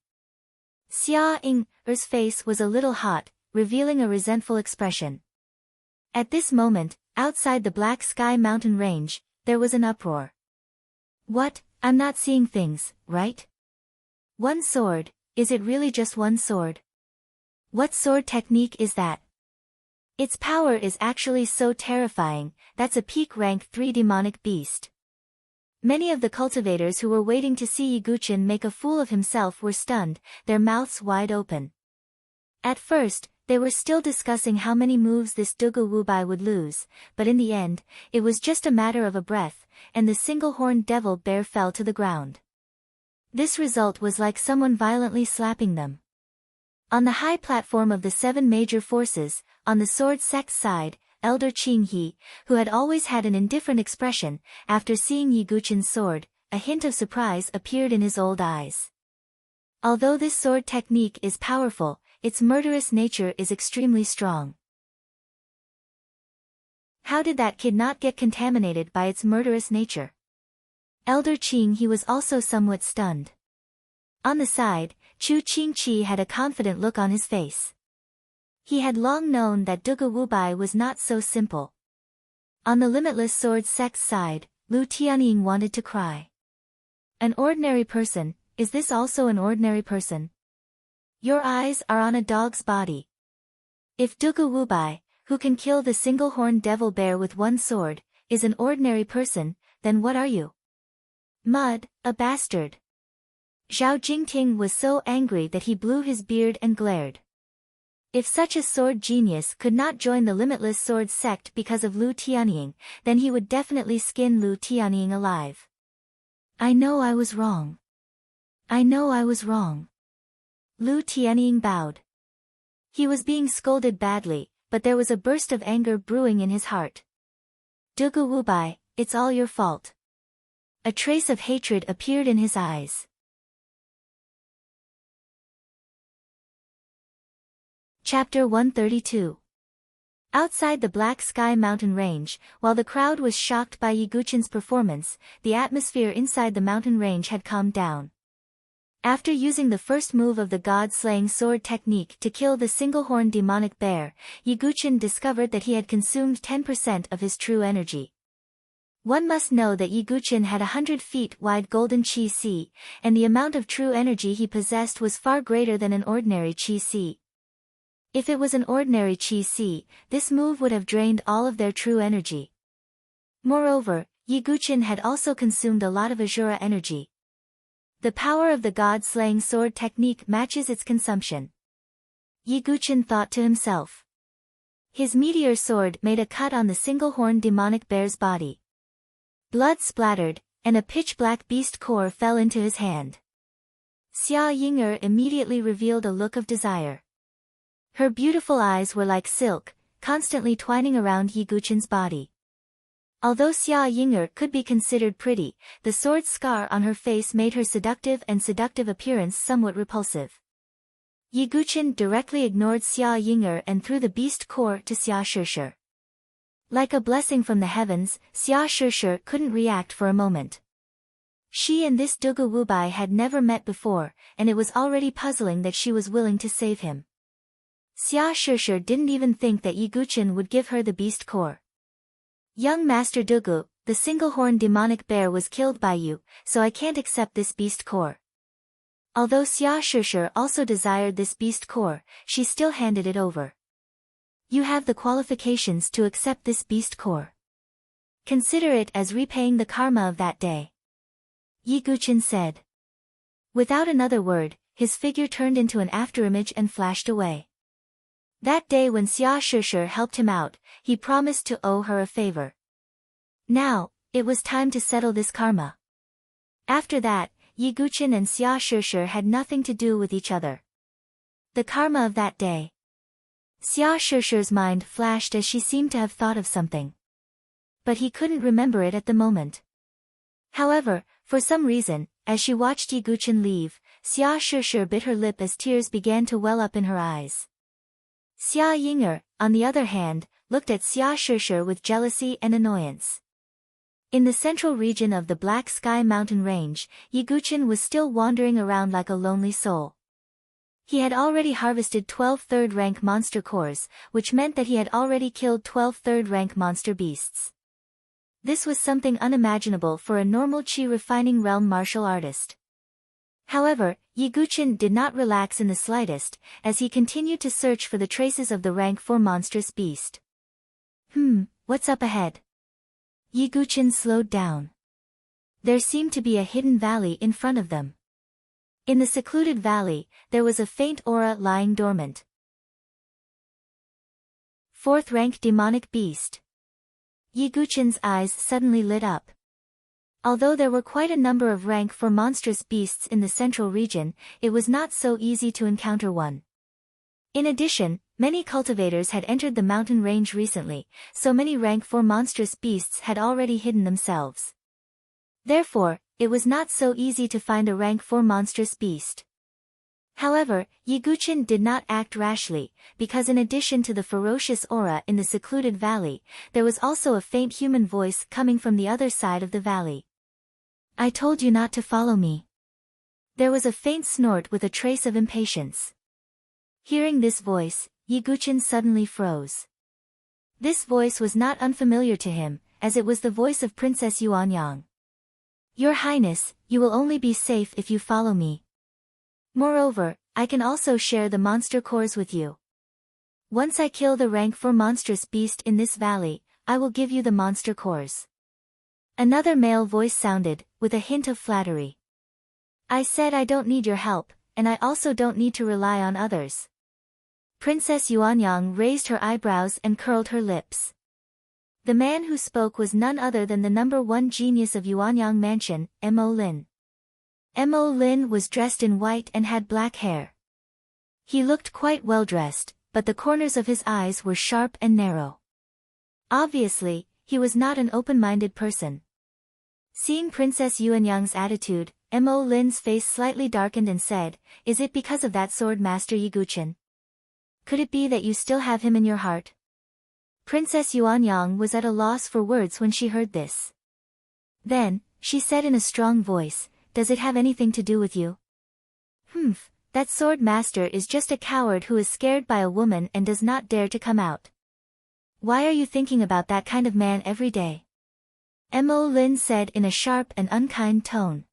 Xia Ying's face was a little hot, revealing a resentful expression. At this moment, outside the Black Sky mountain range, there was an uproar. What? I'm not seeing things, right? One sword, is it really just one sword? What sword technique is that? Its power is actually so terrifying, that's a peak rank 3 demonic beast. Many of the cultivators who were waiting to see Yiguchin make a fool of himself were stunned, their mouths wide open. At first, they were still discussing how many moves this Dugu Wubai would lose, but in the end, it was just a matter of a breath, and the single-horned devil bear fell to the ground. This result was like someone violently slapping them. On the high platform of the 7 major forces, on the sword sect's side, Elder Qinghe, who had always had an indifferent expression, after seeing Yiguchin's sword, a hint of surprise appeared in his old eyes. Although this sword technique is powerful, its murderous nature is extremely strong. How did that kid not get contaminated by its murderous nature? Elder Qinghe was also somewhat stunned. On the side, Chu Qingqi had a confident look on his face. He had long known that Dugu Wubai was not so simple. On the limitless sword sect's side, Lu Tianying wanted to cry. An ordinary person, is this also an ordinary person? Your eyes are on a dog's body. If Dugu Wubai, who can kill the single-horned devil bear with one sword, is an ordinary person, then what are you? Mud, a bastard. Zhao Jingting was so angry that he blew his beard and glared. If such a sword genius could not join the limitless sword sect because of Lu Tianying, then he would definitely skin Lu Tianying alive. I know I was wrong. I know I was wrong. Lu Tianying bowed. He was being scolded badly, but there was a burst of anger brewing in his heart. Dugu Wubai, it's all your fault. A trace of hatred appeared in his eyes. Chapter 132. Outside the Black Sky mountain range, while the crowd was shocked by Yiguchin's performance, the atmosphere inside the mountain range had calmed down. After using the first move of the god-slaying sword technique to kill the single-horned demonic bear, Yiguchin discovered that he had consumed 10% of his true energy. One must know that Yiguchin had 100 feet wide golden Qi Si, and the amount of true energy he possessed was far greater than an ordinary Qi Si. If it was an ordinary Qi Si, this move would have drained all of their true energy. Moreover, Yiguchin had also consumed a lot of Azura energy. The power of the god-slaying sword technique matches its consumption. Yiguchin thought to himself. His meteor sword made a cut on the single-horned demonic bear's body. Blood splattered, and a pitch-black beast core fell into his hand. Xia Ying'er immediately revealed a look of desire. Her beautiful eyes were like silk, constantly twining around Yiguchin's body. Although Xia Ying'er could be considered pretty, the sword scar on her face made her seductive appearance somewhat repulsive. Yiguchin directly ignored Xia Ying'er and threw the beast core to Xia Shishir. Like a blessing from the heavens, Xia Shishir couldn't react for a moment. She and this Dugu Wubai had never met before, and it was already puzzling that she was willing to save him. Xia Shishir didn't even think that Yi Guqin would give her the beast core. Young Master Dugu, the single-horned demonic bear was killed by you, so I can't accept this beast core. Although Xia Shishir also desired this beast core, she still handed it over. You have the qualifications to accept this beast core. Consider it as repaying the karma of that day. Yi Guqin said. Without another word, his figure turned into an afterimage and flashed away. That day when Xia Shishir helped him out, he promised to owe her a favor. Now, it was time to settle this karma. After that, Yi Guqin and Xia Shishir had nothing to do with each other. The karma of that day. Xia Shishir's mind flashed as she seemed to have thought of something. But he couldn't remember it at the moment. However, for some reason, as she watched Yi Guqin leave, Xia Shishir bit her lip as tears began to well up in her eyes. Xia Ying'er, on the other hand, looked at Xia Shishir with jealousy and annoyance. In the central region of the Black Sky mountain range, Yi Guqin was still wandering around like a lonely soul. He had already harvested 12 third-rank monster cores, which meant that he had already killed 12 third-rank monster beasts. This was something unimaginable for a normal Qi refining realm martial artist. However, Yi Guqin did not relax in the slightest, as he continued to search for the traces of the rank 4 monstrous beast. What's up ahead? Yi Guqin slowed down. There seemed to be a hidden valley in front of them. In the secluded valley, there was a faint aura lying dormant. 4th rank demonic beast. Yi Guqin's eyes suddenly lit up. Although there were quite a number of rank 4 monstrous beasts in the central region, it was not so easy to encounter one. In addition, many cultivators had entered the mountain range recently, so many rank 4 monstrous beasts had already hidden themselves. Therefore, it was not so easy to find a rank 4 monstrous beast. However, Yi Guqin did not act rashly, because in addition to the ferocious aura in the secluded valley, there was also a faint human voice coming from the other side of the valley. I told you not to follow me. There was a faint snort with a trace of impatience. Hearing this voice, Yi Guqin suddenly froze. This voice was not unfamiliar to him, as it was the voice of Princess Yuanyang. Your Highness, you will only be safe if you follow me. Moreover, I can also share the monster cores with you. Once I kill the rank 4 monstrous beast in this valley, I will give you the monster cores. Another male voice sounded, with a hint of flattery. I said I don't need your help, and I also don't need to rely on others. Princess Yuanyang raised her eyebrows and curled her lips. The man who spoke was none other than the number 1 genius of Yuanyang Mansion, Mo Lin. Mo Lin was dressed in white and had black hair. He looked quite well dressed, but the corners of his eyes were sharp and narrow. Obviously, he was not an open-minded person. Seeing Princess Yuanyang's attitude, Mo Lin's face slightly darkened and said, Is it because of that sword master Yi Guqin? Could it be that you still have him in your heart? Princess Yuanyang was at a loss for words when she heard this. Then, she said in a strong voice, Does it have anything to do with you? That sword master is just a coward who is scared by a woman and does not dare to come out. Why are you thinking about that kind of man every day? Mo Lin said in a sharp and unkind tone.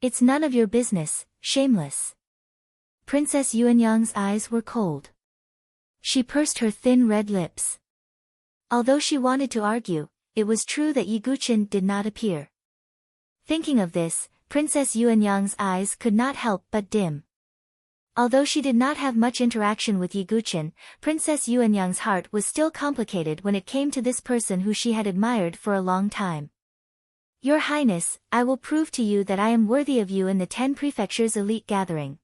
It's none of your business, shameless. Princess Yuanyang's eyes were cold. She pursed her thin red lips. Although she wanted to argue, it was true that Yi Guqin did not appear. Thinking of this, Princess Yuanyang's eyes could not help but dim. Although she did not have much interaction with Yi Guqin, Princess Yuanyang's heart was still complicated when it came to this person who she had admired for a long time. Your Highness, I will prove to you that I am worthy of you in the 10 prefectures elite gathering.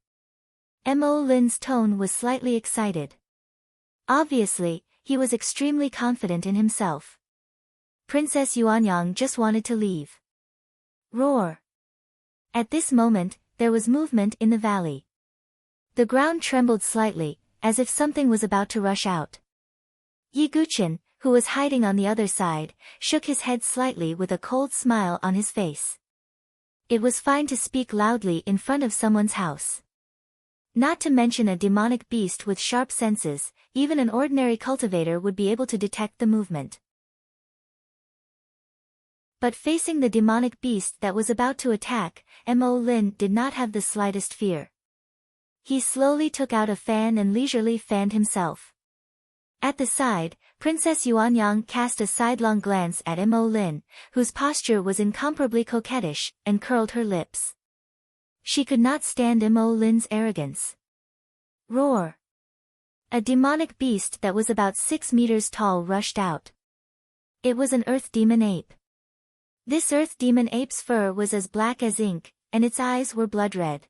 Mo Lin's tone was slightly excited. Obviously, he was extremely confident in himself. Princess Yuanyang just wanted to leave. Roar! At this moment, there was movement in the valley. The ground trembled slightly, as if something was about to rush out. Yi Guqin, who was hiding on the other side, shook his head slightly with a cold smile on his face. It was fine to speak loudly in front of someone's house. Not to mention a demonic beast with sharp senses, even an ordinary cultivator would be able to detect the movement. But facing the demonic beast that was about to attack, Mo Lin did not have the slightest fear. He slowly took out a fan and leisurely fanned himself. At the side, Princess Yuanyang cast a sidelong glance at Mo Lin, whose posture was incomparably coquettish, and curled her lips. She could not stand Mo Lin's arrogance. Roar! A demonic beast that was about 6 meters tall rushed out. It was an earth demon ape. This earth demon ape's fur was as black as ink, and its eyes were blood red.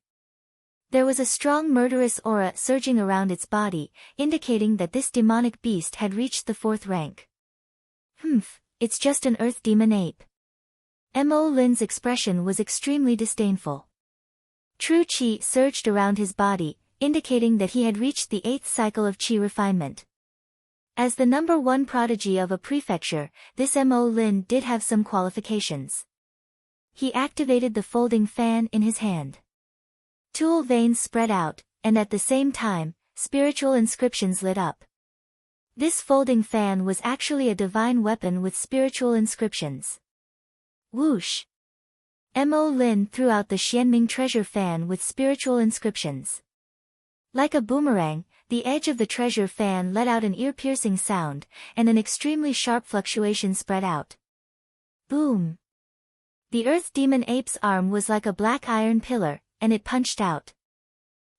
There was a strong murderous aura surging around its body, indicating that this demonic beast had reached the 4th rank. It's just an earth demon ape. Mo Lin's expression was extremely disdainful. True qi surged around his body, indicating that he had reached the 8th cycle of qi refinement. As the number 1 prodigy of a prefecture, this Mo Lin did have some qualifications. He activated the folding fan in his hand. Tool veins spread out, and at the same time, spiritual inscriptions lit up. This folding fan was actually a divine weapon with spiritual inscriptions. Whoosh! Mo Lin threw out the Xianming treasure fan with spiritual inscriptions. Like a boomerang, the edge of the treasure fan let out an ear-piercing sound, and an extremely sharp fluctuation spread out. Boom! The earth demon ape's arm was like a black iron pillar, and it punched out.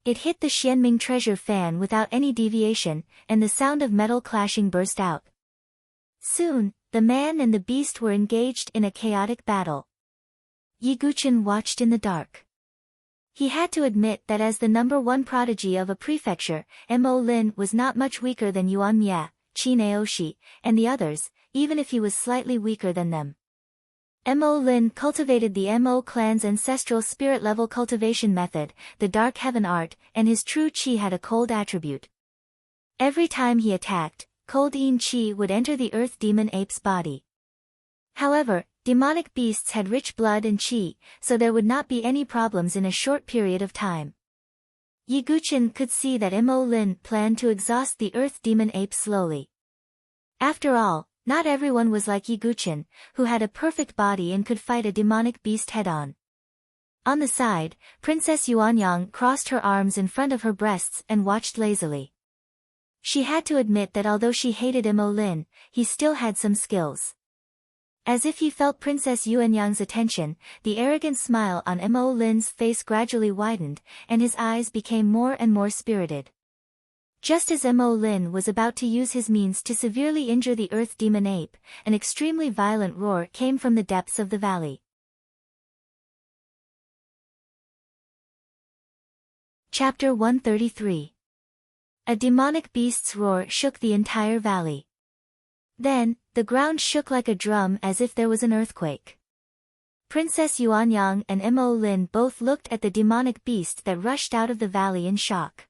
It hit the Xianming treasure fan without any deviation, and the sound of metal clashing burst out. Soon, the man and the beast were engaged in a chaotic battle. Yi Guqin watched in the dark. He had to admit that as the number 1 prodigy of a prefecture, Mo Lin was not much weaker than Yuan Mia, Qin Aoshi, and the others, even if he was slightly weaker than them. Mo Lin cultivated the Mo clan's ancestral spirit-level cultivation method, the Dark Heaven art, and his true qi had a cold attribute. Every time he attacked, cold yin qi would enter the earth demon ape's body. However, demonic beasts had rich blood and qi, so there would not be any problems in a short period of time. Yi Guqin could see that Mo Lin planned to exhaust the earth demon ape slowly. After all, not everyone was like Yi Guqin, who had a perfect body and could fight a demonic beast head-on. On the side, Princess Yuanyang crossed her arms in front of her breasts and watched lazily. She had to admit that although she hated Mo Lin, he still had some skills. As if he felt Princess Yuanyang's attention, the arrogant smile on Mo Lin's face gradually widened, and his eyes became more and more spirited. Just as Mo Lin was about to use his means to severely injure the earth demon ape, an extremely violent roar came from the depths of the valley. Chapter 133. A demonic beast's roar shook the entire valley. Then, the ground shook like a drum as if there was an earthquake. Princess Yuanyang and Mo Lin both looked at the demonic beast that rushed out of the valley in shock.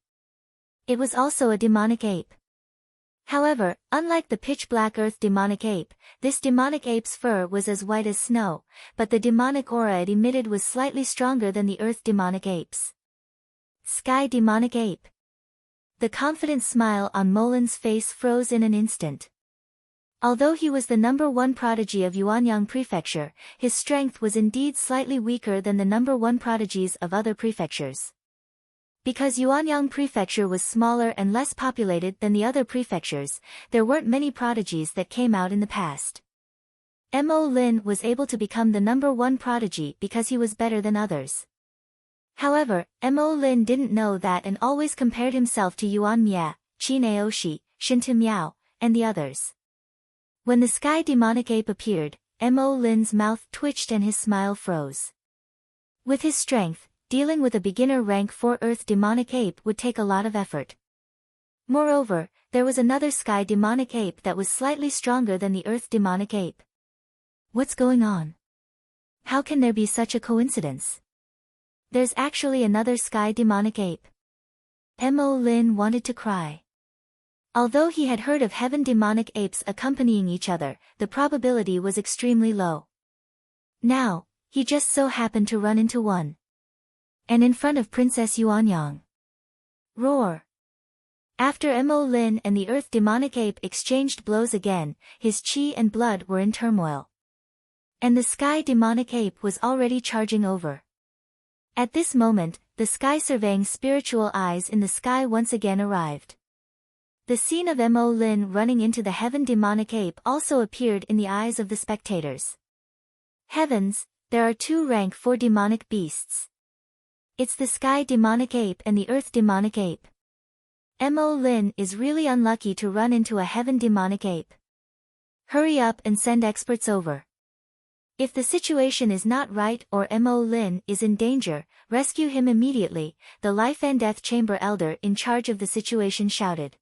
It was also a demonic ape. However, unlike the pitch-black earth demonic ape, this demonic ape's fur was as white as snow, but the demonic aura it emitted was slightly stronger than the earth demonic ape's. Sky demonic ape. The confident smile on Molin's face froze in an instant. Although he was the number 1 prodigy of Yuanyang Prefecture, his strength was indeed slightly weaker than the number 1 prodigies of other prefectures. Because Yuanyang Prefecture was smaller and less populated than the other prefectures, there weren't many prodigies that came out in the past. Mo Lin was able to become the number 1 prodigy because he was better than others. However, Mo Lin didn't know that and always compared himself to Yuan Mia, Qin Aoshi, Shinta Miao, and the others. When the sky demonic ape appeared, Mo Lin's mouth twitched and his smile froze. With his strength, dealing with a beginner rank 4 earth demonic ape would take a lot of effort. Moreover, there was another sky demonic ape that was slightly stronger than the earth demonic ape. What's going on? How can there be such a coincidence? There's actually another sky demonic ape. Mo Lin wanted to cry. Although he had heard of heaven demonic apes accompanying each other, the probability was extremely low. Now, He just so happened to run into one. And in front of Princess Yuanyang. Roar! After Mo Lin and the Earth Demonic Ape exchanged blows again, his chi and blood were in turmoil. And the Sky Demonic Ape was already charging over. At this moment, the Sky Surveying Spiritual Eyes in the sky once again arrived. The scene of Mo Lin running into the Heaven Demonic Ape also appeared in the eyes of the spectators. Heavens, there are 2 rank 4 demonic beasts. It's the Sky Demonic Ape and the Earth Demonic Ape. Mo Lin is really unlucky to run into a Heaven Demonic Ape. Hurry up and send experts over. If the situation is not right or Mo Lin is in danger, rescue him immediately, the Life and Death Chamber Elder in charge of the situation shouted.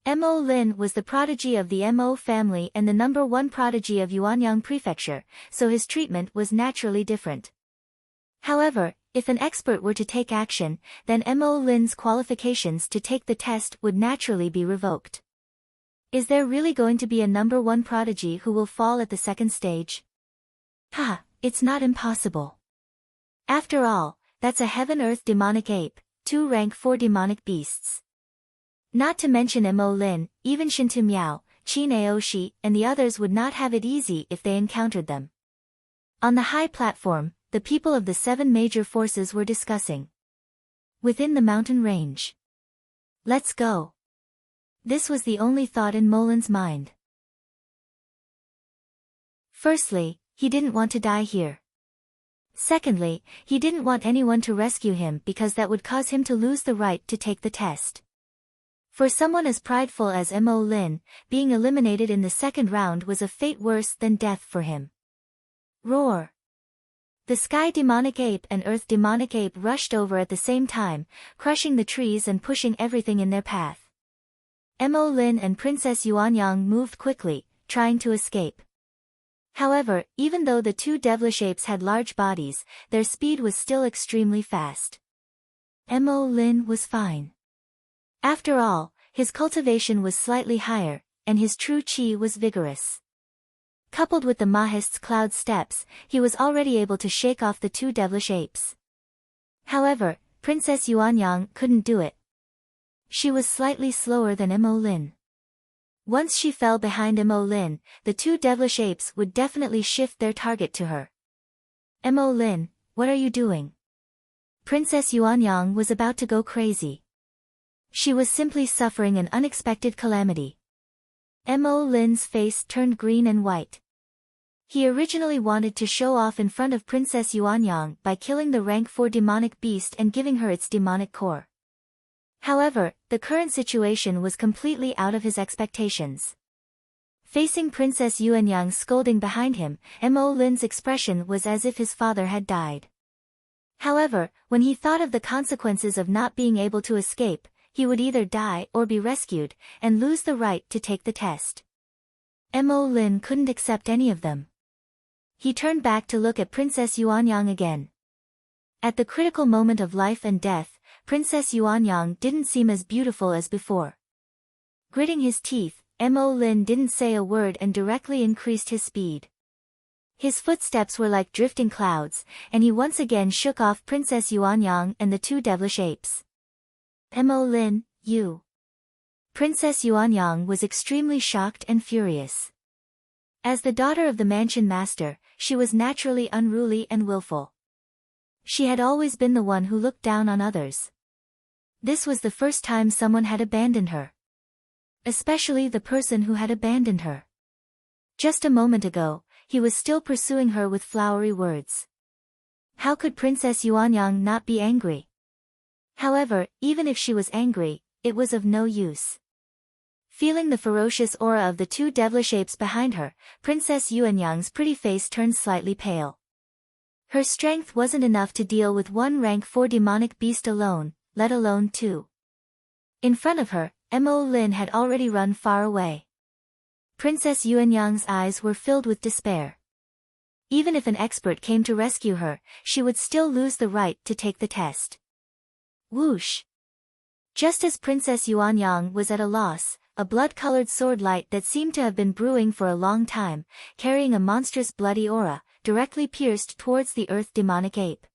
Mo Lin was the prodigy of the Mo family and the #1 prodigy of Yuanyang Prefecture, so his treatment was naturally different. However, if an expert were to take action, then Mo Lin's qualifications to take the test would naturally be revoked. Is there really going to be a #1 prodigy who will fall at the second stage? It's not impossible. After all, that's a Heaven-Earth Demonic Ape, 2 rank 4 demonic beasts. Not to mention Mo Lin, even Shintu Miao, Qin Aoshi, and the others would not have it easy if they encountered them. On the high platform, the people of the 7 major forces were discussing. Within the mountain range. Let's go. This was the only thought in Mo Lin's mind. Firstly, he didn't want to die here. Secondly, he didn't want anyone to rescue him because that would cause him to lose the right to take the test. For someone as prideful as Mo Lin, being eliminated in the second round was a fate worse than death for him. Roar! The Sky Demonic Ape and Earth Demonic Ape rushed over at the same time, crushing the trees and pushing everything in their path. Mo Lin and Princess Yuanyang moved quickly, trying to escape. However, even though the 2 devilish apes had large bodies, their speed was still extremely fast. Mo Lin was fine. After all, his cultivation was slightly higher, and his true chi was vigorous. Coupled with the Mahist's cloud steps, he was already able to shake off the 2 devilish apes. However, Princess Yuanyang couldn't do it. She was slightly slower than Mo Lin. Once she fell behind Mo Lin, the 2 devilish apes would definitely shift their target to her. Mo Lin, what are you doing? Princess Yuanyang was about to go crazy. She was simply suffering an unexpected calamity. Mo Lin's face turned green and white. He originally wanted to show off in front of Princess Yuanyang by killing the rank 4 demonic beast and giving her its demonic core. However, the current situation was completely out of his expectations. Facing Princess Yuanyang scolding behind him, Mo Lin's expression was as if his father had died. However, when he thought of the consequences of not being able to escape, he would either die or be rescued, and lose the right to take the test. Mo Lin couldn't accept any of them. He turned back to look at Princess Yuanyang again. At the critical moment of life and death, Princess Yuanyang didn't seem as beautiful as before. Gritting his teeth, Mo Lin didn't say a word and directly increased his speed. His footsteps were like drifting clouds, and he once again shook off Princess Yuanyang and the 2 devilish apes. Mo Lin, you. Princess Yuanyang was extremely shocked and furious. As the daughter of the mansion master, she was naturally unruly and willful. She had always been the one who looked down on others. This was the first time someone had abandoned her. Especially the person who had abandoned her. Just a moment ago, he was still pursuing her with flowery words. How could Princess Yuanyang not be angry? However, even if she was angry, it was of no use. Feeling the ferocious aura of the 2 devilish apes behind her, Princess Yuanyang's pretty face turned slightly pale. Her strength wasn't enough to deal with 1 rank 4 demonic beast alone, let alone 2. In front of her, Mo Lin had already run far away. Princess Yuanyang's eyes were filled with despair. Even if an expert came to rescue her, she would still lose the right to take the test. Whoosh! Just as Princess Yuanyang was at a loss, a blood-colored sword light that seemed to have been brewing for a long time, carrying a monstrous bloody aura, directly pierced towards the earth demonic ape.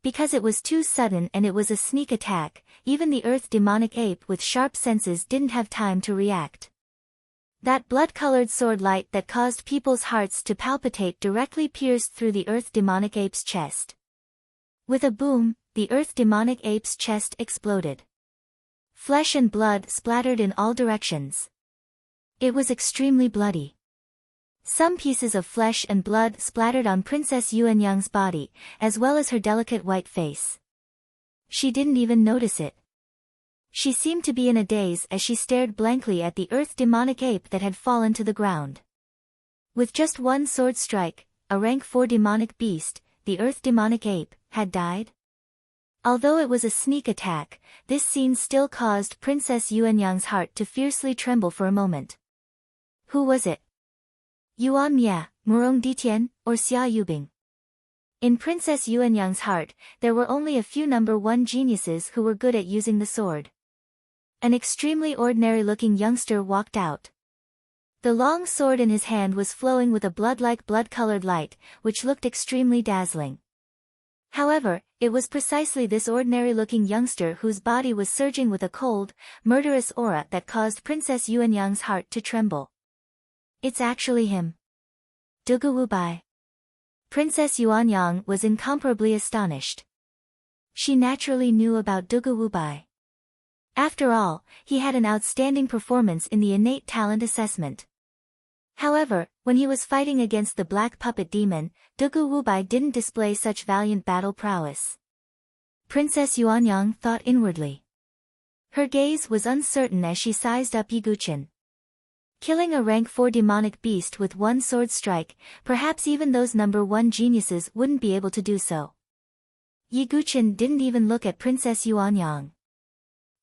Because it was too sudden and it was a sneak attack, even the earth demonic ape with sharp senses didn't have time to react. That blood-colored sword light that caused people's hearts to palpitate directly pierced through the earth demonic ape's chest. With a boom, the earth demonic ape's chest exploded. Flesh and blood splattered in all directions. It was extremely bloody. Some pieces of flesh and blood splattered on Princess Yuanyang's body, as well as her delicate white face. She didn't even notice it. She seemed to be in a daze as she stared blankly at the earth demonic ape that had fallen to the ground. With just one sword strike, a rank 4 demonic beast, the earth demonic ape, had died? Although it was a sneak attack, this scene still caused Princess Yuanyang's heart to fiercely tremble for a moment. Who was it? Yuan Mia, Murong Ditian, or Xia Yubing? In Princess Yuanyang's heart, there were only a few number 1 geniuses who were good at using the sword. An extremely ordinary-looking youngster walked out. The long sword in his hand was flowing with a blood-like blood-colored light, which looked extremely dazzling. However, it was precisely this ordinary-looking youngster whose body was surging with a cold, murderous aura that caused Princess Yuanyang's heart to tremble. It's actually him. Dugu Wubai. Princess Yuanyang was incomparably astonished. She naturally knew about Dugu Wubai. After all, he had an outstanding performance in the innate talent assessment. However, when he was fighting against the black puppet demon, Dugu Wubai didn't display such valiant battle prowess. Princess Yuanyang thought inwardly. Her gaze was uncertain as she sized up Yiguchen. Killing a rank 4 demonic beast with one sword strike, perhaps even those number 1 geniuses wouldn't be able to do so. Yiguchen didn't even look at Princess Yuanyang.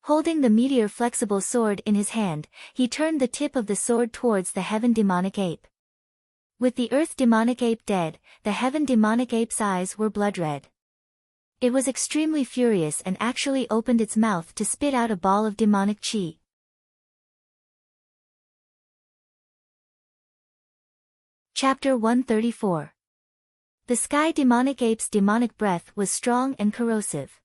Holding the meteor flexible sword in his hand, he turned the tip of the sword towards the heaven demonic ape. With the earth demonic ape dead, the heaven demonic ape's eyes were blood red. It was extremely furious and actually opened its mouth to spit out a ball of demonic chi. Chapter 134. The sky demonic ape's demonic breath was strong and corrosive.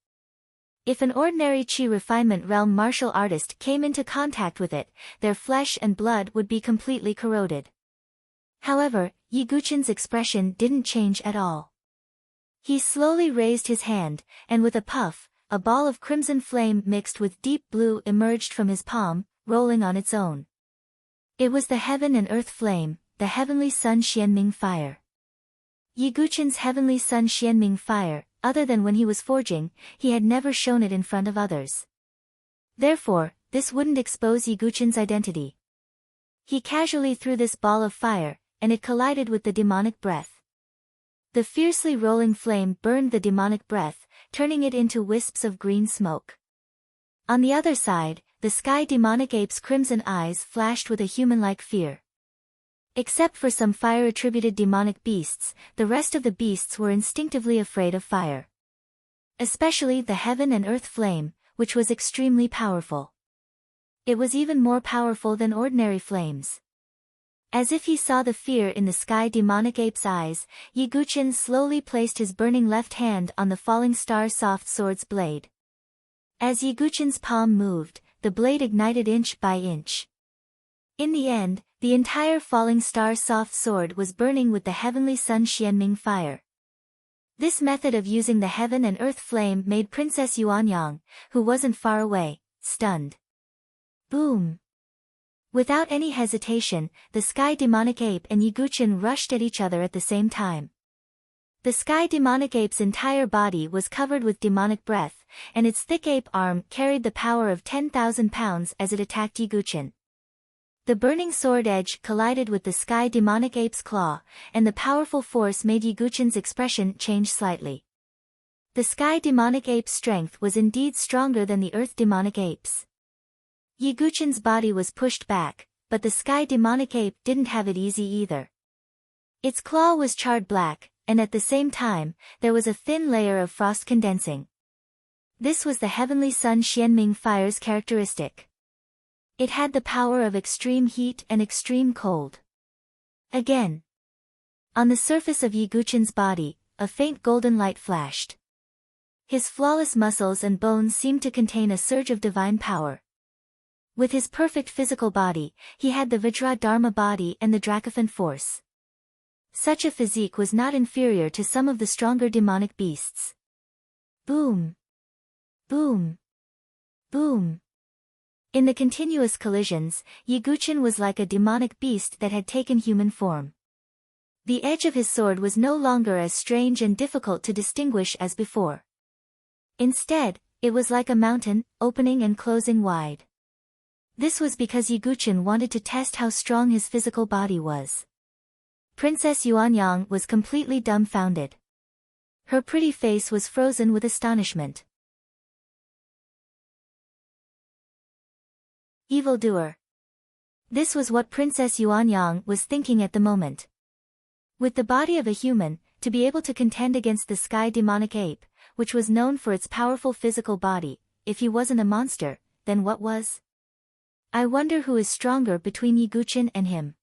If an ordinary chi refinement realm martial artist came into contact with it, their flesh and blood would be completely corroded. However, Yiguchen's expression didn't change at all. He slowly raised his hand, and with a puff, a ball of crimson flame mixed with deep blue emerged from his palm, rolling on its own. It was the heaven and earth flame, the heavenly sun Xianming fire. Yiguchen's heavenly sun Xianming fire, other than when he was forging, he had never shown it in front of others. Therefore, this wouldn't expose Yiguchen's identity. He casually threw this ball of fire, and it collided with the demonic breath. The fiercely rolling flame burned the demonic breath, turning it into wisps of green smoke. On the other side, the sky demonic ape's crimson eyes flashed with a human-like fear. Except for some fire-attributed demonic beasts, the rest of the beasts were instinctively afraid of fire. Especially the heaven and earth flame, which was extremely powerful. It was even more powerful than ordinary flames. As if he saw the fear in the sky demonic ape's eyes, Yiguchen slowly placed his burning left hand on the falling star soft sword's blade. As Yiguchen's palm moved, the blade ignited inch by inch. In the end, the entire falling star soft sword was burning with the heavenly sun Xianming fire. This method of using the heaven and earth flame made Princess Yuanyang, who wasn't far away, stunned. Boom! Without any hesitation, the sky demonic ape and Yiguchen rushed at each other at the same time. The sky demonic ape's entire body was covered with demonic breath, and its thick ape arm carried the power of 10,000 pounds as it attacked Yiguchen. The burning sword edge collided with the sky demonic ape's claw, and the powerful force made Yiguchen's expression change slightly. The sky demonic ape's strength was indeed stronger than the earth demonic ape's. Yiguchen's body was pushed back, but the sky demonic ape didn't have it easy either. Its claw was charred black, and at the same time, there was a thin layer of frost condensing. This was the heavenly sun Xianming fire's characteristic. It had the power of extreme heat and extreme cold. Again, On the surface of Yi Guchen's body, a faint golden light flashed. His flawless muscles and bones seemed to contain a surge of divine power. With his perfect physical body, he had the Vajra Dharma body and the Dracophant force. Such a physique was not inferior to some of the stronger demonic beasts. Boom! Boom! Boom! In the continuous collisions, Yi Guchen was like a demonic beast that had taken human form. The edge of his sword was no longer as strange and difficult to distinguish as before. Instead, it was like a mountain, opening and closing wide. This was because Yi Guchen wanted to test how strong his physical body was. Princess Yuanyang was completely dumbfounded. Her pretty face was frozen with astonishment. Evildoer. This was what Princess Yuanyang was thinking at the moment. With the body of a human, to be able to contend against the sky demonic ape, which was known for its powerful physical body, if he wasn't a monster, then what was? I wonder who is stronger between Yi Guchen and him.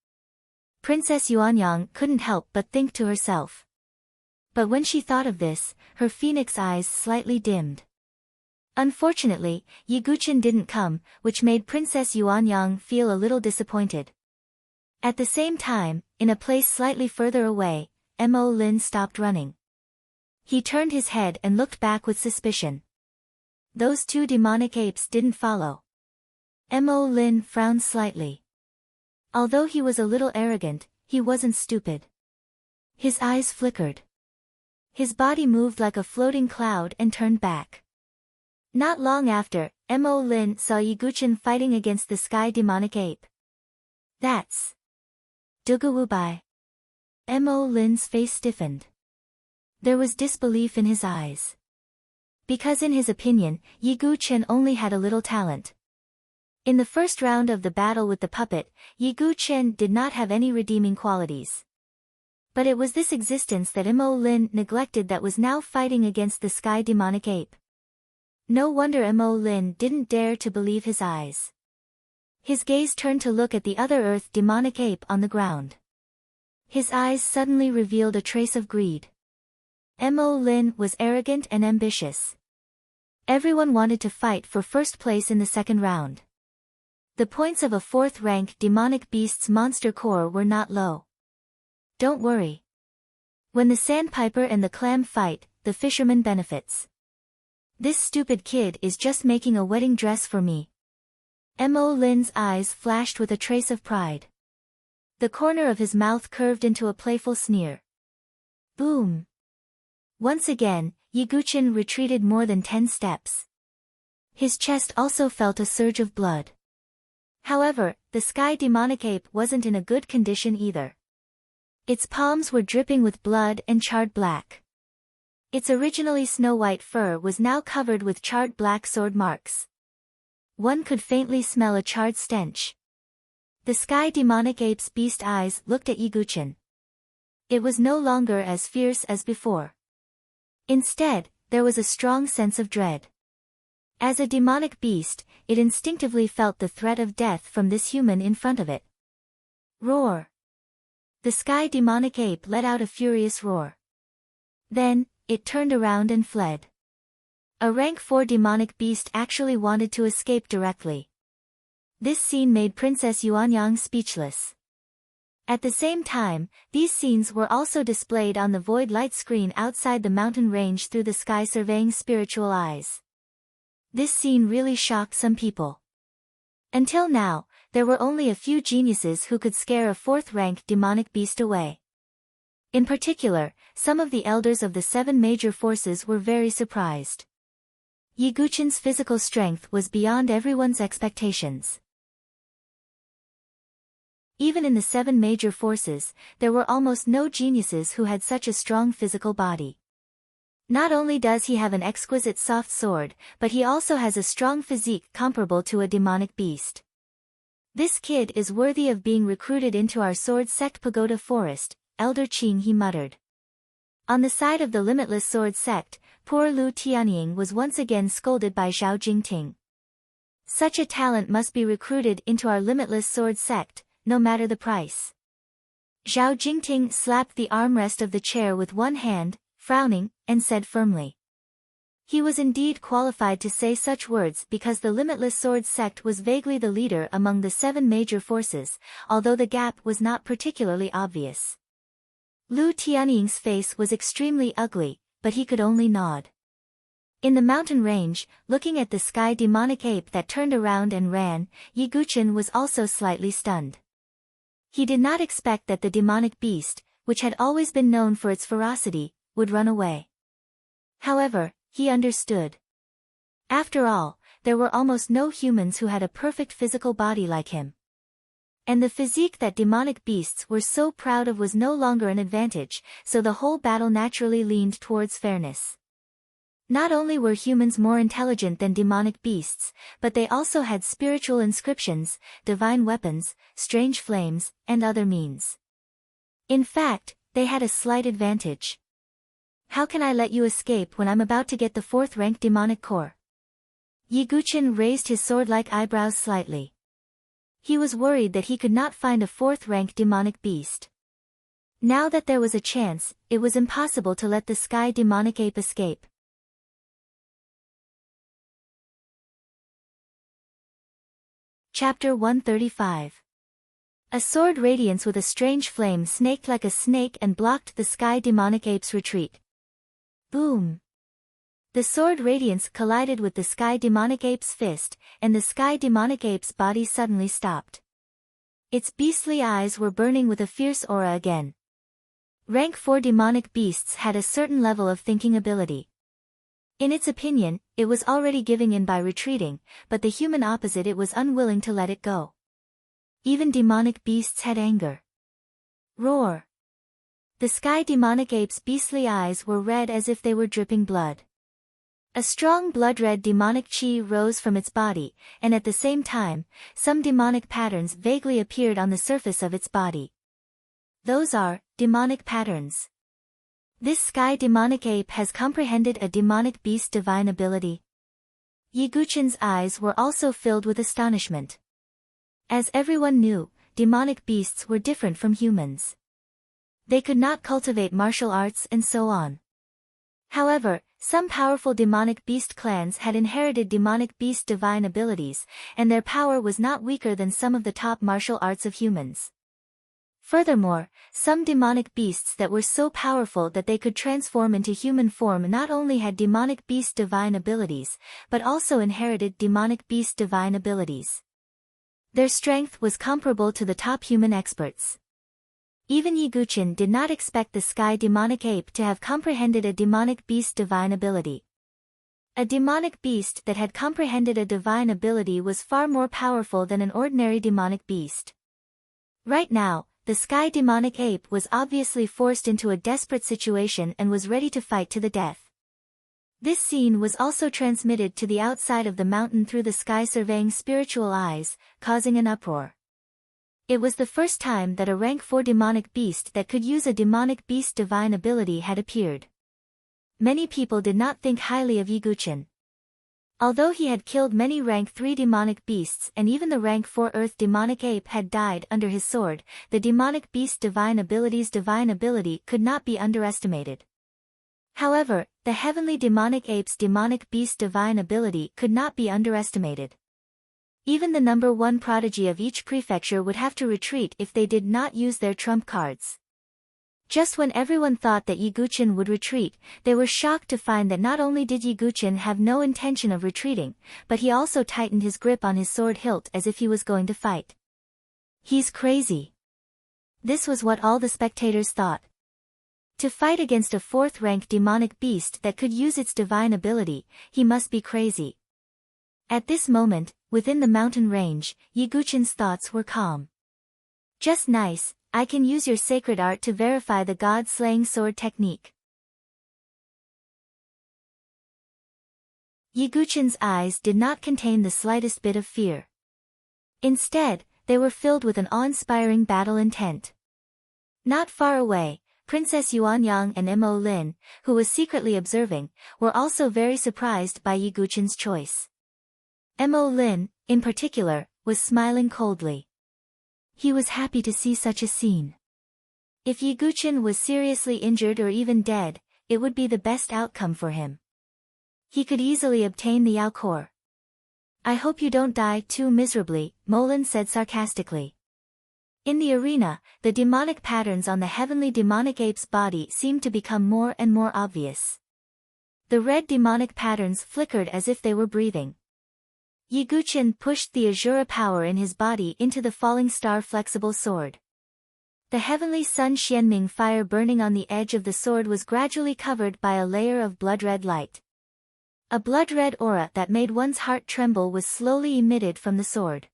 Princess Yuanyang couldn't help but think to herself. But when she thought of this, her phoenix eyes slightly dimmed. Unfortunately, Yi Guchen didn't come, which made Princess Yuanyang feel a little disappointed. At the same time, in a place slightly further away, Mo Lin stopped running. He turned his head and looked back with suspicion. Those two demonic apes didn't follow. Mo Lin frowned slightly. Although he was a little arrogant, he wasn't stupid. His eyes flickered. His body moved like a floating cloud and turned back. Not long after, Mo Lin saw Yi Guchen fighting against the sky demonic ape. That's Dugawubai. Mo Lin's face stiffened. There was disbelief in his eyes. Because in his opinion, Yi Guchen only had a little talent. In the first round of the battle with the puppet, Yi Guchen did not have any redeeming qualities. But it was this existence that Mo Lin neglected that was now fighting against the sky demonic ape. No wonder Mo Lin didn't dare to believe his eyes. His gaze turned to look at the other earth demonic ape on the ground. His eyes suddenly revealed a trace of greed. Mo Lin was arrogant and ambitious. Everyone wanted to fight for first place in the second round. The points of a fourth-rank demonic beast's monster core were not low. Don't worry. When the sandpiper and the clam fight, the fisherman benefits. This stupid kid is just making a wedding dress for me. Mo Lin's eyes flashed with a trace of pride. The corner of his mouth curved into a playful sneer. Boom! Once again, Yi Guchen retreated more than 10 steps. His chest also felt a surge of blood. However, the sky demonic ape wasn't in a good condition either. Its palms were dripping with blood and charred black. Its originally snow-white fur was now covered with charred black sword marks. One could faintly smell a charred stench. The sky demonic ape's beast eyes looked at Yi Guchen. It was no longer as fierce as before. Instead, there was a strong sense of dread. As a demonic beast, it instinctively felt the threat of death from this human in front of it. Roar! The sky demonic ape let out a furious roar. Then, it turned around and fled. A rank 4 demonic beast actually wanted to escape directly. This scene made Princess Yuanyang speechless. At the same time, these scenes were also displayed on the void light screen outside the mountain range through the sky surveying spiritual eyes. This scene really shocked some people. Until now, there were only a few geniuses who could scare a 4th-rank demonic beast away. In particular, some of the elders of the 7 major forces were very surprised. Yi Guchen's physical strength was beyond everyone's expectations. Even in the 7 major forces, there were almost no geniuses who had such a strong physical body. Not only does he have an exquisite soft sword, but he also has a strong physique comparable to a demonic beast. This kid is worthy of being recruited into our sword sect pagoda forest, Elder Qing, he muttered. On the side of the limitless sword sect, poor Lu Tianying was once again scolded by Zhao Jingting. Such a talent must be recruited into our limitless sword sect, no matter the price. Zhao Jingting slapped the armrest of the chair with one hand, frowning, and said firmly. He was indeed qualified to say such words because the Limitless Sword sect was vaguely the leader among the 7 major forces, although the gap was not particularly obvious. Lu Tianying's face was extremely ugly, but he could only nod. In the mountain range, looking at the sky demonic ape that turned around and ran, Yi Guqin was also slightly stunned. He did not expect that the demonic beast, which had always been known for its ferocity, would run away. However, he understood. After all, there were almost no humans who had a perfect physical body like him. And the physique that demonic beasts were so proud of was no longer an advantage, so the whole battle naturally leaned towards fairness. Not only were humans more intelligent than demonic beasts, but they also had spiritual inscriptions, divine weapons, strange flames, and other means. In fact, they had a slight advantage. How can I let you escape when I'm about to get the 4th-rank demonic core? Yi Guqin raised his sword-like eyebrows slightly. He was worried that he could not find a 4th-rank demonic beast. Now that there was a chance, it was impossible to let the sky demonic ape escape. Chapter 135. A sword radiance with a strange flame snaked like a snake and blocked the sky demonic ape's retreat. Boom! The sword radiance collided with the sky demonic ape's fist, and the sky demonic ape's body suddenly stopped. Its beastly eyes were burning with a fierce aura again. Rank 4 demonic beasts had a certain level of thinking ability. In its opinion, it was already giving in by retreating, but the human opposite it was unwilling to let it go. Even demonic beasts had anger. Roar! The sky demonic ape's beastly eyes were red as if they were dripping blood. A strong blood-red demonic chi rose from its body, and at the same time, some demonic patterns vaguely appeared on the surface of its body. Those are demonic patterns. This sky demonic ape has comprehended a demonic beast divine ability. Yi Guqin's eyes were also filled with astonishment. As everyone knew, demonic beasts were different from humans. They could not cultivate martial arts and so on. However, some powerful demonic beast clans had inherited demonic beast divine abilities, and their power was not weaker than some of the top martial arts of humans. Furthermore, some demonic beasts that were so powerful that they could transform into human form not only had demonic beast divine abilities, but also inherited demonic beast divine abilities. Their strength was comparable to the top human experts. Even Yi Guqin did not expect the sky demonic ape to have comprehended a demonic beast divine ability. A demonic beast that had comprehended a divine ability was far more powerful than an ordinary demonic beast. Right now, the sky demonic ape was obviously forced into a desperate situation and was ready to fight to the death. This scene was also transmitted to the outside of the mountain through the sky surveying spiritual eyes, causing an uproar. It was the first time that a rank 4 demonic beast that could use a demonic beast divine ability had appeared. Many people did not think highly of Yi Guqin. Although he had killed many rank 3 demonic beasts and even the rank 4 earth demonic ape had died under his sword, the demonic beast divine ability could not be underestimated. However, the heavenly demonic ape's demonic beast divine ability could not be underestimated. Even the number 1 prodigy of each prefecture would have to retreat if they did not use their trump cards. Just when everyone thought that Yi Guqin would retreat, they were shocked to find that not only did Yi Guqin have no intention of retreating, but he also tightened his grip on his sword hilt as if he was going to fight. He's crazy. This was what all the spectators thought. To fight against a 4th-rank demonic beast that could use its divine ability, he must be crazy. At this moment, within the mountain range, Yi Guqin's thoughts were calm. Just nice. I can use your sacred art to verify the god-slaying sword technique. Yi Guqin's eyes did not contain the slightest bit of fear. Instead, they were filled with an awe-inspiring battle intent. Not far away, Princess Yuanyang and Mo Lin, who was secretly observing, were also very surprised by Yi Guqin's choice. Mo Lin, in particular, was smiling coldly. He was happy to see such a scene. If Yiguchin was seriously injured or even dead, it would be the best outcome for him. He could easily obtain the Yaocore. I hope you don't die too miserably, Molin said sarcastically. In the arena, the demonic patterns on the heavenly demonic ape's body seemed to become more and more obvious. The red demonic patterns flickered as if they were breathing. Yiguchin pushed the Azura power in his body into the falling star flexible sword. The heavenly sun Xianming fire burning on the edge of the sword was gradually covered by a layer of blood-red light. A blood-red aura that made one's heart tremble was slowly emitted from the sword.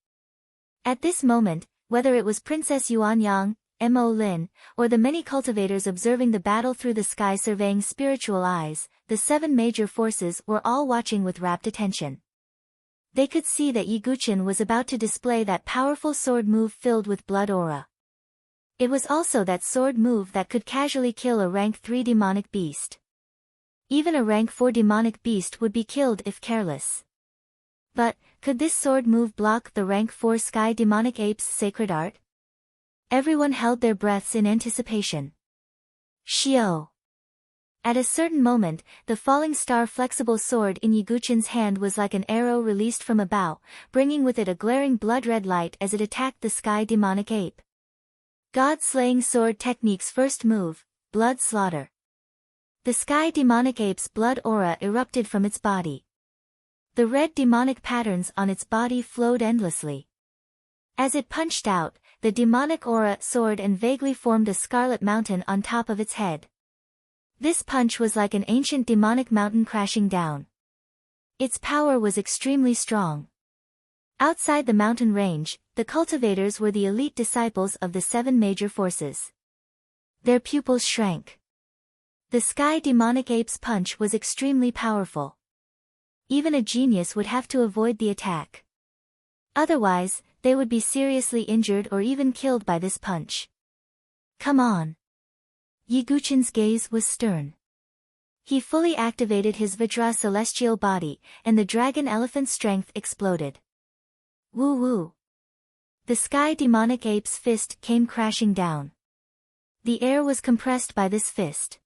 At this moment, whether it was Princess Yuanyang, Mo Lin, or the many cultivators observing the battle through the sky surveying spiritual eyes, the 7 major forces were all watching with rapt attention. They could see that Yiguchin was about to display that powerful sword move filled with blood aura. It was also that sword move that could casually kill a rank 3 demonic beast. Even a rank 4 demonic beast would be killed if careless. But, could this sword move block the rank 4 sky demonic ape's sacred art? Everyone held their breaths in anticipation. Shio! At a certain moment, the falling star flexible sword in Yiguchin's hand was like an arrow released from a bow, bringing with it a glaring blood-red light as it attacked the sky demonic ape. God-slaying sword technique's first move, blood slaughter. The sky demonic ape's blood aura erupted from its body. The red demonic patterns on its body flowed endlessly. As it punched out, the demonic aura soared and vaguely formed a scarlet mountain on top of its head. This punch was like an ancient demonic mountain crashing down. Its power was extremely strong. Outside the mountain range, the cultivators were the elite disciples of the 7 major forces. Their pupils shrank. The sky demonic ape's punch was extremely powerful. Even a genius would have to avoid the attack. Otherwise, they would be seriously injured or even killed by this punch. Come on. Yiguchin's gaze was stern. He fully activated his Vajra celestial body, and the dragon elephant's strength exploded. Woo-woo. The sky demonic ape's fist came crashing down. The air was compressed by this fist.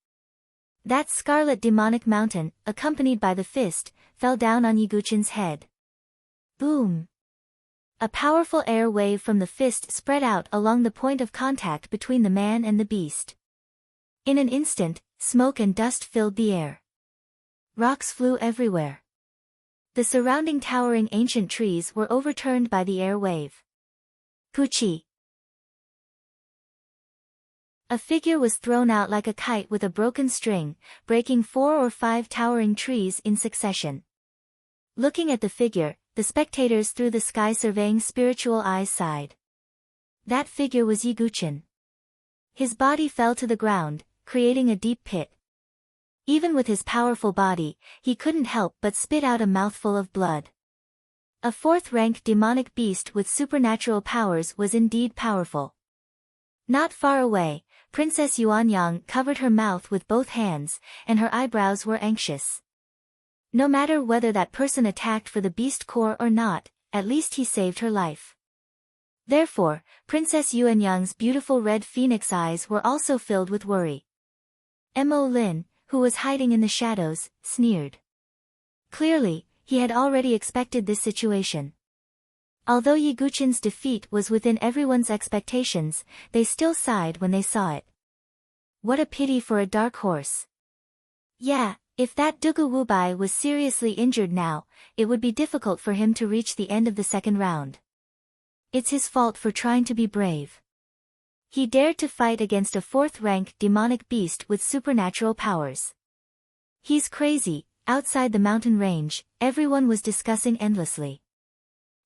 That scarlet demonic mountain, accompanied by the fist, fell down on Yiguchin's head. Boom! A powerful air wave from the fist spread out along the point of contact between the man and the beast. In an instant, smoke and dust filled the air. Rocks flew everywhere. The surrounding towering ancient trees were overturned by the air wave. Puchi! A figure was thrown out like a kite with a broken string, breaking 4 or 5 towering trees in succession. Looking at the figure, the spectators through the sky surveying spiritual eyes sighed. That figure was Yiguchin. His body fell to the ground, creating a deep pit. Even with his powerful body, he couldn't help but spit out a mouthful of blood. A 4th-rank demonic beast with supernatural powers was indeed powerful. Not far away, Princess Yuanyang covered her mouth with both hands, and her eyebrows were anxious. No matter whether that person attacked for the beast core or not, at least he saved her life. Therefore, Princess Yuanyang's beautiful red phoenix eyes were also filled with worry. Mo Lin, who was hiding in the shadows, sneered. Clearly, he had already expected this situation. Although Yiguchin's defeat was within everyone's expectations, they still sighed when they saw it. What a pity for a dark horse. Yeah, if that Dugu Wubai was seriously injured now, it would be difficult for him to reach the end of the 2nd round. It's his fault for trying to be brave. He dared to fight against a 4th-rank demonic beast with supernatural powers. He's crazy. Outside the mountain range, everyone was discussing endlessly.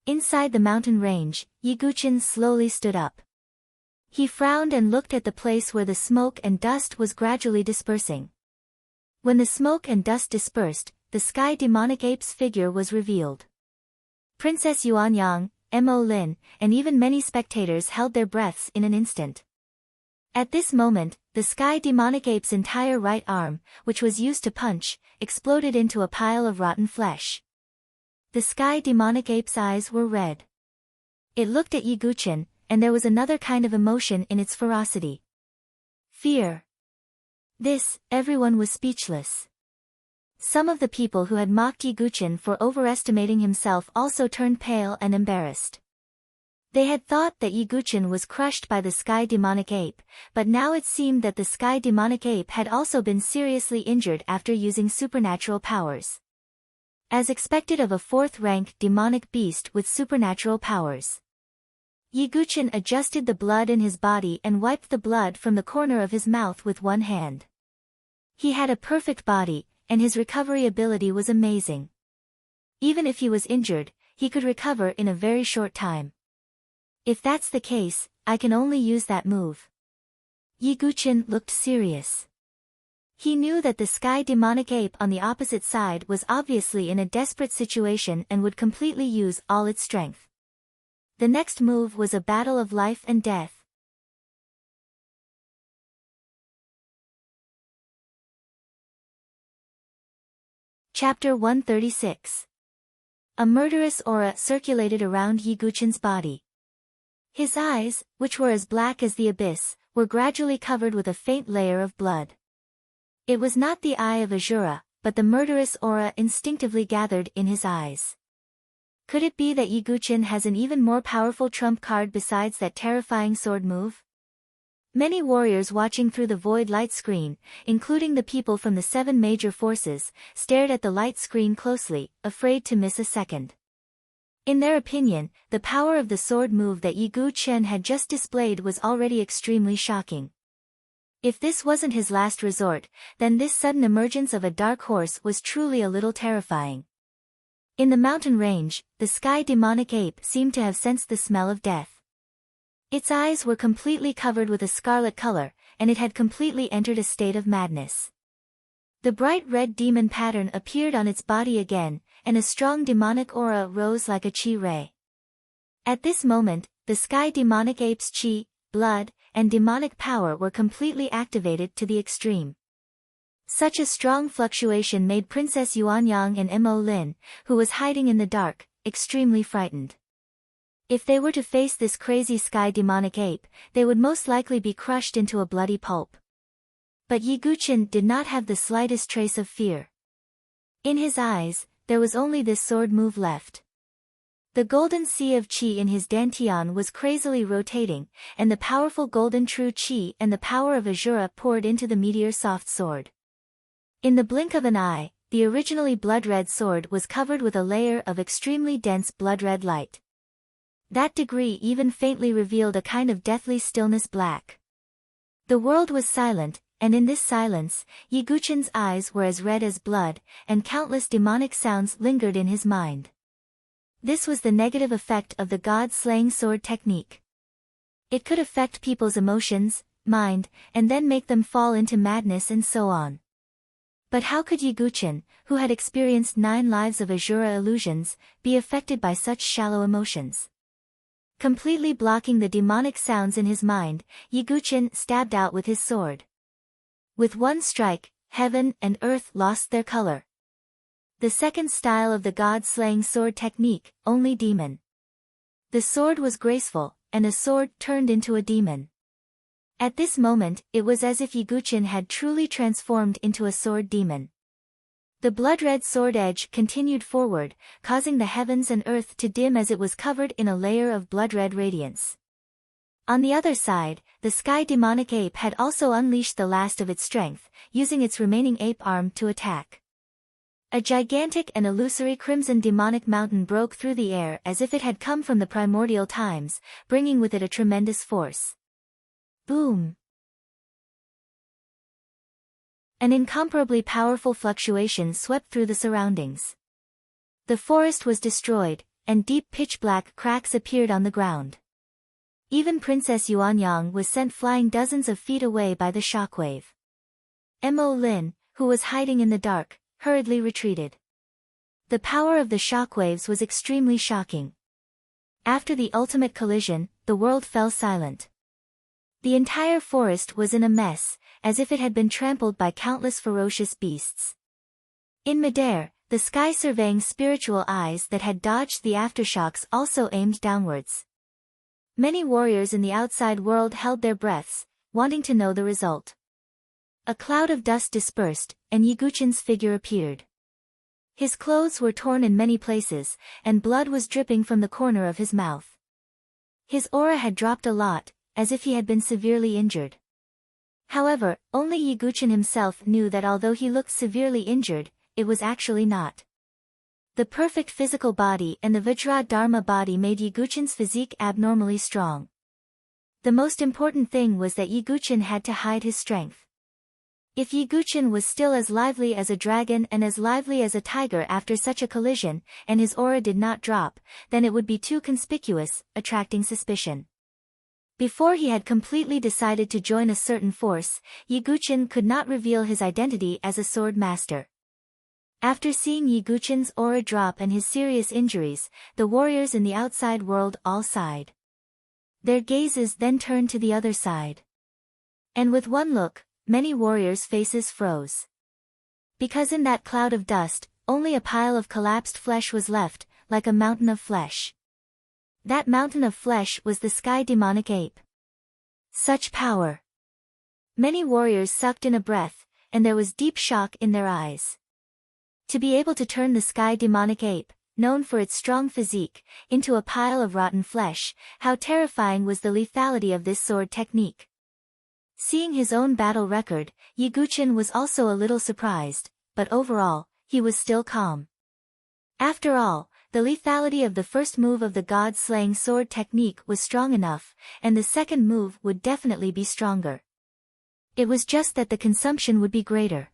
Inside the mountain range, Yiguchin slowly stood up. He frowned and looked at the place where the smoke and dust was gradually dispersing. When the smoke and dust dispersed, the sky demonic ape's figure was revealed. Princess Yuanyang, Mo Lin, and even many spectators held their breaths in an instant. At this moment, the sky demonic ape's entire right arm, which was used to punch, exploded into a pile of rotten flesh. The sky demonic ape's eyes were red. It looked at Yiguchin, and there was another kind of emotion in its ferocity. Fear. Everyone was speechless. Some of the people who had mocked Yiguchen for overestimating himself also turned pale and embarrassed. They had thought that Yiguchen was crushed by the sky demonic ape, but now it seemed that the sky demonic ape had also been seriously injured after using supernatural powers. As expected of a fourth-rank demonic beast with supernatural powers. Yiguchen adjusted the blood in his body and wiped the blood from the corner of his mouth with one hand. He had a perfect body, and his recovery ability was amazing. Even if he was injured, he could recover in a very short time. If that's the case, I can only use that move. Yiguchen looked serious. He knew that the sky demonic ape on the opposite side was obviously in a desperate situation and would completely use all its strength. The next move was a battle of life and death. Chapter 136. A murderous aura circulated around Yiguchen's body. His eyes, which were as black as the abyss, were gradually covered with a faint layer of blood. It was not the eye of Azura, but the murderous aura instinctively gathered in his eyes. Could it be that Yiguchen has an even more powerful trump card besides that terrifying sword move? Many warriors watching through the void light screen, including the people from the 7 major forces, stared at the light screen closely, afraid to miss a second. In their opinion, the power of the sword move that Yiguchen had just displayed was already extremely shocking. If this wasn't his last resort, then this sudden emergence of a dark horse was truly a little terrifying. In the mountain range, the sky demonic ape seemed to have sensed the smell of death. Its eyes were completely covered with a scarlet color, and it had completely entered a state of madness. The bright red demon pattern appeared on its body again, and a strong demonic aura rose like a chi ray. At this moment, the sky demonic ape's chi, blood, and demonic power were completely activated to the extreme. Such a strong fluctuation made Princess Yuanyang and Mo Lin, who was hiding in the dark, extremely frightened. If they were to face this crazy sky demonic ape, they would most likely be crushed into a bloody pulp. But Yiguchen did not have the slightest trace of fear. In his eyes, there was only this sword move left. The golden sea of chi in his dantian was crazily rotating, and the powerful golden true chi and the power of Azura poured into the meteor soft sword. In the blink of an eye, the originally blood-red sword was covered with a layer of extremely dense blood-red light. That degree even faintly revealed a kind of deathly stillness black. The world was silent, and in this silence, Yiguchen's eyes were as red as blood, and countless demonic sounds lingered in his mind. This was the negative effect of the god-slaying sword technique. It could affect people's emotions, mind, and then make them fall into madness and so on. But how could Yiguchen, who had experienced 9 lives of Azura illusions, be affected by such shallow emotions? Completely blocking the demonic sounds in his mind, Yiguchen stabbed out with his sword. With one strike, heaven and earth lost their color. The second style of the god-slaying sword technique, only demon. The sword was graceful, and a sword turned into a demon. At this moment, it was as if Yiguchen had truly transformed into a sword demon. The blood-red sword edge continued forward, causing the heavens and earth to dim as it was covered in a layer of blood-red radiance. On the other side, the sky demonic ape had also unleashed the last of its strength, using its remaining ape arm to attack. A gigantic and illusory crimson demonic mountain broke through the air as if it had come from the primordial times, bringing with it a tremendous force. Boom! An incomparably powerful fluctuation swept through the surroundings. The forest was destroyed, and deep pitch-black cracks appeared on the ground. Even Princess Yuanyang was sent flying dozens of feet away by the shockwave. Mo Lin, who was hiding in the dark, hurriedly retreated. The power of the shockwaves was extremely shocking. After the ultimate collision, the world fell silent. The entire forest was in a mess, as if it had been trampled by countless ferocious beasts. In midair, the sky surveying spiritual eyes that had dodged the aftershocks also aimed downwards. Many warriors in the outside world held their breaths, wanting to know the result. A cloud of dust dispersed, and Yiguchin's figure appeared. His clothes were torn in many places, and blood was dripping from the corner of his mouth. His aura had dropped a lot, as if he had been severely injured. However, only Yiguchin himself knew that although he looked severely injured, it was actually not. The perfect physical body and the Vajra Dharma body made Yiguchin's physique abnormally strong. The most important thing was that Yiguchin had to hide his strength. If Yiguchin was still as lively as a dragon and as lively as a tiger after such a collision, and his aura did not drop, then it would be too conspicuous, attracting suspicion. Before he had completely decided to join a certain force, Yiguchin could not reveal his identity as a sword master. After seeing Yiguchin's aura drop and his serious injuries, the warriors in the outside world all sighed. Their gazes then turned to the other side. And with one look, many warriors' faces froze. Because in that cloud of dust, only a pile of collapsed flesh was left, like a mountain of flesh. That mountain of flesh was the sky demonic ape. Such power! Many warriors sucked in a breath, and there was deep shock in their eyes. To be able to turn the sky demonic ape, known for its strong physique, into a pile of rotten flesh, how terrifying was the lethality of this sword technique. Seeing his own battle record, Yiguchin was also a little surprised, but overall, he was still calm. After all, the lethality of the first move of the god-slaying sword technique was strong enough, and the second move would definitely be stronger. It was just that the consumption would be greater.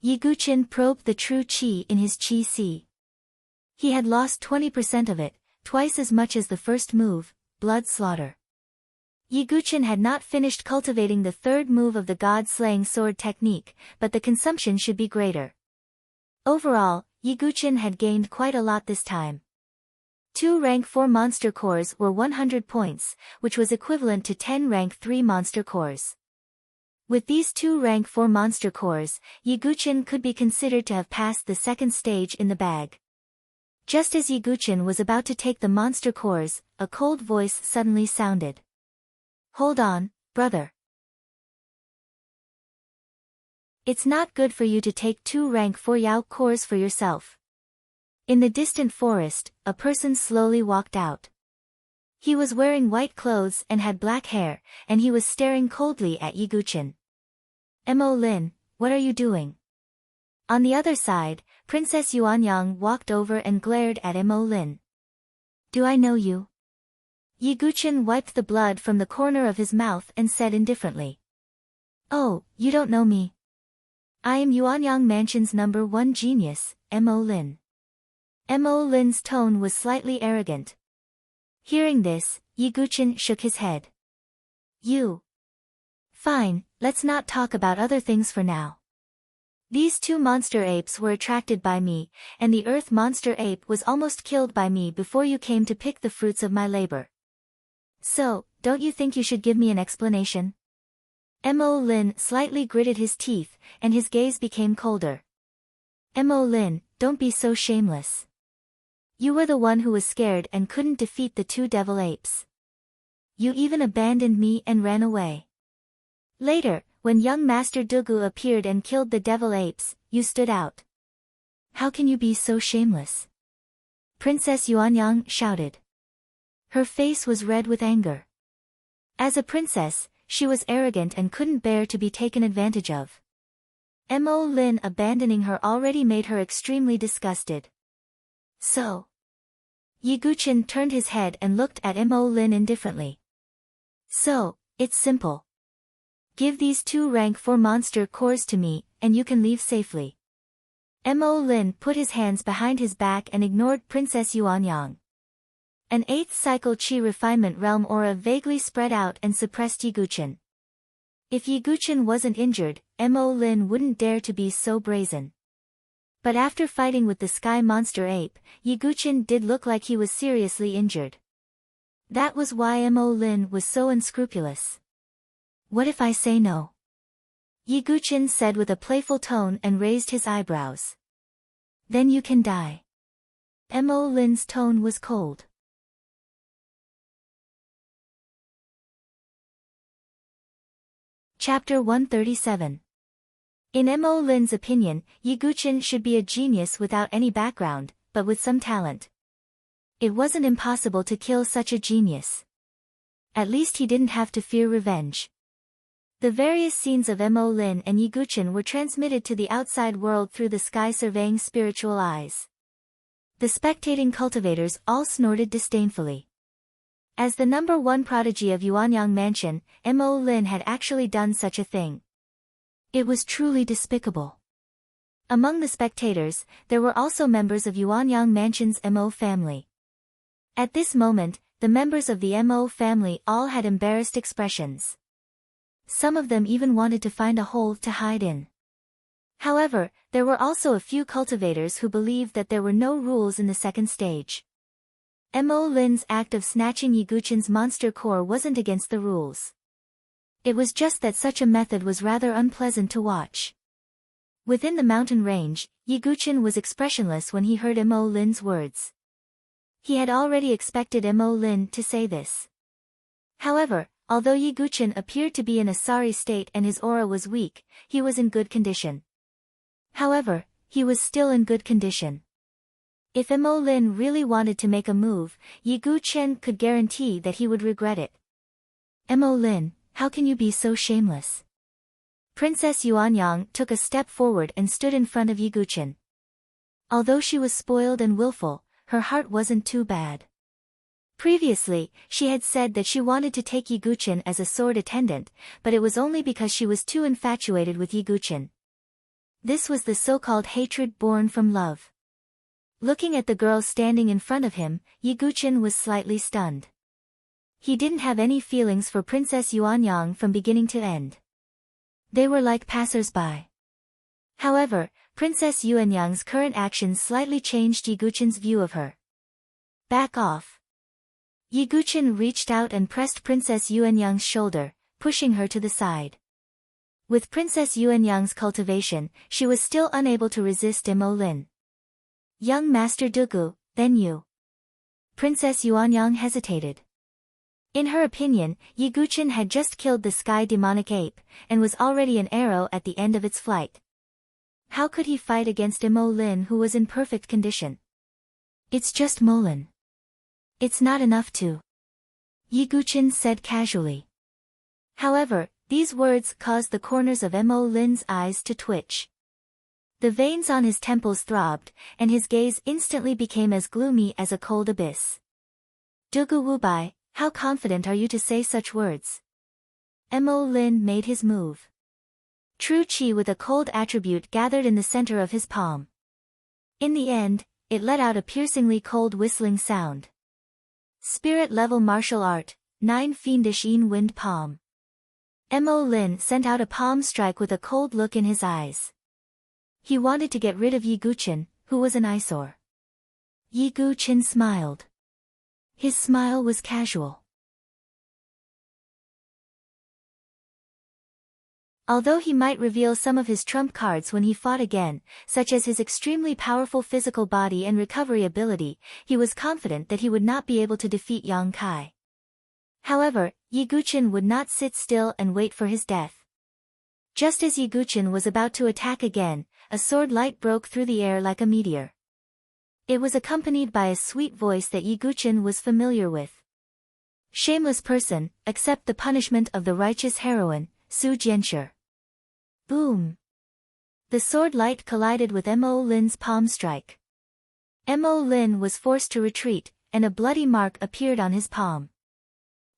Yiguchin probed the true qi in his qi si. He had lost 20% of it, twice as much as the first move, blood slaughter. Yiguchin had not finished cultivating the third move of the god-slaying sword technique, but the consumption should be greater. Overall, Yiguchin had gained quite a lot this time. 2 rank 4 monster cores were 100 points, which was equivalent to 10 rank 3 monster cores. With these 2 rank 4 monster cores, Yiguchin could be considered to have passed the second stage in the bag. Just as Yiguchin was about to take the monster cores, a cold voice suddenly sounded. "Hold on, brother. It's not good for you to take 2 rank 4 Yao cores for yourself." In the distant forest, a person slowly walked out. He was wearing white clothes and had black hair, and he was staring coldly at Yiguchin. "Mo Lin, what are you doing?" On the other side, Princess Yuanyang walked over and glared at Mo Lin. "Do I know you?" Yiguchin wiped the blood from the corner of his mouth and said indifferently. "Oh, you don't know me. I am Yuanyang Mansion's #1 genius, Mo Lin." Mo Lin's tone was slightly arrogant. Hearing this, Yiguchin shook his head. "You? Fine, let's not talk about other things for now. These 2 monster apes were attracted by me, and the earth monster ape was almost killed by me before you came to pick the fruits of my labor. So, don't you think you should give me an explanation?" Mo Lin slightly gritted his teeth, and his gaze became colder. "Mo Lin, don't be so shameless. You were the one who was scared and couldn't defeat the 2 devil apes. You even abandoned me and ran away. Later, when young Master Dugu appeared and killed the devil apes, you stood out. How can you be so shameless?" Princess Yuanyang shouted. Her face was red with anger. As a princess, she was arrogant and couldn't bear to be taken advantage of. Mo Lin abandoning her already made her extremely disgusted. "So?" Yiguchin turned his head and looked at Mo Lin indifferently. "So, it's simple. Give these 2 rank 4 monster cores to me, and you can leave safely." Mo Lin put his hands behind his back and ignored Princess Yuanyang. An 8th cycle Qi refinement realm aura vaguely spread out and suppressed Yiguchin. If Yiguchin wasn't injured, Mo Lin wouldn't dare to be so brazen. But after fighting with the sky monster ape, Yiguchin did look like he was seriously injured. That was why Mo Lin was so unscrupulous. "What if I say no?" Yiguchin said with a playful tone and raised his eyebrows. "Then you can die." Mo Lin's tone was cold. Chapter 137. In Mo Lin's opinion, Yi Guqin should be a genius without any background, but with some talent. It wasn't impossible to kill such a genius. At least he didn't have to fear revenge. The various scenes of Mo Lin and Yi Guqin were transmitted to the outside world through the sky surveying spiritual eyes. The spectating cultivators all snorted disdainfully. As the number one prodigy of Yuanyang Mansion, Mo Lin had actually done such a thing. It was truly despicable. Among the spectators, there were also members of Yuanyang Mansion's Mo family. At this moment, the members of the Mo family all had embarrassed expressions. Some of them even wanted to find a hole to hide in. However, there were also a few cultivators who believed that there were no rules in the second stage. Mo Lin's act of snatching Yi Guqin's monster core wasn't against the rules. It was just that such a method was rather unpleasant to watch. Within the mountain range, Yi Guqin was expressionless when he heard Mo Lin's words. He had already expected Mo Lin to say this. However, although Yi Guqin appeared to be in a sorry state and his aura was weak, he was in good condition. However, he was still in good condition. If Mo Lin really wanted to make a move, Yi Guqin could guarantee that he would regret it. Mo Lin, how can you be so shameless? Princess Yuanyang took a step forward and stood in front of Yi Guqin. Although she was spoiled and willful, her heart wasn't too bad. Previously, she had said that she wanted to take Yi Guqin as a sword attendant, but it was only because she was too infatuated with Yi Guqin. This was the so-called hatred born from love. Looking at the girl standing in front of him, Yi Guqin was slightly stunned. He didn't have any feelings for Princess Yuanyang from beginning to end. They were like passers-by. However, Princess Yuanyang's current actions slightly changed Yi Guqin's view of her. Back off. Yi Guqin reached out and pressed Princess Yuanyang's shoulder, pushing her to the side. With Princess Yuanyang's cultivation, she was still unable to resist Mo Lin. Young Master Dugu, then you. Princess Yuanyang hesitated. In her opinion, Yi Guqin had just killed the sky demonic ape, and was already an arrow at the end of its flight. How could he fight against Mo Lin who was in perfect condition? It's just Mo Lin. It's not enough to. Yi Guqin said casually. However, these words caused the corners of Mo Lin's eyes to twitch. The veins on his temples throbbed, and his gaze instantly became as gloomy as a cold abyss. Dugu Wubai, how confident are you to say such words? Mo Lin made his move. True Qi with a cold attribute gathered in the center of his palm. In the end, it let out a piercingly cold whistling sound. Spirit-level martial art, 9 fiendish Yin wind palm. Mo Lin sent out a palm strike with a cold look in his eyes. He wanted to get rid of Yi Guqin, who was an eyesore. Yi Guqin smiled. His smile was casual. Although he might reveal some of his trump cards when he fought again, such as his extremely powerful physical body and recovery ability, he was confident that he would not be able to defeat Yang Kai. However, Yi Guqin would not sit still and wait for his death. Just as Yi Guqin was about to attack again, a sword light broke through the air like a meteor. It was accompanied by a sweet voice that Yi Guqin was familiar with. Shameless person, accept the punishment of the righteous heroine, Su Jianshi. Boom! The sword light collided with Mo Lin's palm strike. Mo Lin was forced to retreat, and a bloody mark appeared on his palm.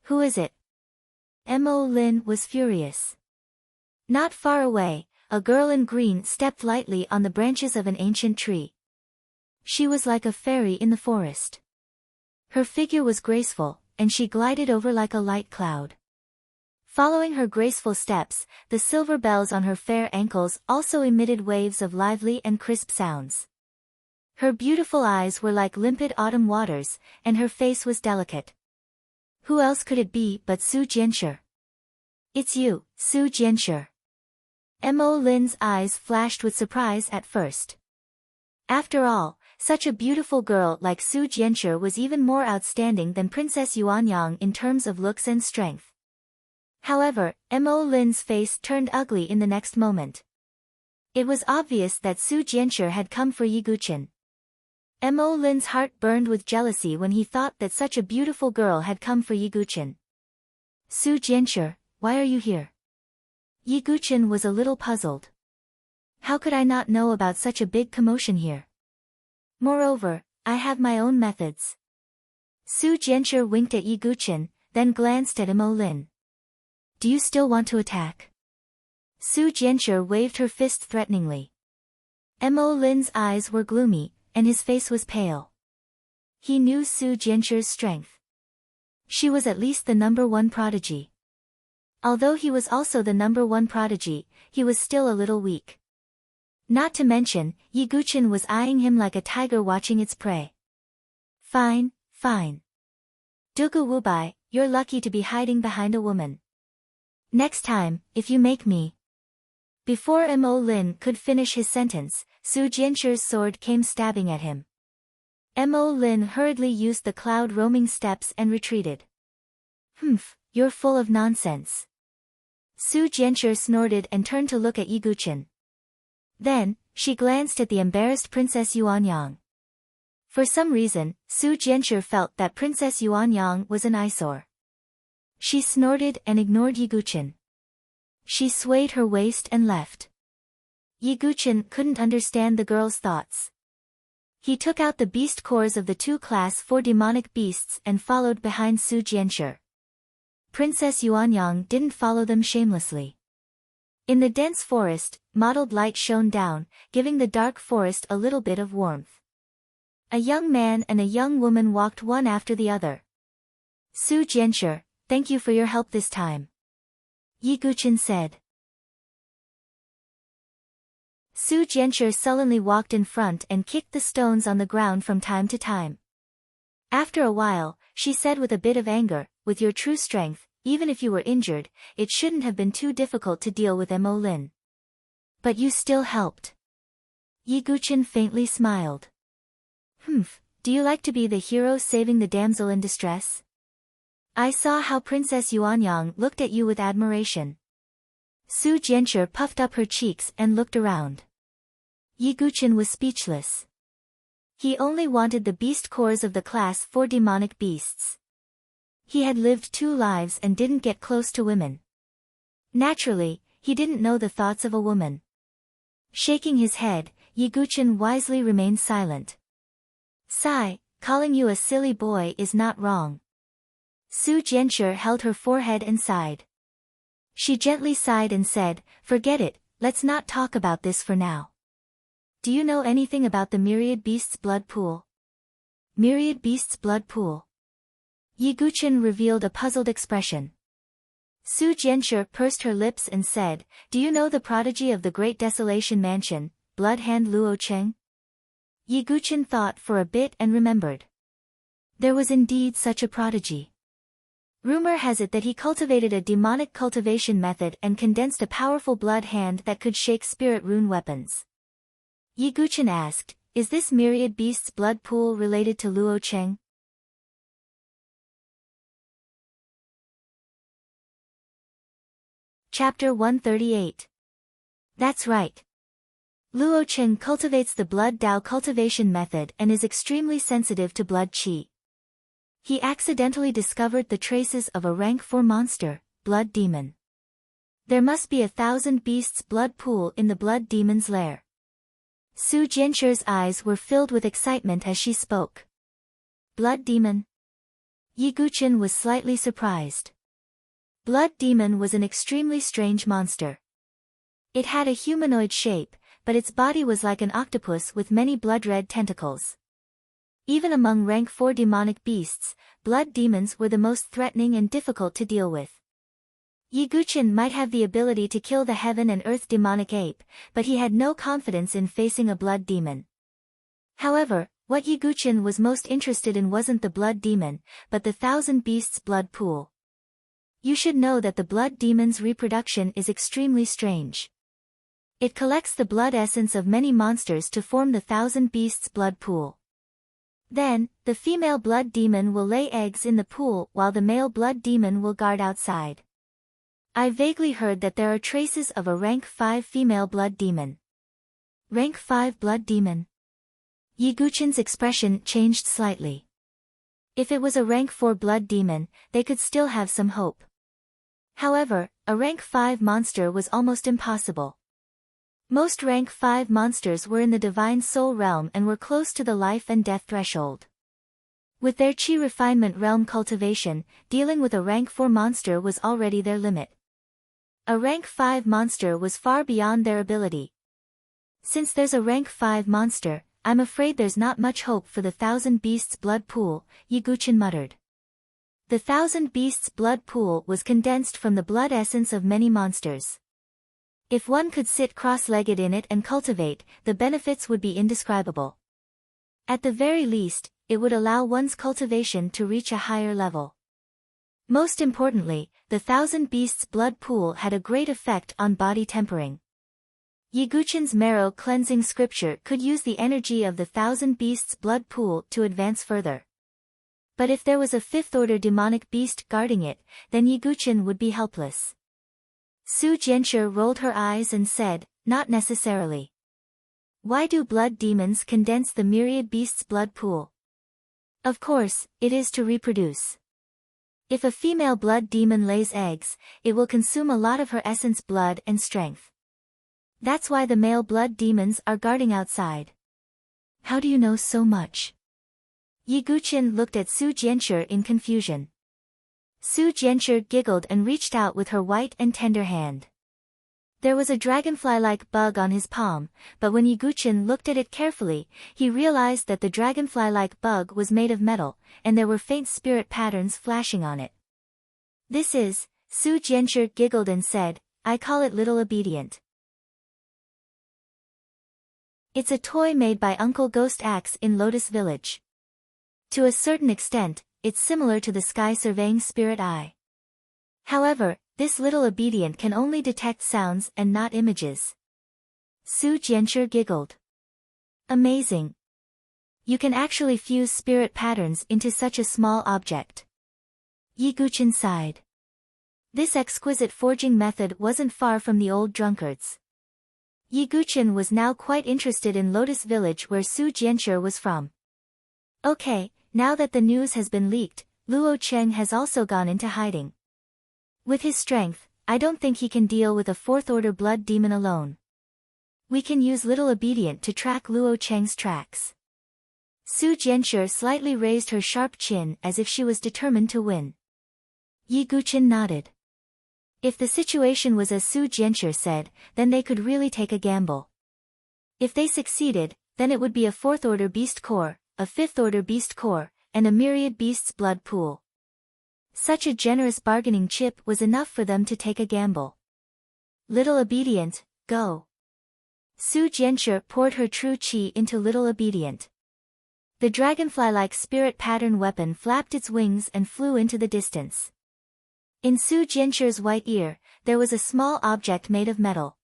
Who is it? Mo Lin was furious. Not far away, a girl in green stepped lightly on the branches of an ancient tree. She was like a fairy in the forest. Her figure was graceful, and she glided over like a light cloud. Following her graceful steps, the silver bells on her fair ankles also emitted waves of lively and crisp sounds. Her beautiful eyes were like limpid autumn waters, and her face was delicate. Who else could it be but Su Jianshi? It's you, Su Jianshi. Mo Lin's eyes flashed with surprise at first. After all, such a beautiful girl like Su Jianshi was even more outstanding than Princess Yuanyang in terms of looks and strength. However, Mo Lin's face turned ugly in the next moment. It was obvious that Su Jianshi had come for Yi Guqin. Mo Lin's heart burned with jealousy when he thought that such a beautiful girl had come for Yi Guqin. Su Jianshi, why are you here? Yi Guqin was a little puzzled. How could I not know about such a big commotion here? Moreover, I have my own methods. Su Jianshi winked at Yi Guqin, then glanced at Mo Lin. Do you still want to attack? Su Jianshi waved her fist threateningly. Mo Lin's eyes were gloomy, and his face was pale. He knew Su Jianshi's strength. She was at least the #1 prodigy. Although he was also the #1 prodigy, he was still a little weak. Not to mention, Yi Guqin was eyeing him like a tiger watching its prey. Fine, fine. Dugu Wubai, you're lucky to be hiding behind a woman. Next time, if you make me. Before Mo Lin could finish his sentence, Su Jianshi's sword came stabbing at him. Mo Lin hurriedly used the cloud roaming steps and retreated. Humph, you're full of nonsense. Su Jianshi snorted and turned to look at Yi Guqin. Then, she glanced at the embarrassed Princess Yuanyang. For some reason, Su Jianshi felt that Princess Yuanyang was an eyesore. She snorted and ignored Yi Guqin. She swayed her waist and left. Yi Guqin couldn't understand the girl's thoughts. He took out the beast cores of the 2 Class 4 demonic beasts and followed behind Su Jianshi. Princess Yuanyang didn't follow them shamelessly. In the dense forest, mottled light shone down, giving the dark forest a little bit of warmth. A young man and a young woman walked one after the other. Su Jianshi, thank you for your help this time. Yi Guqin said. Su Jianshi sullenly walked in front and kicked the stones on the ground from time to time. After a while, she said with a bit of anger, with your true strength, even if you were injured, it shouldn't have been too difficult to deal with Mo Lin. But you still helped. Yi Guqin faintly smiled. Humph, do you like to be the hero saving the damsel in distress? I saw how Princess Yuanyang looked at you with admiration. Su Jianshi puffed up her cheeks and looked around. Yi Guqin was speechless. He only wanted the beast cores of the Class 4 demonic beasts. He had lived 2 lives and didn't get close to women. Naturally, he didn't know the thoughts of a woman. Shaking his head, Yi Guqin wisely remained silent. Sigh, calling you a silly boy is not wrong. Su Jianshi held her forehead and sighed. She gently sighed and said, forget it, let's not talk about this for now. Do you know anything about the Myriad Beasts Blood Pool? Myriad Beasts Blood Pool. Yi Guqin revealed a puzzled expression. Su Jianshi pursed her lips and said, do you know the prodigy of the Great Desolation Mansion, Blood Hand Luo Cheng? Yi Guqin thought for a bit and remembered. There was indeed such a prodigy. Rumor has it that he cultivated a demonic cultivation method and condensed a powerful blood hand that could shake spirit rune weapons. Yi Guqin asked, is this Myriad Beasts Blood Pool related to Luo Cheng? Chapter 138. That's right. Luo Cheng cultivates the blood Dao cultivation method and is extremely sensitive to blood qi. He accidentally discovered the traces of a rank 4 monster, Blood Demon. There must be 1,000 beasts blood pool in the blood demon's lair. Su Jianshi's eyes were filled with excitement as she spoke. Blood Demon? Yi Guqin was slightly surprised. Blood Demon was an extremely strange monster. It had a humanoid shape, but its body was like an octopus with many blood-red tentacles. Even among rank 4 demonic beasts, blood demons were the most threatening and difficult to deal with. Yi Guqin might have the ability to kill the heaven and earth demonic ape, but he had no confidence in facing a blood demon. However, what Yi Guqin was most interested in wasn't the blood demon, but the 1,000 beasts blood pool. You should know that the blood demon's reproduction is extremely strange. It collects the blood essence of many monsters to form the 1,000 beasts blood pool. Then, the female blood demon will lay eggs in the pool while the male blood demon will guard outside. I vaguely heard that there are traces of a rank 5 female blood demon. Rank 5 blood demon? Yiguchen's expression changed slightly. If it was a rank 4 blood demon, they could still have some hope. However, a rank 5 monster was almost impossible. Most rank 5 monsters were in the divine soul realm and were close to the life and death threshold. With their chi refinement realm cultivation, dealing with a rank 4 monster was already their limit. A rank 5 monster was far beyond their ability. Since there's a rank 5 monster, I'm afraid there's not much hope for the Thousand Beasts blood pool, Yiguchen muttered. The Thousand Beasts blood pool was condensed from the blood essence of many monsters. If one could sit cross-legged in it and cultivate, the benefits would be indescribable. At the very least, it would allow one's cultivation to reach a higher level. Most importantly, the Thousand Beasts blood pool had a great effect on body tempering. Yiguchen's marrow cleansing scripture could use the energy of the Thousand Beasts blood pool to advance further. But if there was a fifth-order demonic beast guarding it, then Yiguchen would be helpless. Su Jianshi rolled her eyes and said, "Not necessarily. Why do blood demons condense the myriad beasts' blood pool? Of course, it is to reproduce. If a female blood demon lays eggs, it will consume a lot of her essence blood and strength. That's why the male blood demons are guarding outside." "How do you know so much?" Yiguchen looked at Su Jianshi in confusion. Su Jianshi giggled and reached out with her white and tender hand. There was a dragonfly-like bug on his palm, but when Yiguchen looked at it carefully, he realized that the dragonfly-like bug was made of metal, and there were faint spirit patterns flashing on it. "This is," Su Jianshi giggled and said, "I call it Little Obedient. It's a toy made by Uncle Ghost Axe in Lotus Village. To a certain extent, it's similar to the Sky Surveying Spirit Eye. However, this Little Obedient can only detect sounds and not images." Su Jianshi giggled. "Amazing. You can actually fuse spirit patterns into such a small object." Yiguchen sighed. This exquisite forging method wasn't far from the old drunkards. Yiguchen was now quite interested in Lotus Village where Su Jianshi was from. "Okay, now that the news has been leaked, Luo Cheng has also gone into hiding. With his strength, I don't think he can deal with a fourth-order blood demon alone. We can use Little Obedient to track Luo Cheng's tracks." Su Jianshi slightly raised her sharp chin as if she was determined to win. Yiguchen nodded. If the situation was as Su Jianshi said, then they could really take a gamble. If they succeeded, then it would be a fourth-order beast core, a fifth-order beast core, and a myriad beasts blood pool. Such a generous bargaining chip was enough for them to take a gamble. "Little Obedient, go." Su Jianshi poured her true chi into Little Obedient. The dragonfly-like spirit pattern weapon flapped its wings and flew into the distance. In Su Jianshi's white ear, there was a small object made of metal.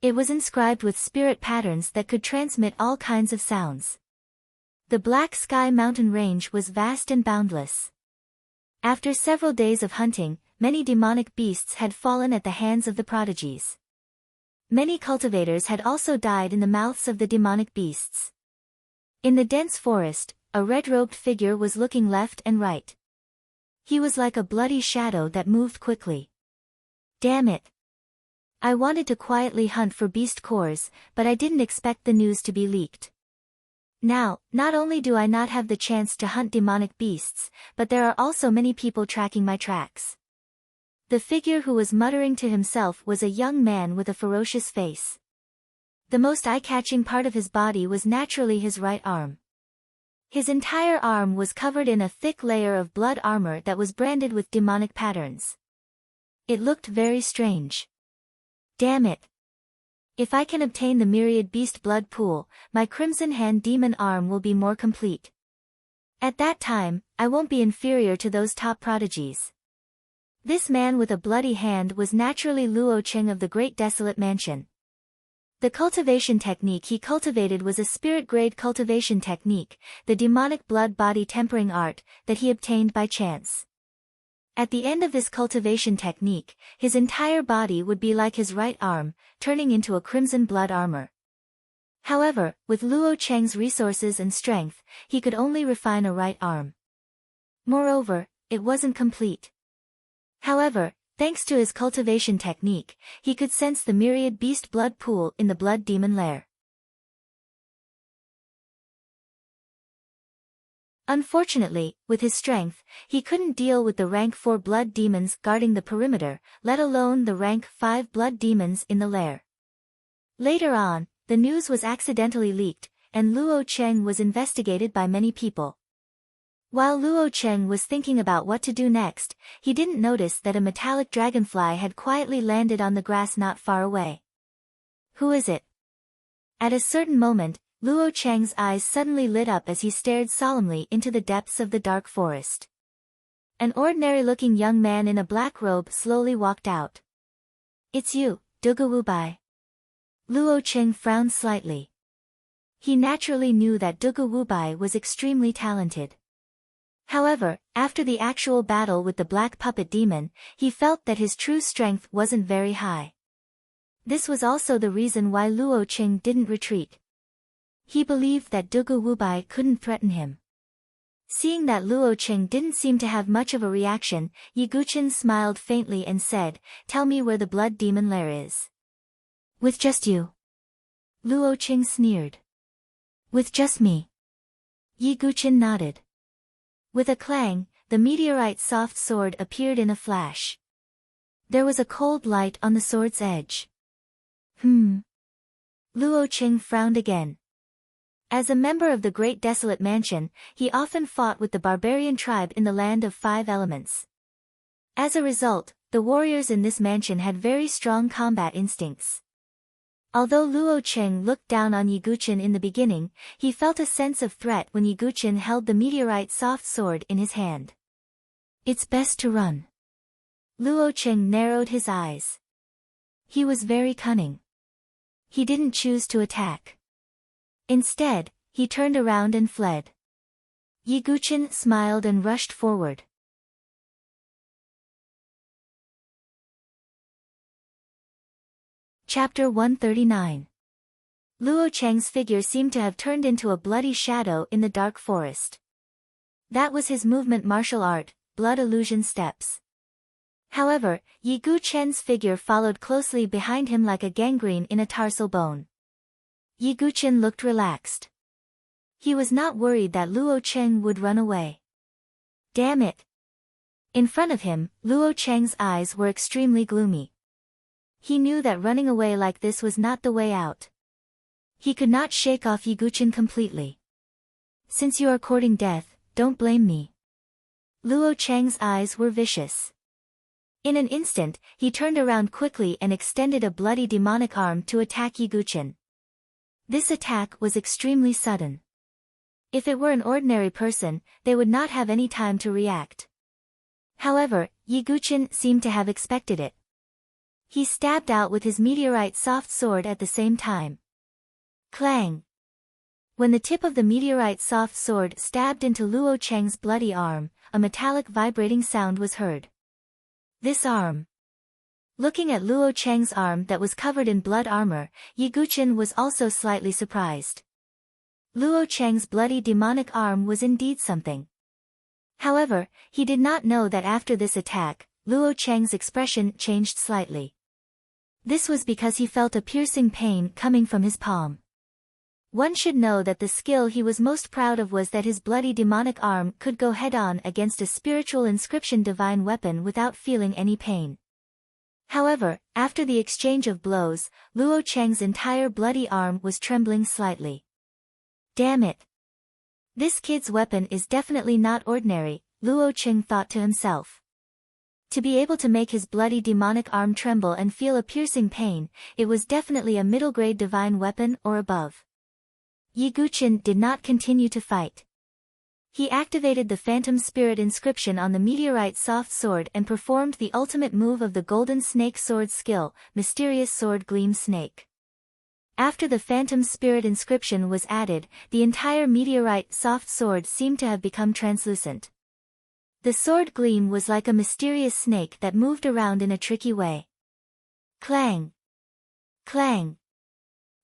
It was inscribed with spirit patterns that could transmit all kinds of sounds. The Black Sky mountain range was vast and boundless. After several days of hunting, many demonic beasts had fallen at the hands of the prodigies. Many cultivators had also died in the mouths of the demonic beasts. In the dense forest, a red-robed figure was looking left and right. He was like a bloody shadow that moved quickly. "Damn it. I wanted to quietly hunt for beast cores, but I didn't expect the news to be leaked. Now, not only do I not have the chance to hunt demonic beasts, but there are also many people tracking my tracks." The figure who was muttering to himself was a young man with a ferocious face. The most eye-catching part of his body was naturally his right arm. His entire arm was covered in a thick layer of blood armor that was branded with demonic patterns. It looked very strange. "Damn it. If I can obtain the myriad beast blood pool, my Crimson Hand demon arm will be more complete. At that time, I won't be inferior to those top prodigies." This man with a bloody hand was naturally Luo Cheng of the Great Desolate Mansion. The cultivation technique he cultivated was a spirit-grade cultivation technique, the demonic blood-body tempering art, that he obtained by chance. At the end of this cultivation technique, his entire body would be like his right arm, turning into a crimson blood armor. However, with Luo Cheng's resources and strength, he could only refine a right arm. Moreover, it wasn't complete. However, thanks to his cultivation technique, he could sense the myriad beast blood pool in the blood demon lair. Unfortunately, with his strength, he couldn't deal with the rank 4 blood demons guarding the perimeter, let alone the rank 5 blood demons in the lair. Later on, the news was accidentally leaked, and Luo Cheng was investigated by many people. While Luo Cheng was thinking about what to do next, he didn't notice that a metallic dragonfly had quietly landed on the grass not far away. Who is it? At a certain moment, Luo Cheng's eyes suddenly lit up as he stared solemnly into the depths of the dark forest. An ordinary-looking young man in a black robe slowly walked out. "It's you, Dugu Wubai." Luo Cheng frowned slightly. He naturally knew that Dugu Wubai was extremely talented. However, after the actual battle with the black puppet demon, he felt that his true strength wasn't very high. This was also the reason why Luo Cheng didn't retreat. He believed that Dugu Wubai couldn't threaten him. Seeing that Luo Cheng didn't seem to have much of a reaction, Yi Guqin smiled faintly and said, "Tell me where the blood demon lair is." "With just you?" Luo Cheng sneered. "With just me?" Yi Guqin nodded. With a clang, the meteorite soft sword appeared in a flash. There was a cold light on the sword's edge. Luo Cheng frowned again. As a member of the Great Desolate Mansion, he often fought with the barbarian tribe in the Land of 5 Elements. As a result, the warriors in this mansion had very strong combat instincts. Although Luo Cheng looked down on Yi Guqin in the beginning, he felt a sense of threat when Yi Guqin held the meteorite soft sword in his hand. "It's best to run." Luo Cheng narrowed his eyes. He was very cunning. He didn't choose to attack. Instead, he turned around and fled. Yi Guqin smiled and rushed forward. Chapter 139. Luo Cheng's figure seemed to have turned into a bloody shadow in the dark forest. That was his movement martial art, blood illusion steps. However, Yi Guqin's figure followed closely behind him like a gangrene in a tarsal bone. Yi Guqin looked relaxed. He was not worried that Luo Cheng would run away. Damn it! In front of him, Luo Cheng's eyes were extremely gloomy. He knew that running away like this was not the way out. He could not shake off Yi Guqin completely. "Since you are courting death, don't blame me." Luo Cheng's eyes were vicious. In an instant, he turned around quickly and extended a bloody demonic arm to attack Yi Guqin. This attack was extremely sudden. If it were an ordinary person, they would not have any time to react. However, Yi Guqin seemed to have expected it. He stabbed out with his meteorite soft sword at the same time. Clang! When the tip of the meteorite soft sword stabbed into Luo Cheng's bloody arm, a metallic vibrating sound was heard. This arm. Looking at Luo Cheng's arm that was covered in blood armor, Yi Guqin was also slightly surprised. Luo Cheng's bloody demonic arm was indeed something. However, he did not know that after this attack, Luo Cheng's expression changed slightly. This was because he felt a piercing pain coming from his palm. One should know that the skill he was most proud of was that his bloody demonic arm could go head-on against a spiritual inscription divine weapon without feeling any pain. However, after the exchange of blows, Luo Cheng's entire bloody arm was trembling slightly. Damn it! This kid's weapon is definitely not ordinary, Luo Cheng thought to himself. To be able to make his bloody demonic arm tremble and feel a piercing pain, it was definitely a middle-grade divine weapon or above. Yi Guqin did not continue to fight. He activated the Phantom Spirit inscription on the meteorite soft sword and performed the ultimate move of the Golden Snake Sword skill, Mysterious Sword Gleam Snake. After the Phantom Spirit inscription was added, the entire meteorite soft sword seemed to have become translucent. The sword gleam was like a mysterious snake that moved around in a tricky way. Clang! Clang!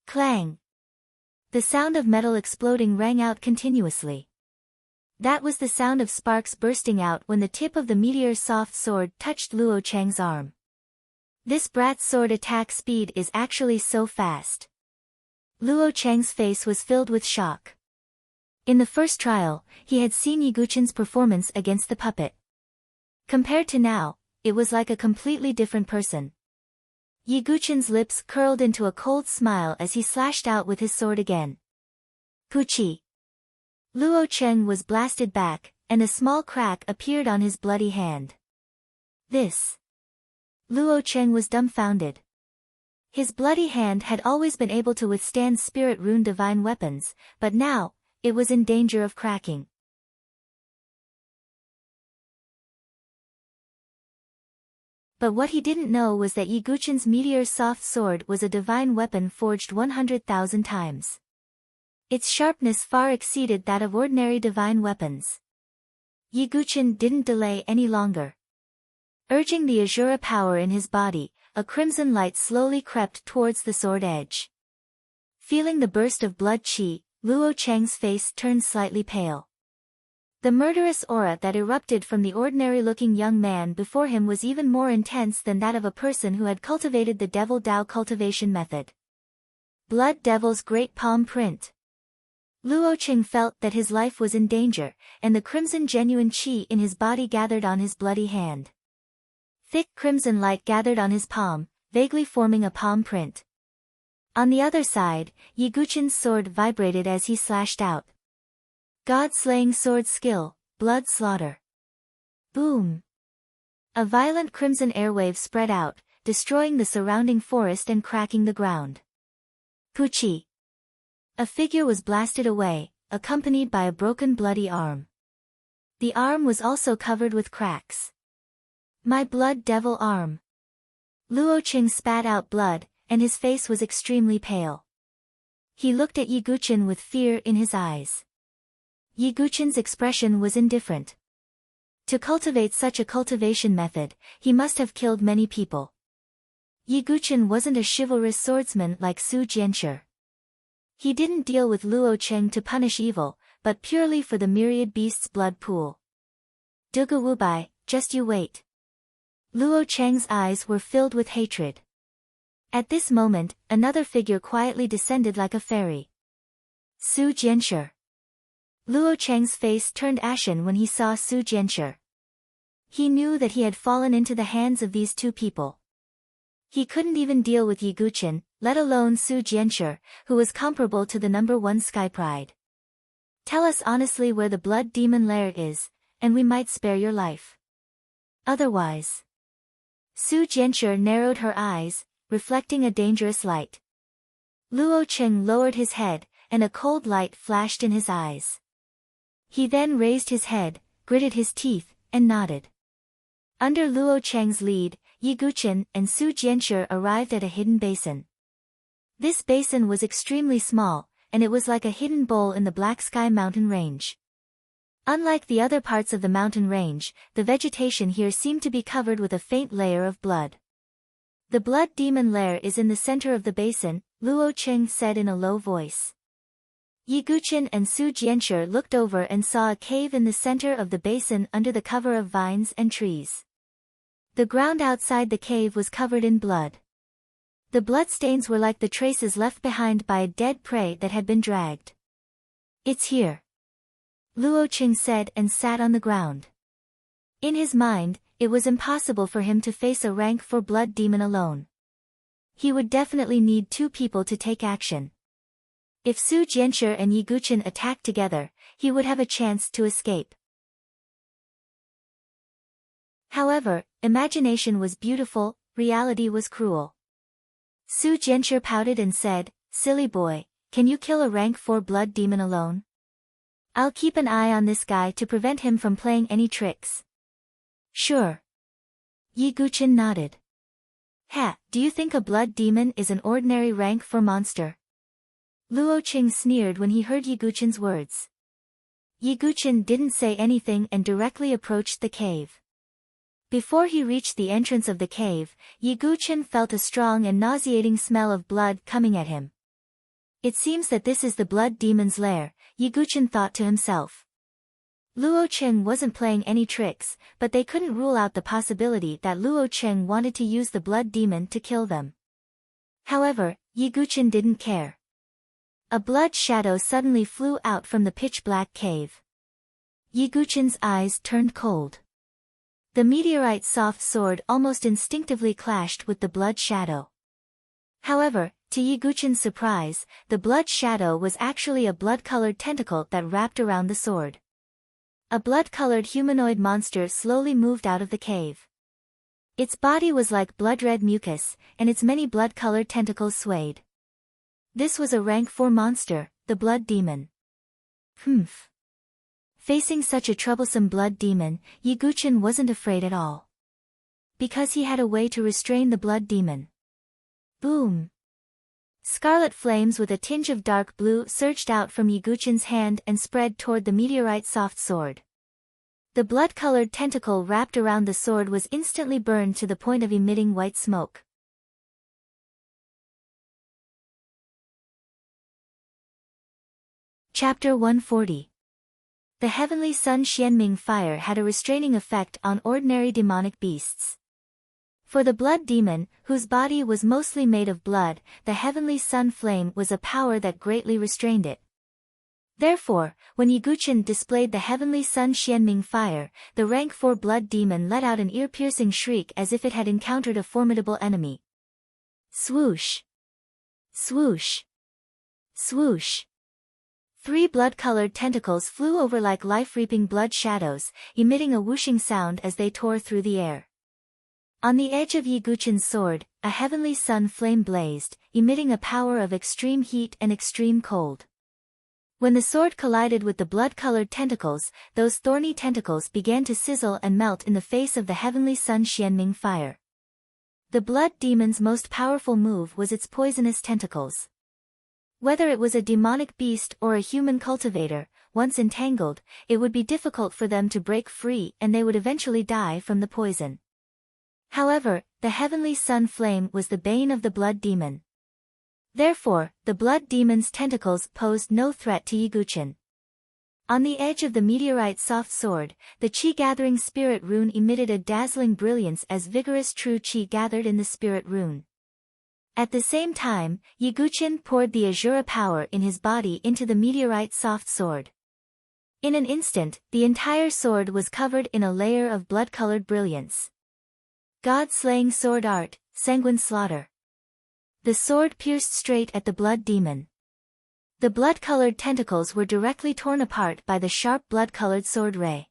Clang! The sound of metal exploding rang out continuously. That was the sound of sparks bursting out when the tip of the meteor's soft sword touched Luo Cheng's arm. This brat's sword attack speed is actually so fast. Luo Cheng's face was filled with shock. In the first trial, he had seen Yi Guqin's performance against the puppet. Compared to now, it was like a completely different person. Yi Guqin's lips curled into a cold smile as he slashed out with his sword again. Puchi! Luo Cheng was blasted back, and a small crack appeared on his bloody hand. This! Luo Cheng was dumbfounded. His bloody hand had always been able to withstand spirit rune divine weapons, but now, it was in danger of cracking. But what he didn't know was that Yi Guqin's meteor's soft sword was a divine weapon forged 100,000 times. Its sharpness far exceeded that of ordinary divine weapons. Yi Guqin didn't delay any longer. Urging the Azura power in his body, a crimson light slowly crept towards the sword edge. Feeling the burst of blood qi, Luo Cheng's face turned slightly pale. The murderous aura that erupted from the ordinary-looking young man before him was even more intense than that of a person who had cultivated the Devil Dao cultivation method. Blood Devil's great palm print. Luo Cheng felt that his life was in danger, and the crimson genuine qi in his body gathered on his bloody hand. Thick crimson light gathered on his palm, vaguely forming a palm print. On the other side, Yi Guqin's sword vibrated as he slashed out. God-slaying sword skill, blood slaughter. Boom! A violent crimson airwave spread out, destroying the surrounding forest and cracking the ground. Puchi! A figure was blasted away, accompanied by a broken bloody arm. The arm was also covered with cracks. My blood devil arm! Luo Cheng spat out blood, and his face was extremely pale. He looked at Yi Guqin with fear in his eyes. Yi Guqin's expression was indifferent. To cultivate such a cultivation method, he must have killed many people. Yi Guqin wasn't a chivalrous swordsman like Su Jianshi. He didn't deal with Luo Cheng to punish evil, but purely for the myriad beasts' blood pool. Duga Wubai, just you wait. Luo Cheng's eyes were filled with hatred. At this moment, another figure quietly descended like a fairy. Su Jianshi. Luo Cheng's face turned ashen when he saw Su Jianshi. He knew that he had fallen into the hands of these two people. He couldn't even deal with Yi Guqin, let alone Su Jianshi, who was comparable to the number one Sky Pride. Tell us honestly where the blood demon lair is, and we might spare your life. Otherwise. Su Jianshi narrowed her eyes, reflecting a dangerous light. Luo Cheng lowered his head, and a cold light flashed in his eyes. He then raised his head, gritted his teeth, and nodded. Under Luo Cheng's lead, Yi Guqin and Su Jianshi arrived at a hidden basin. This basin was extremely small, and it was like a hidden bowl in the Black Sky mountain range. Unlike the other parts of the mountain range, the vegetation here seemed to be covered with a faint layer of blood. The blood demon lair is in the center of the basin, Luo Cheng said in a low voice. Yi Guqin and Su Jianshi looked over and saw a cave in the center of the basin under the cover of vines and trees. The ground outside the cave was covered in blood. The bloodstains were like the traces left behind by a dead prey that had been dragged. It's here. Luo Cheng said and sat on the ground. In his mind, it was impossible for him to face a rank 4 blood demon alone. He would definitely need 2 people to take action. If Su Jianshi and Yi Guqin attacked together, he would have a chance to escape. However, imagination was beautiful, reality was cruel. Su Jianshi pouted and said, "Silly boy, can you kill a rank 4 blood demon alone? I'll keep an eye on this guy to prevent him from playing any tricks." "Sure." Yi Guqin nodded. "Ha, do you think a blood demon is an ordinary rank 4 monster?" Luo Cheng sneered when he heard Yi Guqin's words. Yiguchen didn't say anything and directly approached the cave. Before he reached the entrance of the cave, Yiguchen felt a strong and nauseating smell of blood coming at him. It seems that this is the blood demon's lair, Yiguchen thought to himself. Luo Cheng wasn't playing any tricks, but they couldn't rule out the possibility that Luo Cheng wanted to use the blood demon to kill them. However, Yiguchen didn't care. A blood shadow suddenly flew out from the pitch-black cave. Yiguchen's eyes turned cold. The meteorite soft sword almost instinctively clashed with the blood shadow. However, to Yiguchen's surprise, the blood shadow was actually a blood-colored tentacle that wrapped around the sword. A blood-colored humanoid monster slowly moved out of the cave. Its body was like blood-red mucus, and its many blood-colored tentacles swayed. This was a rank 4 monster, the blood demon. Humph. Facing such a troublesome blood demon, Yiguchen wasn't afraid at all. Because he had a way to restrain the blood demon. Boom! Scarlet flames with a tinge of dark blue surged out from Yiguchen's hand and spread toward the meteorite soft sword. The blood-colored tentacle wrapped around the sword was instantly burned to the point of emitting white smoke. Chapter 140. The heavenly sun Xianming fire had a restraining effect on ordinary demonic beasts. For the blood demon, whose body was mostly made of blood, the heavenly sun flame was a power that greatly restrained it. Therefore, when Yiguchen displayed the heavenly sun Xianming fire, the rank 4 blood demon let out an ear-piercing shriek as if it had encountered a formidable enemy. Swoosh! Swoosh! Swoosh! 3 blood-colored tentacles flew over like life-reaping blood shadows, emitting a whooshing sound as they tore through the air. On the edge of Yiguchen's sword, a heavenly sun flame blazed, emitting a power of extreme heat and extreme cold. When the sword collided with the blood-colored tentacles, those thorny tentacles began to sizzle and melt in the face of the heavenly sun Xianming fire. The blood demon's most powerful move was its poisonous tentacles. Whether it was a demonic beast or a human cultivator, once entangled, it would be difficult for them to break free and they would eventually die from the poison. However, the heavenly sun flame was the bane of the blood demon. Therefore, the blood demon's tentacles posed no threat to Yiguchen. On the edge of the meteorite soft sword, the chi-gathering spirit rune emitted a dazzling brilliance as vigorous true chi gathered in the spirit rune. At the same time, Yiguchen poured the Azura power in his body into the meteorite soft sword. In an instant, the entire sword was covered in a layer of blood-colored brilliance. God-slaying sword art, sanguine slaughter. The sword pierced straight at the blood demon. The blood-colored tentacles were directly torn apart by the sharp blood-colored sword ray.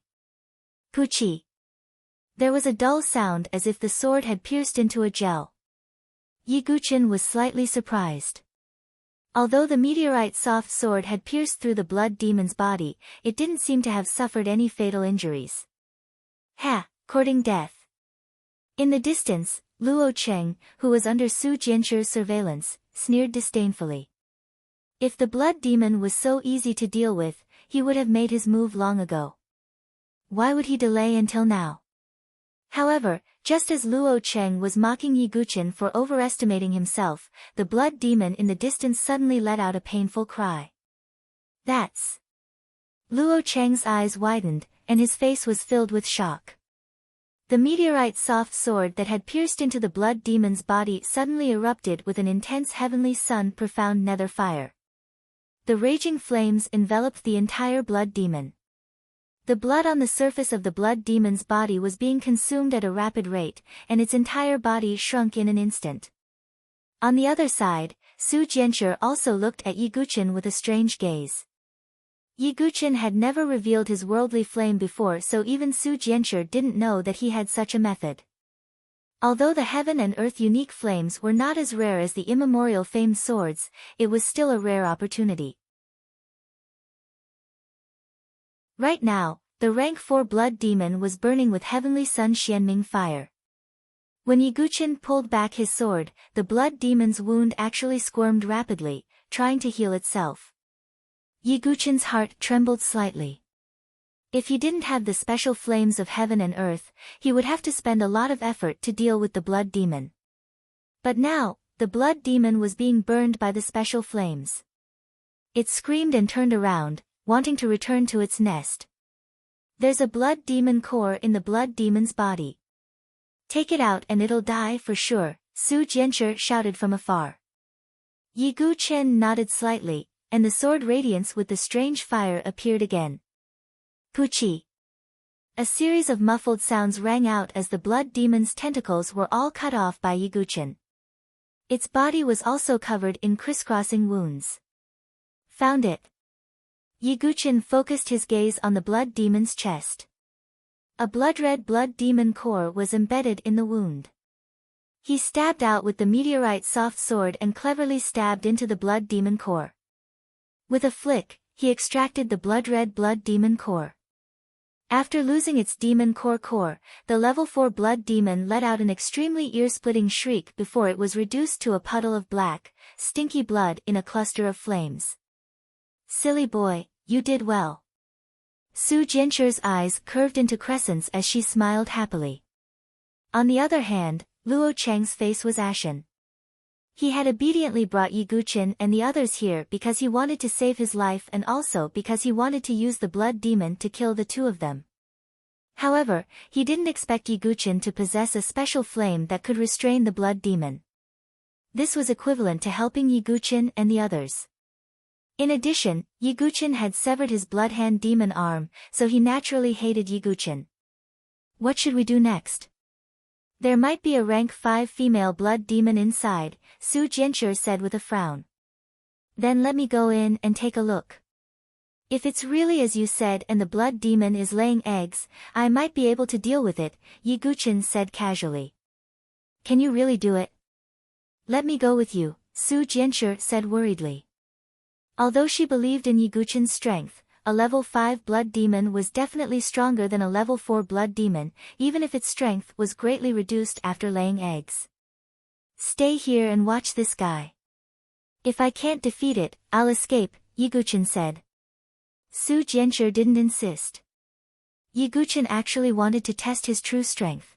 Puchi. There was a dull sound as if the sword had pierced into a gel. Yiguchen was slightly surprised. Although the meteorite soft sword had pierced through the blood demon's body, it didn't seem to have suffered any fatal injuries. Ha! Courting death. In the distance, Luo Cheng, who was under Su Jianchu's surveillance, sneered disdainfully. If the blood demon was so easy to deal with, he would have made his move long ago. Why would he delay until now? However, just as Luo Cheng was mocking Yiguchen for overestimating himself, the blood demon in the distance suddenly let out a painful cry. That's... Luo Cheng's eyes widened, and his face was filled with shock. The meteorite soft sword that had pierced into the blood demon's body suddenly erupted with an intense heavenly sun profound nether fire. The raging flames enveloped the entire blood demon. The blood on the surface of the blood demon's body was being consumed at a rapid rate, and its entire body shrunk in an instant. On the other side, Su Jianchu also looked at Yiguchen with a strange gaze. Yiguchen had never revealed his worldly flame before, so even Su Jianchu didn't know that he had such a method. Although the heaven and earth unique flames were not as rare as the immemorial famed swords, it was still a rare opportunity. Right now, the rank 4 blood demon was burning with heavenly sun Xianming fire. When Yiguchen pulled back his sword, the blood demon's wound actually squirmed rapidly, trying to heal itself. Yiguchen's heart trembled slightly. If he didn't have the special flames of heaven and earth, he would have to spend a lot of effort to deal with the blood demon. But now, the blood demon was being burned by the special flames. It screamed and turned around, wanting to return to its nest. There's a blood demon core in the blood demon's body. Take it out and it'll die for sure, Su Jianshi shouted from afar. Yi Guqian nodded slightly, and the sword radiance with the strange fire appeared again. Puchi. A series of muffled sounds rang out as the blood demon's tentacles were all cut off by Yi Guqian. Its body was also covered in crisscrossing wounds. Found it. Yi Guqian focused his gaze on the blood demon's chest. A blood-red blood demon core was embedded in the wound. He stabbed out with the meteorite soft sword and cleverly stabbed into the blood demon core. With a flick, he extracted the blood-red blood demon core. After losing its demon core, the level 4 blood demon let out an extremely ear-splitting shriek before it was reduced to a puddle of black, stinky blood in a cluster of flames. Silly boy, you did well. Su Jianshi's eyes curved into crescents as she smiled happily. On the other hand, Luo Cheng's face was ashen. He had obediently brought Yi Guqian and the others here because he wanted to save his life and also because he wanted to use the blood demon to kill the two of them. However, he didn't expect Yi Guqian to possess a special flame that could restrain the blood demon. This was equivalent to helping Yi Guqian and the others. In addition, Yi Guqian had severed his bloodhand demon arm, so he naturally hated Yi Guqian. What should we do next? There might be a rank 5 female blood demon inside, Su Jianshi said with a frown. Then let me go in and take a look. If it's really as you said and the blood demon is laying eggs, I might be able to deal with it, Yi Guqian said casually. Can you really do it? Let me go with you, Su Jianshi said worriedly. Although she believed in Yi Guqian's strength, a level 5 blood demon was definitely stronger than a level 4 blood demon, even if its strength was greatly reduced after laying eggs. Stay here and watch this guy. If I can't defeat it, I'll escape, Yi Guqian said. Su Jianshi didn't insist. Yi Guqian actually wanted to test his true strength.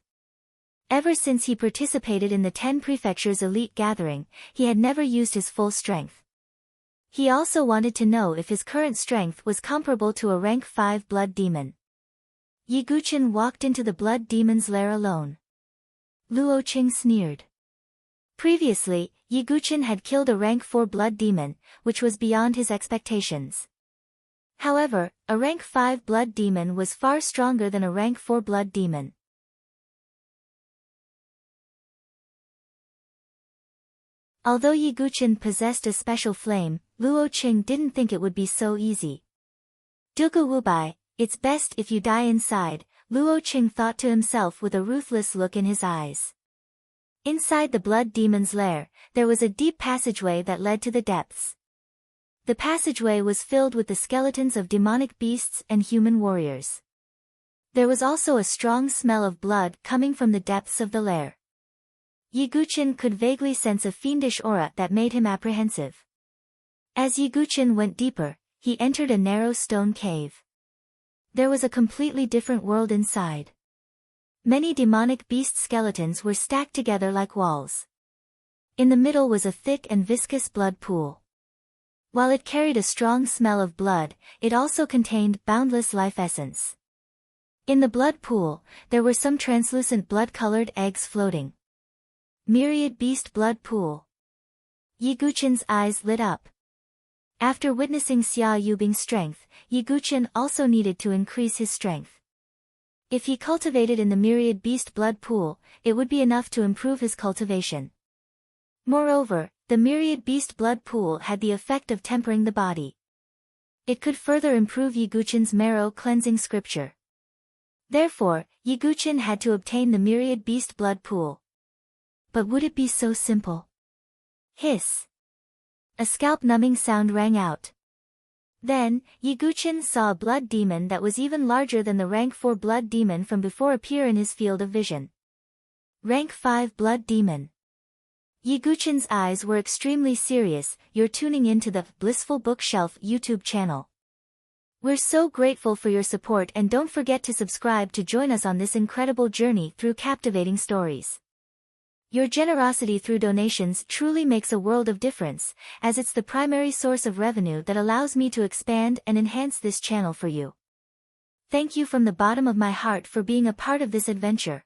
Ever since he participated in the 10 prefectures elite gathering, he had never used his full strength. He also wanted to know if his current strength was comparable to a rank 5 blood demon. Yi Guqian walked into the blood demon's lair alone. Luo Qing sneered. Previously, Yi Guqian had killed a rank 4 blood demon, which was beyond his expectations. However, a rank 5 blood demon was far stronger than a rank 4 blood demon. Although Yi Guqian possessed a special flame, Luo Qing didn't think it would be so easy. Dugu Wubai, it's best if you die inside, Luo Qing thought to himself with a ruthless look in his eyes. Inside the blood demon's lair, there was a deep passageway that led to the depths. The passageway was filled with the skeletons of demonic beasts and human warriors. There was also a strong smell of blood coming from the depths of the lair. Yi Guqian could vaguely sense a fiendish aura that made him apprehensive. As Yi Guqian went deeper, he entered a narrow stone cave. There was a completely different world inside. Many demonic beast skeletons were stacked together like walls. In the middle was a thick and viscous blood pool. While it carried a strong smell of blood, it also contained boundless life essence. In the blood pool, there were some translucent blood-colored eggs floating. Myriad beast blood pool. Yi Guqian's eyes lit up. After witnessing Xia Yubing's strength, Yi Guqian also needed to increase his strength. If he cultivated in the myriad beast blood pool, it would be enough to improve his cultivation. Moreover, the myriad beast blood pool had the effect of tempering the body. It could further improve Yi Guqian's marrow cleansing scripture. Therefore, Yi Guqian had to obtain the myriad beast blood pool. But would it be so simple? Hiss. A scalp-numbing sound rang out. Then, Yi Guqian saw a blood demon that was even larger than the rank 4 blood demon from before appear in his field of vision. Rank 5 blood demon. Yi Guqian's eyes were extremely serious. You're tuning into the Blissful Bookshelf YouTube channel. We're so grateful for your support, and don't forget to subscribe to join us on this incredible journey through captivating stories. Your generosity through donations truly makes a world of difference, as it's the primary source of revenue that allows me to expand and enhance this channel for you. Thank you from the bottom of my heart for being a part of this adventure.